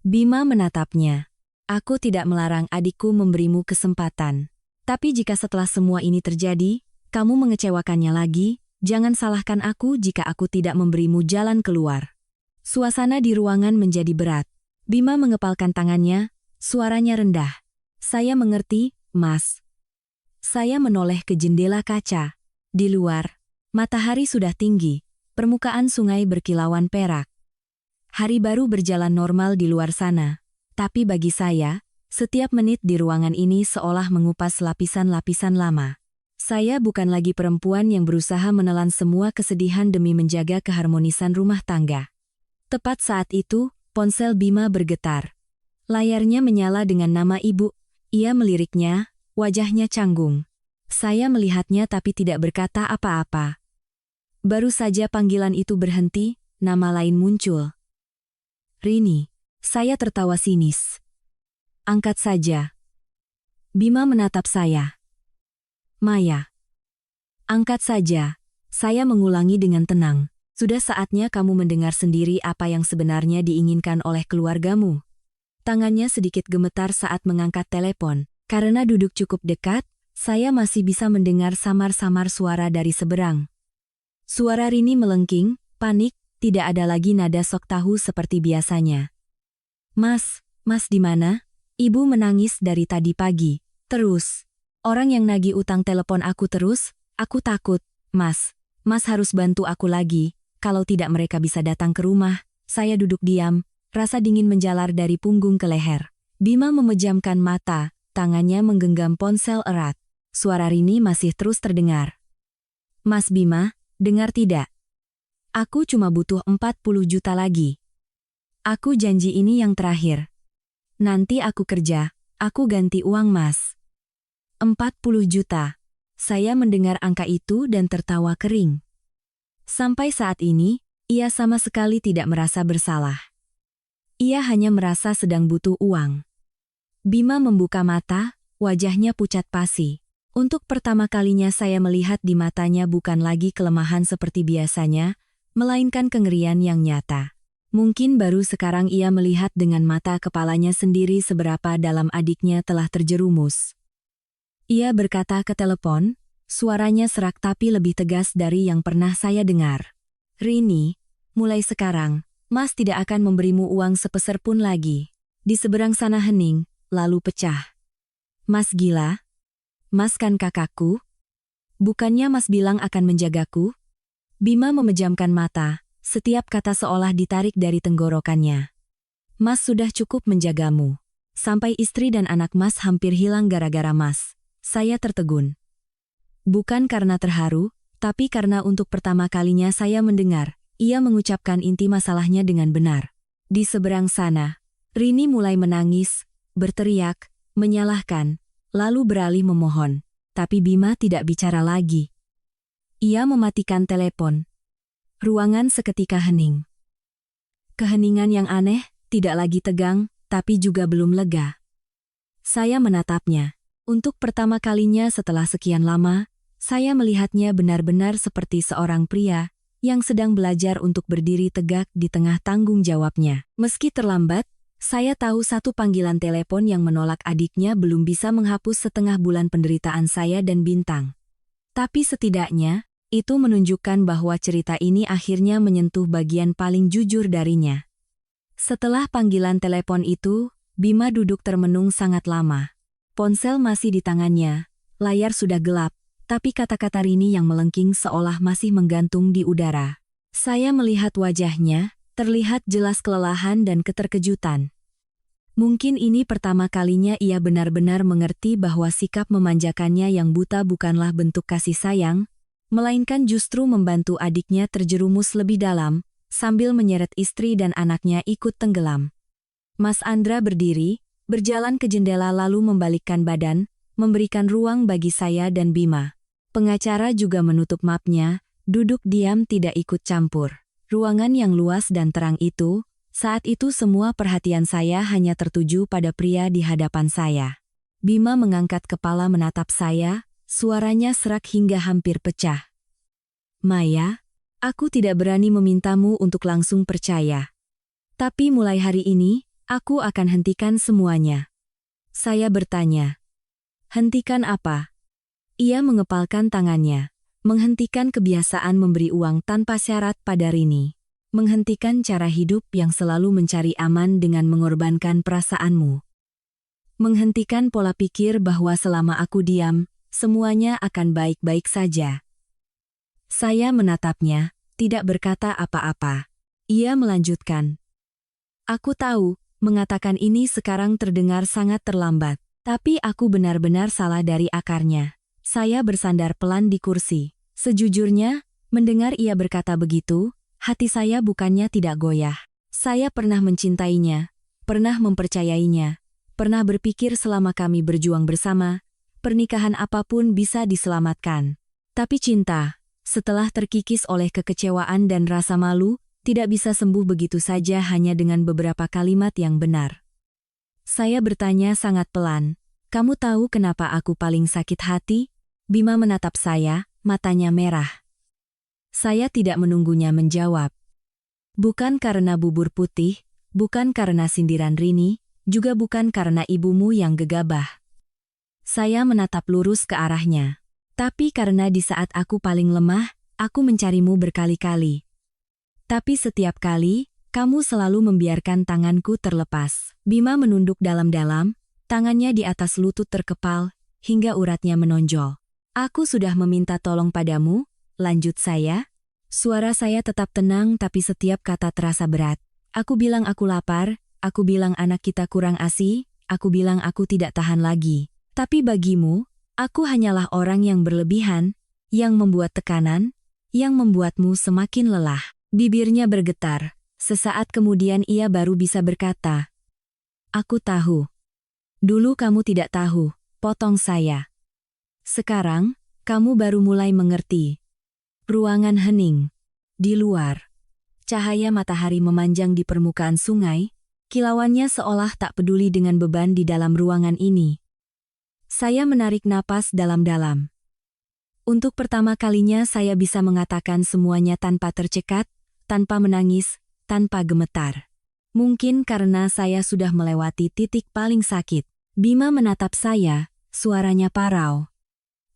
Bima menatapnya. Aku tidak melarang adikku memberimu kesempatan. Tapi jika setelah semua ini terjadi, kamu mengecewakannya lagi, jangan salahkan aku jika aku tidak memberimu jalan keluar. Suasana di ruangan menjadi berat. Bima mengepalkan tangannya, suaranya rendah. Saya mengerti, Mas. Saya menoleh ke jendela kaca. Di luar, matahari sudah tinggi, permukaan sungai berkilauan perak. Hari baru berjalan normal di luar sana. Tapi bagi saya, setiap menit di ruangan ini seolah mengupas lapisan-lapisan lama. Saya bukan lagi perempuan yang berusaha menelan semua kesedihan demi menjaga keharmonisan rumah tangga. Tepat saat itu, ponsel Bima bergetar. Layarnya menyala dengan nama ibu. Ia meliriknya, wajahnya canggung. Saya melihatnya tapi tidak berkata apa-apa. Baru saja panggilan itu berhenti, nama lain muncul. Rini. Saya tertawa sinis. Angkat saja. Bima menatap saya. Maya. Angkat saja. Saya mengulangi dengan tenang. Sudah saatnya kamu mendengar sendiri apa yang sebenarnya diinginkan oleh keluargamu. Tangannya sedikit gemetar saat mengangkat telepon. Karena duduk cukup dekat, saya masih bisa mendengar samar-samar suara dari seberang. Suara Rini melengking, panik, tidak ada lagi nada sok tahu seperti biasanya. Mas di mana? Ibu menangis dari tadi pagi. Terus. Orang yang nagih utang telepon aku terus, aku takut. Mas harus bantu aku lagi. Kalau tidak mereka bisa datang ke rumah. Saya duduk diam, rasa dingin menjalar dari punggung ke leher. Bima memejamkan mata, tangannya menggenggam ponsel erat. Suara Rini masih terus terdengar. Mas Bima, dengar tidak? Aku cuma butuh 40 juta lagi. Aku janji ini yang terakhir. Nanti aku kerja, aku ganti uang Mas. 40 juta. Saya mendengar angka itu dan tertawa kering. Sampai saat ini, ia sama sekali tidak merasa bersalah. Ia hanya merasa sedang butuh uang. Bima membuka mata, wajahnya pucat pasi. Untuk pertama kalinya saya melihat di matanya bukan lagi kelemahan seperti biasanya, melainkan kengerian yang nyata. Mungkin baru sekarang ia melihat dengan mata kepalanya sendiri seberapa dalam adiknya telah terjerumus. Ia berkata ke telepon, suaranya serak tapi lebih tegas dari yang pernah saya dengar. Rini, mulai sekarang, Mas tidak akan memberimu uang sepeser pun lagi. Di seberang sana hening, lalu pecah. Mas gila? Mas kan kakakku? Bukannya Mas bilang akan menjagaku? Bima memejamkan mata. Setiap kata seolah ditarik dari tenggorokannya. Mas sudah cukup menjagamu. Sampai istri dan anak Mas hampir hilang gara-gara Mas. Saya tertegun. Bukan karena terharu, tapi karena untuk pertama kalinya saya mendengar, ia mengucapkan inti masalahnya dengan benar. Di seberang sana, Rini mulai menangis, berteriak, menyalahkan, lalu beralih memohon. Tapi Bima tidak bicara lagi. Ia mematikan telepon. Ruangan seketika hening. Keheningan yang aneh, tidak lagi tegang, tapi juga belum lega. Saya menatapnya. Untuk pertama kalinya setelah sekian lama, saya melihatnya benar-benar seperti seorang pria yang sedang belajar untuk berdiri tegak di tengah tanggung jawabnya. Meski terlambat, saya tahu satu panggilan telepon yang menolak adiknya belum bisa menghapus setengah bulan penderitaan saya dan Bintang. Tapi setidaknya, itu menunjukkan bahwa cerita ini akhirnya menyentuh bagian paling jujur darinya. Setelah panggilan telepon itu, Bima duduk termenung sangat lama. Ponsel masih di tangannya, layar sudah gelap, tapi kata-kata Rini yang melengking seolah masih menggantung di udara. Saya melihat wajahnya, terlihat jelas kelelahan dan keterkejutan. Mungkin ini pertama kalinya ia benar-benar mengerti bahwa sikap memanjakannya yang buta bukanlah bentuk kasih sayang, melainkan justru membantu adiknya terjerumus lebih dalam, sambil menyeret istri dan anaknya ikut tenggelam. Mas Andra berdiri, berjalan ke jendela lalu membalikkan badan, memberikan ruang bagi saya dan Bima. Pengacara juga menutup mapnya, duduk diam tidak ikut campur. Ruangan yang luas dan terang itu, saat itu semua perhatian saya hanya tertuju pada pria di hadapan saya. Bima mengangkat kepala menatap saya, suaranya serak hingga hampir pecah. Maya, aku tidak berani memintamu untuk langsung percaya. Tapi mulai hari ini, aku akan hentikan semuanya. Saya bertanya. Hentikan apa? Ia mengepalkan tangannya. Menghentikan kebiasaan memberi uang tanpa syarat pada Rini. Menghentikan cara hidup yang selalu mencari aman dengan mengorbankan perasaanmu. Menghentikan pola pikir bahwa selama aku diam, semuanya akan baik-baik saja. Saya menatapnya, tidak berkata apa-apa. Ia melanjutkan. Aku tahu, mengatakan ini sekarang terdengar sangat terlambat. Tapi aku benar-benar salah dari akarnya. Saya bersandar pelan di kursi. Sejujurnya, mendengar ia berkata begitu, hati saya bukannya tidak goyah. Saya pernah mencintainya, pernah mempercayainya, pernah berpikir selama kami berjuang bersama, pernikahan apapun bisa diselamatkan. Tapi cinta, setelah terkikis oleh kekecewaan dan rasa malu, tidak bisa sembuh begitu saja hanya dengan beberapa kalimat yang benar. Saya bertanya sangat pelan, kamu tahu kenapa aku paling sakit hati? Bima menatap saya, matanya merah. Saya tidak menunggunya menjawab. Bukan karena bubur putih, bukan karena sindiran Rini, juga bukan karena ibumu yang gegabah. Saya menatap lurus ke arahnya. Tapi karena di saat aku paling lemah, aku mencarimu berkali-kali. Tapi setiap kali, kamu selalu membiarkan tanganku terlepas. Bima menunduk dalam-dalam, tangannya di atas lutut terkepal, hingga uratnya menonjol. Aku sudah meminta tolong padamu, lanjut saya. Suara saya tetap tenang tapi setiap kata terasa berat. Aku bilang aku lapar, aku bilang anak kita kurang ASI, aku bilang aku tidak tahan lagi. Tapi bagimu, aku hanyalah orang yang berlebihan, yang membuat tekanan, yang membuatmu semakin lelah. Bibirnya bergetar. Sesaat kemudian ia baru bisa berkata, aku tahu. Dulu kamu tidak tahu, potong saya. Sekarang, kamu baru mulai mengerti. Ruangan hening. Di luar, cahaya matahari memanjang di permukaan sungai, kilauannya seolah tak peduli dengan beban di dalam ruangan ini. Saya menarik napas dalam-dalam. Untuk pertama kalinya saya bisa mengatakan semuanya tanpa tercekat, tanpa menangis, tanpa gemetar. Mungkin karena saya sudah melewati titik paling sakit. Bima menatap saya, suaranya parau.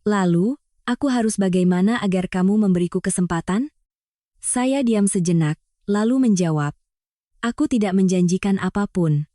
Lalu, aku harus bagaimana agar kamu memberiku kesempatan? Saya diam sejenak, lalu menjawab. Aku tidak menjanjikan apapun.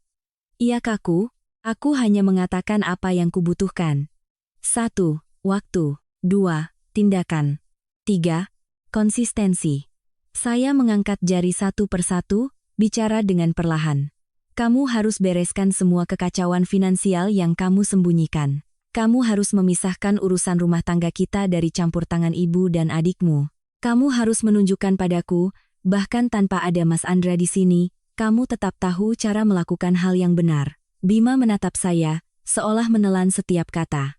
Ia kaku, aku hanya mengatakan apa yang kubutuhkan. 1. Waktu. 2. Tindakan. 3. Konsistensi. Saya mengangkat jari satu persatu, bicara dengan perlahan. Kamu harus bereskan semua kekacauan finansial yang kamu sembunyikan. Kamu harus memisahkan urusan rumah tangga kita dari campur tangan ibu dan adikmu. Kamu harus menunjukkan padaku, bahkan tanpa ada Mas Andra di sini, kamu tetap tahu cara melakukan hal yang benar. Bima menatap saya, seolah menelan setiap kata.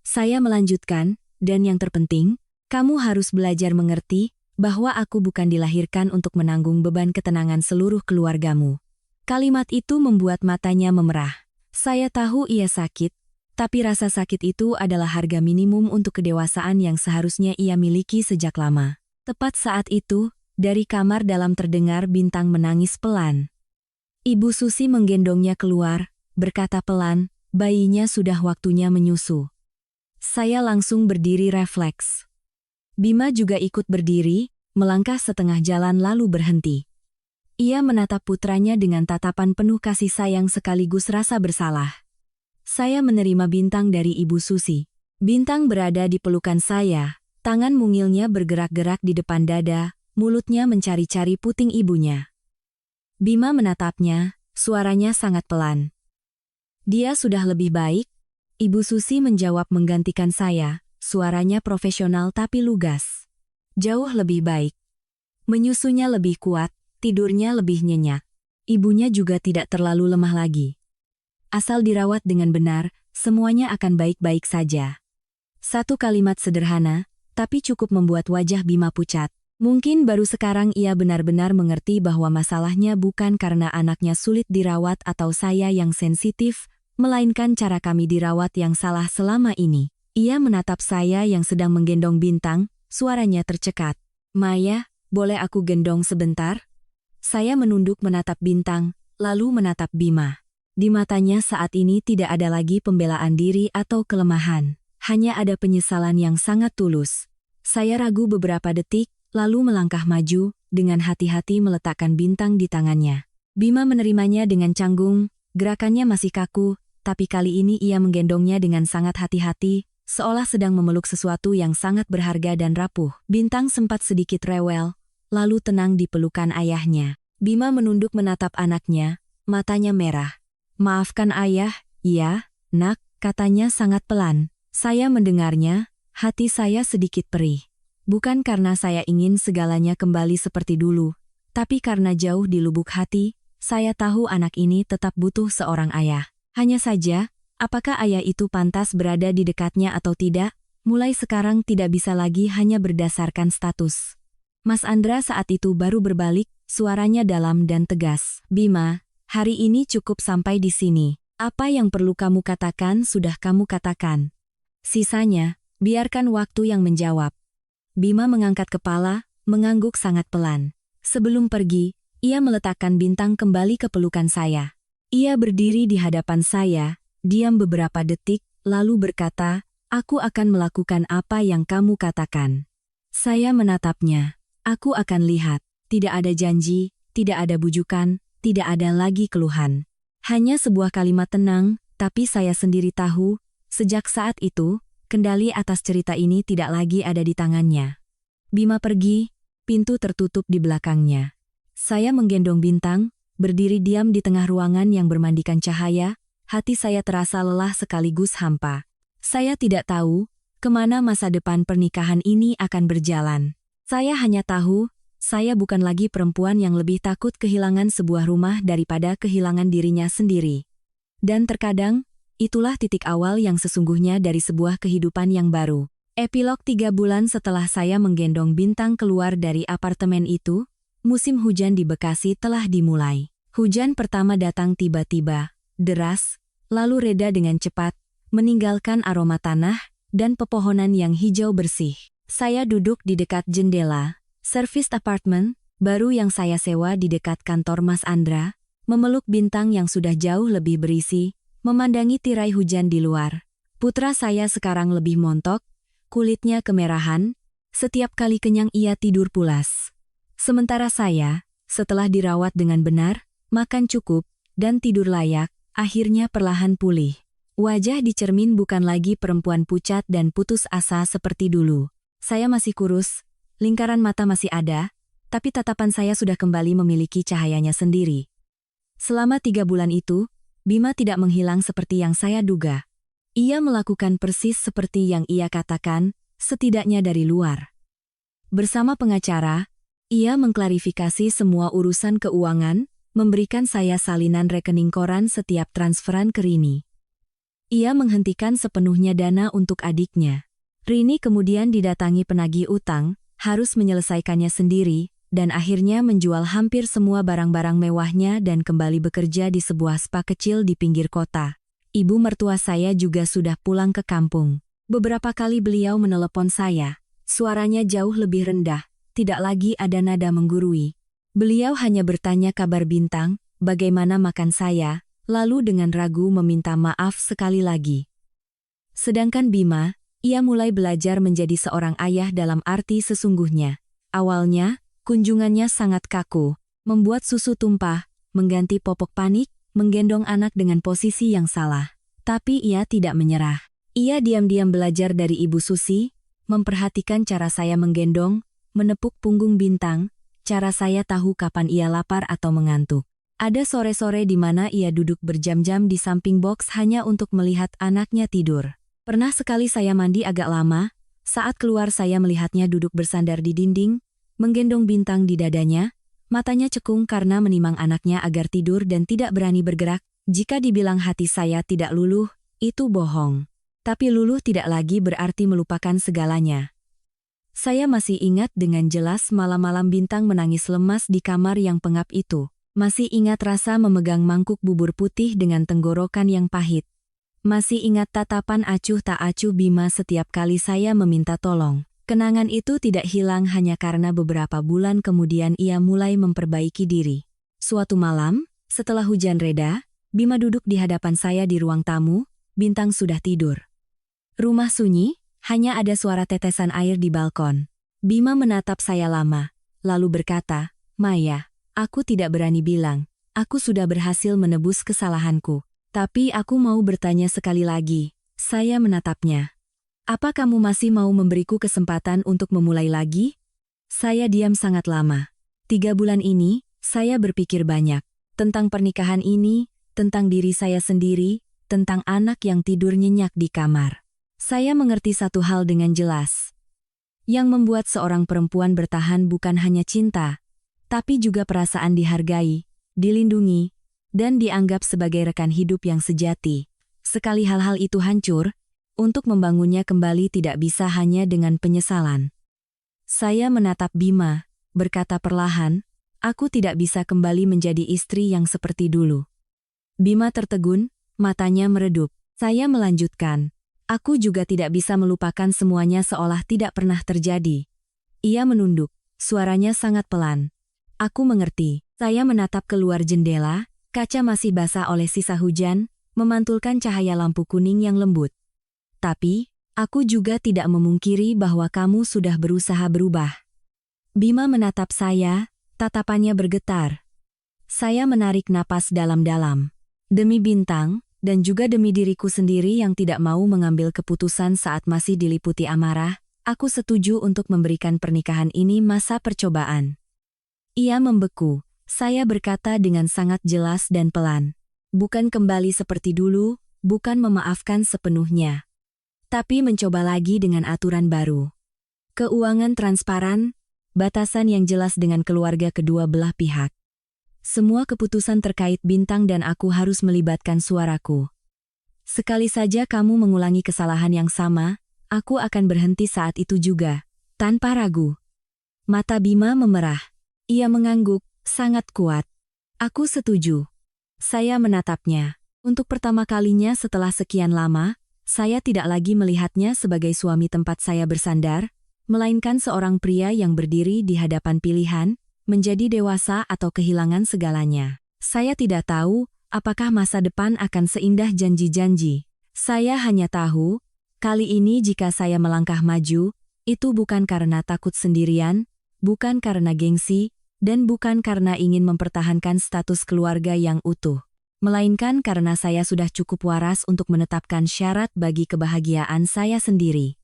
Saya melanjutkan, dan yang terpenting, kamu harus belajar mengerti bahwa aku bukan dilahirkan untuk menanggung beban ketenangan seluruh keluargamu. Kalimat itu membuat matanya memerah. Saya tahu ia sakit, tapi rasa sakit itu adalah harga minimum untuk kedewasaan yang seharusnya ia miliki sejak lama. Tepat saat itu, dari kamar dalam terdengar Bintang menangis pelan. Ibu Susi menggendongnya keluar, berkata pelan, bayinya sudah waktunya menyusu. Saya langsung berdiri refleks. Bima juga ikut berdiri, melangkah setengah jalan lalu berhenti. Ia menatap putranya dengan tatapan penuh kasih sayang sekaligus rasa bersalah. Saya menerima Bintang dari Ibu Susi. Bintang berada di pelukan saya, tangan mungilnya bergerak-gerak di depan dada, mulutnya mencari-cari puting ibunya. Bima menatapnya, suaranya sangat pelan. Dia sudah lebih baik, Ibu Susi menjawab menggantikan saya, suaranya profesional tapi lugas. Jauh lebih baik. Menyusunya lebih kuat, tidurnya lebih nyenyak. Ibunya juga tidak terlalu lemah lagi. Asal dirawat dengan benar, semuanya akan baik-baik saja. Satu kalimat sederhana, tapi cukup membuat wajah Bima pucat. Mungkin baru sekarang ia benar-benar mengerti bahwa masalahnya bukan karena anaknya sulit dirawat atau saya yang sensitif, melainkan cara kami dirawat yang salah selama ini. Ia menatap saya yang sedang menggendong Bintang, suaranya tercekat. Maya, boleh aku gendong sebentar? Saya menunduk menatap Bintang, lalu menatap Bima. Di matanya saat ini tidak ada lagi pembelaan diri atau kelemahan. Hanya ada penyesalan yang sangat tulus. Saya ragu beberapa detik, lalu melangkah maju, dengan hati-hati meletakkan Bintang di tangannya. Bima menerimanya dengan canggung, gerakannya masih kaku, tapi kali ini ia menggendongnya dengan sangat hati-hati, seolah sedang memeluk sesuatu yang sangat berharga dan rapuh. Bintang sempat sedikit rewel, lalu tenang di pelukan ayahnya. Bima menunduk menatap anaknya, matanya merah. Maafkan ayah, iya, nak, katanya sangat pelan. Saya mendengarnya, hati saya sedikit perih. Bukan karena saya ingin segalanya kembali seperti dulu, tapi karena jauh di lubuk hati, saya tahu anak ini tetap butuh seorang ayah. Hanya saja, apakah ayah itu pantas berada di dekatnya atau tidak, mulai sekarang tidak bisa lagi hanya berdasarkan status. Mas Andra saat itu baru berbalik, suaranya dalam dan tegas. Bima, hari ini cukup sampai di sini. Apa yang perlu kamu katakan sudah kamu katakan. Sisanya, biarkan waktu yang menjawab. Bima mengangkat kepala, mengangguk sangat pelan. Sebelum pergi, ia meletakkan Bintang kembali ke pelukan saya. Ia berdiri di hadapan saya, diam beberapa detik, lalu berkata, aku akan melakukan apa yang kamu katakan. Saya menatapnya. Aku akan lihat. Tidak ada janji, tidak ada bujukan, tidak ada lagi keluhan. Hanya sebuah kalimat tenang, tapi saya sendiri tahu, sejak saat itu, kendali atas cerita ini tidak lagi ada di tangannya. Bima pergi, pintu tertutup di belakangnya. Saya menggendong Bintang, berdiri diam di tengah ruangan yang bermandikan cahaya, hati saya terasa lelah sekaligus hampa. Saya tidak tahu, kemana masa depan pernikahan ini akan berjalan. Saya hanya tahu, saya bukan lagi perempuan yang lebih takut kehilangan sebuah rumah daripada kehilangan dirinya sendiri. Dan terkadang, itulah titik awal yang sesungguhnya dari sebuah kehidupan yang baru. Epilog 3 bulan setelah saya menggendong Bintang keluar dari apartemen itu, musim hujan di Bekasi telah dimulai. Hujan pertama datang tiba-tiba, deras, lalu reda dengan cepat, meninggalkan aroma tanah dan pepohonan yang hijau bersih. Saya duduk di dekat jendela, serviced apartment, baru yang saya sewa di dekat kantor Mas Andra, memeluk Bintang yang sudah jauh lebih berisi, memandangi tirai hujan di luar. Putra saya sekarang lebih montok, kulitnya kemerahan, setiap kali kenyang ia tidur pulas. Sementara saya, setelah dirawat dengan benar, makan cukup, dan tidur layak, akhirnya perlahan pulih. Wajah di cermin bukan lagi perempuan pucat dan putus asa seperti dulu. Saya masih kurus, lingkaran mata masih ada, tapi tatapan saya sudah kembali memiliki cahayanya sendiri. Selama 3 bulan itu, Bima tidak menghilang seperti yang saya duga. Ia melakukan persis seperti yang ia katakan, setidaknya dari luar. Bersama pengacara, ia mengklarifikasi semua urusan keuangan, memberikan saya salinan rekening koran setiap transferan ke Rini. Ia menghentikan sepenuhnya dana untuk adiknya. Rini kemudian didatangi penagih utang, harus menyelesaikannya sendiri, dan akhirnya menjual hampir semua barang-barang mewahnya dan kembali bekerja di sebuah spa kecil di pinggir kota. Ibu mertua saya juga sudah pulang ke kampung. Beberapa kali beliau menelepon saya. Suaranya jauh lebih rendah, tidak lagi ada nada menggurui. Beliau hanya bertanya kabar Bintang, bagaimana makan saya, lalu dengan ragu meminta maaf sekali lagi. Sedangkan Bima, ia mulai belajar menjadi seorang ayah dalam arti sesungguhnya. Awalnya, kunjungannya sangat kaku, membuat susu tumpah, mengganti popok panik, menggendong anak dengan posisi yang salah. Tapi ia tidak menyerah. Ia diam-diam belajar dari Ibu Susi, memperhatikan cara saya menggendong, menepuk punggung Bintang, cara saya tahu kapan ia lapar atau mengantuk. Ada sore-sore di mana ia duduk berjam-jam di samping box hanya untuk melihat anaknya tidur. Pernah sekali saya mandi agak lama, saat keluar saya melihatnya duduk bersandar di dinding, menggendong Bintang di dadanya, matanya cekung karena menimang anaknya agar tidur dan tidak berani bergerak. Jika dibilang hati saya tidak luluh, itu bohong. Tapi luluh tidak lagi berarti melupakan segalanya. Saya masih ingat dengan jelas malam-malam Bintang menangis lemas di kamar yang pengap itu. Masih ingat rasa memegang mangkuk bubur putih dengan tenggorokan yang pahit. Masih ingat tatapan acuh tak acuh Bima setiap kali saya meminta tolong. Kenangan itu tidak hilang hanya karena beberapa bulan kemudian ia mulai memperbaiki diri. Suatu malam, setelah hujan reda, Bima duduk di hadapan saya di ruang tamu, Bintang sudah tidur. Rumah sunyi, hanya ada suara tetesan air di balkon. Bima menatap saya lama, lalu berkata, "Maya, aku tidak berani bilang, aku sudah berhasil menebus kesalahanku. Tapi aku mau bertanya sekali lagi." Saya menatapnya. "Apa kamu masih mau memberiku kesempatan untuk memulai lagi?" Saya diam sangat lama. 3 bulan ini, saya berpikir banyak. Tentang pernikahan ini, tentang diri saya sendiri, tentang anak yang tidur nyenyak di kamar. Saya mengerti satu hal dengan jelas. Yang membuat seorang perempuan bertahan bukan hanya cinta, tapi juga perasaan dihargai, dilindungi, dan dianggap sebagai rekan hidup yang sejati. Sekali hal-hal itu hancur, untuk membangunnya kembali tidak bisa hanya dengan penyesalan. Saya menatap Bima, berkata perlahan, "Aku tidak bisa kembali menjadi istri yang seperti dulu." Bima tertegun, matanya meredup. Saya melanjutkan, "Aku juga tidak bisa melupakan semuanya seolah tidak pernah terjadi." Ia menunduk, suaranya sangat pelan. "Aku mengerti." Saya menatap keluar jendela, kaca masih basah oleh sisa hujan, memantulkan cahaya lampu kuning yang lembut. "Tapi, aku juga tidak memungkiri bahwa kamu sudah berusaha berubah." Bima menatap saya, tatapannya bergetar. Saya menarik napas dalam-dalam. Demi Bintang, dan juga demi diriku sendiri yang tidak mau mengambil keputusan saat masih diliputi amarah, aku setuju untuk memberikan pernikahan ini masa percobaan. Ia membeku. Saya berkata dengan sangat jelas dan pelan. Bukan kembali seperti dulu, bukan memaafkan sepenuhnya. Tapi mencoba lagi dengan aturan baru. Keuangan transparan, batasan yang jelas dengan keluarga kedua belah pihak. Semua keputusan terkait Bintang dan aku harus melibatkan suaraku. Sekali saja kamu mengulangi kesalahan yang sama, aku akan berhenti saat itu juga, tanpa ragu. Mata Bima memerah. Ia mengangguk, sangat kuat. "Aku setuju." Saya menatapnya. Untuk pertama kalinya setelah sekian lama, saya tidak lagi melihatnya sebagai suami tempat saya bersandar, melainkan seorang pria yang berdiri di hadapan pilihan, menjadi dewasa atau kehilangan segalanya. Saya tidak tahu, apakah masa depan akan seindah janji-janji. Saya hanya tahu, kali ini jika saya melangkah maju, itu bukan karena takut sendirian, bukan karena gengsi, dan bukan karena ingin mempertahankan status keluarga yang utuh, melainkan karena saya sudah cukup waras untuk menetapkan syarat bagi kebahagiaan saya sendiri.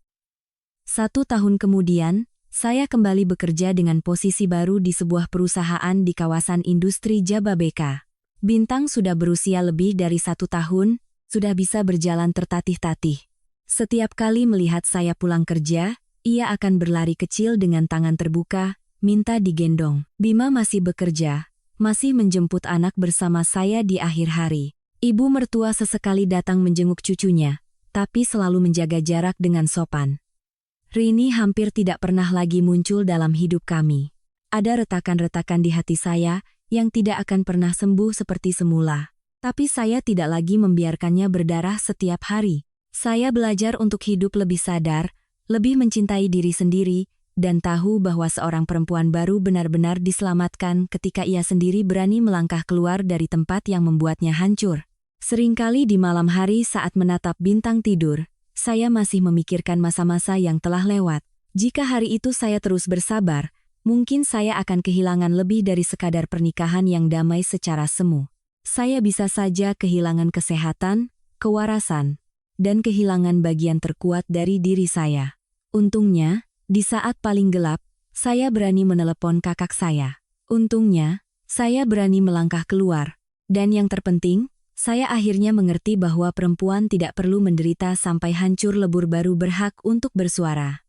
1 tahun kemudian, saya kembali bekerja dengan posisi baru di sebuah perusahaan di kawasan industri Jababeka. Bintang sudah berusia lebih dari 1 tahun, sudah bisa berjalan tertatih-tatih. Setiap kali melihat saya pulang kerja, ia akan berlari kecil dengan tangan terbuka, minta digendong. Bima masih bekerja, masih menjemput anak bersama saya di akhir hari. Ibu mertua sesekali datang menjenguk cucunya, tapi selalu menjaga jarak dengan sopan. Rini hampir tidak pernah lagi muncul dalam hidup kami. Ada retakan-retakan di hati saya yang tidak akan pernah sembuh seperti semula. Tapi saya tidak lagi membiarkannya berdarah setiap hari. Saya belajar untuk hidup lebih sadar, lebih mencintai diri sendiri, dan tahu bahwa seorang perempuan baru benar-benar diselamatkan ketika ia sendiri berani melangkah keluar dari tempat yang membuatnya hancur. Seringkali di malam hari saat menatap bintang tidur, saya masih memikirkan masa-masa yang telah lewat. Jika hari itu saya terus bersabar, mungkin saya akan kehilangan lebih dari sekadar pernikahan yang damai secara semu. Saya bisa saja kehilangan kesehatan, kewarasan, dan kehilangan bagian terkuat dari diri saya. Untungnya, di saat paling gelap, saya berani menelepon kakak saya. Untungnya, saya berani melangkah keluar. Dan yang terpenting, saya akhirnya mengerti bahwa perempuan tidak perlu menderita sampai hancur lebur baru berhak untuk bersuara.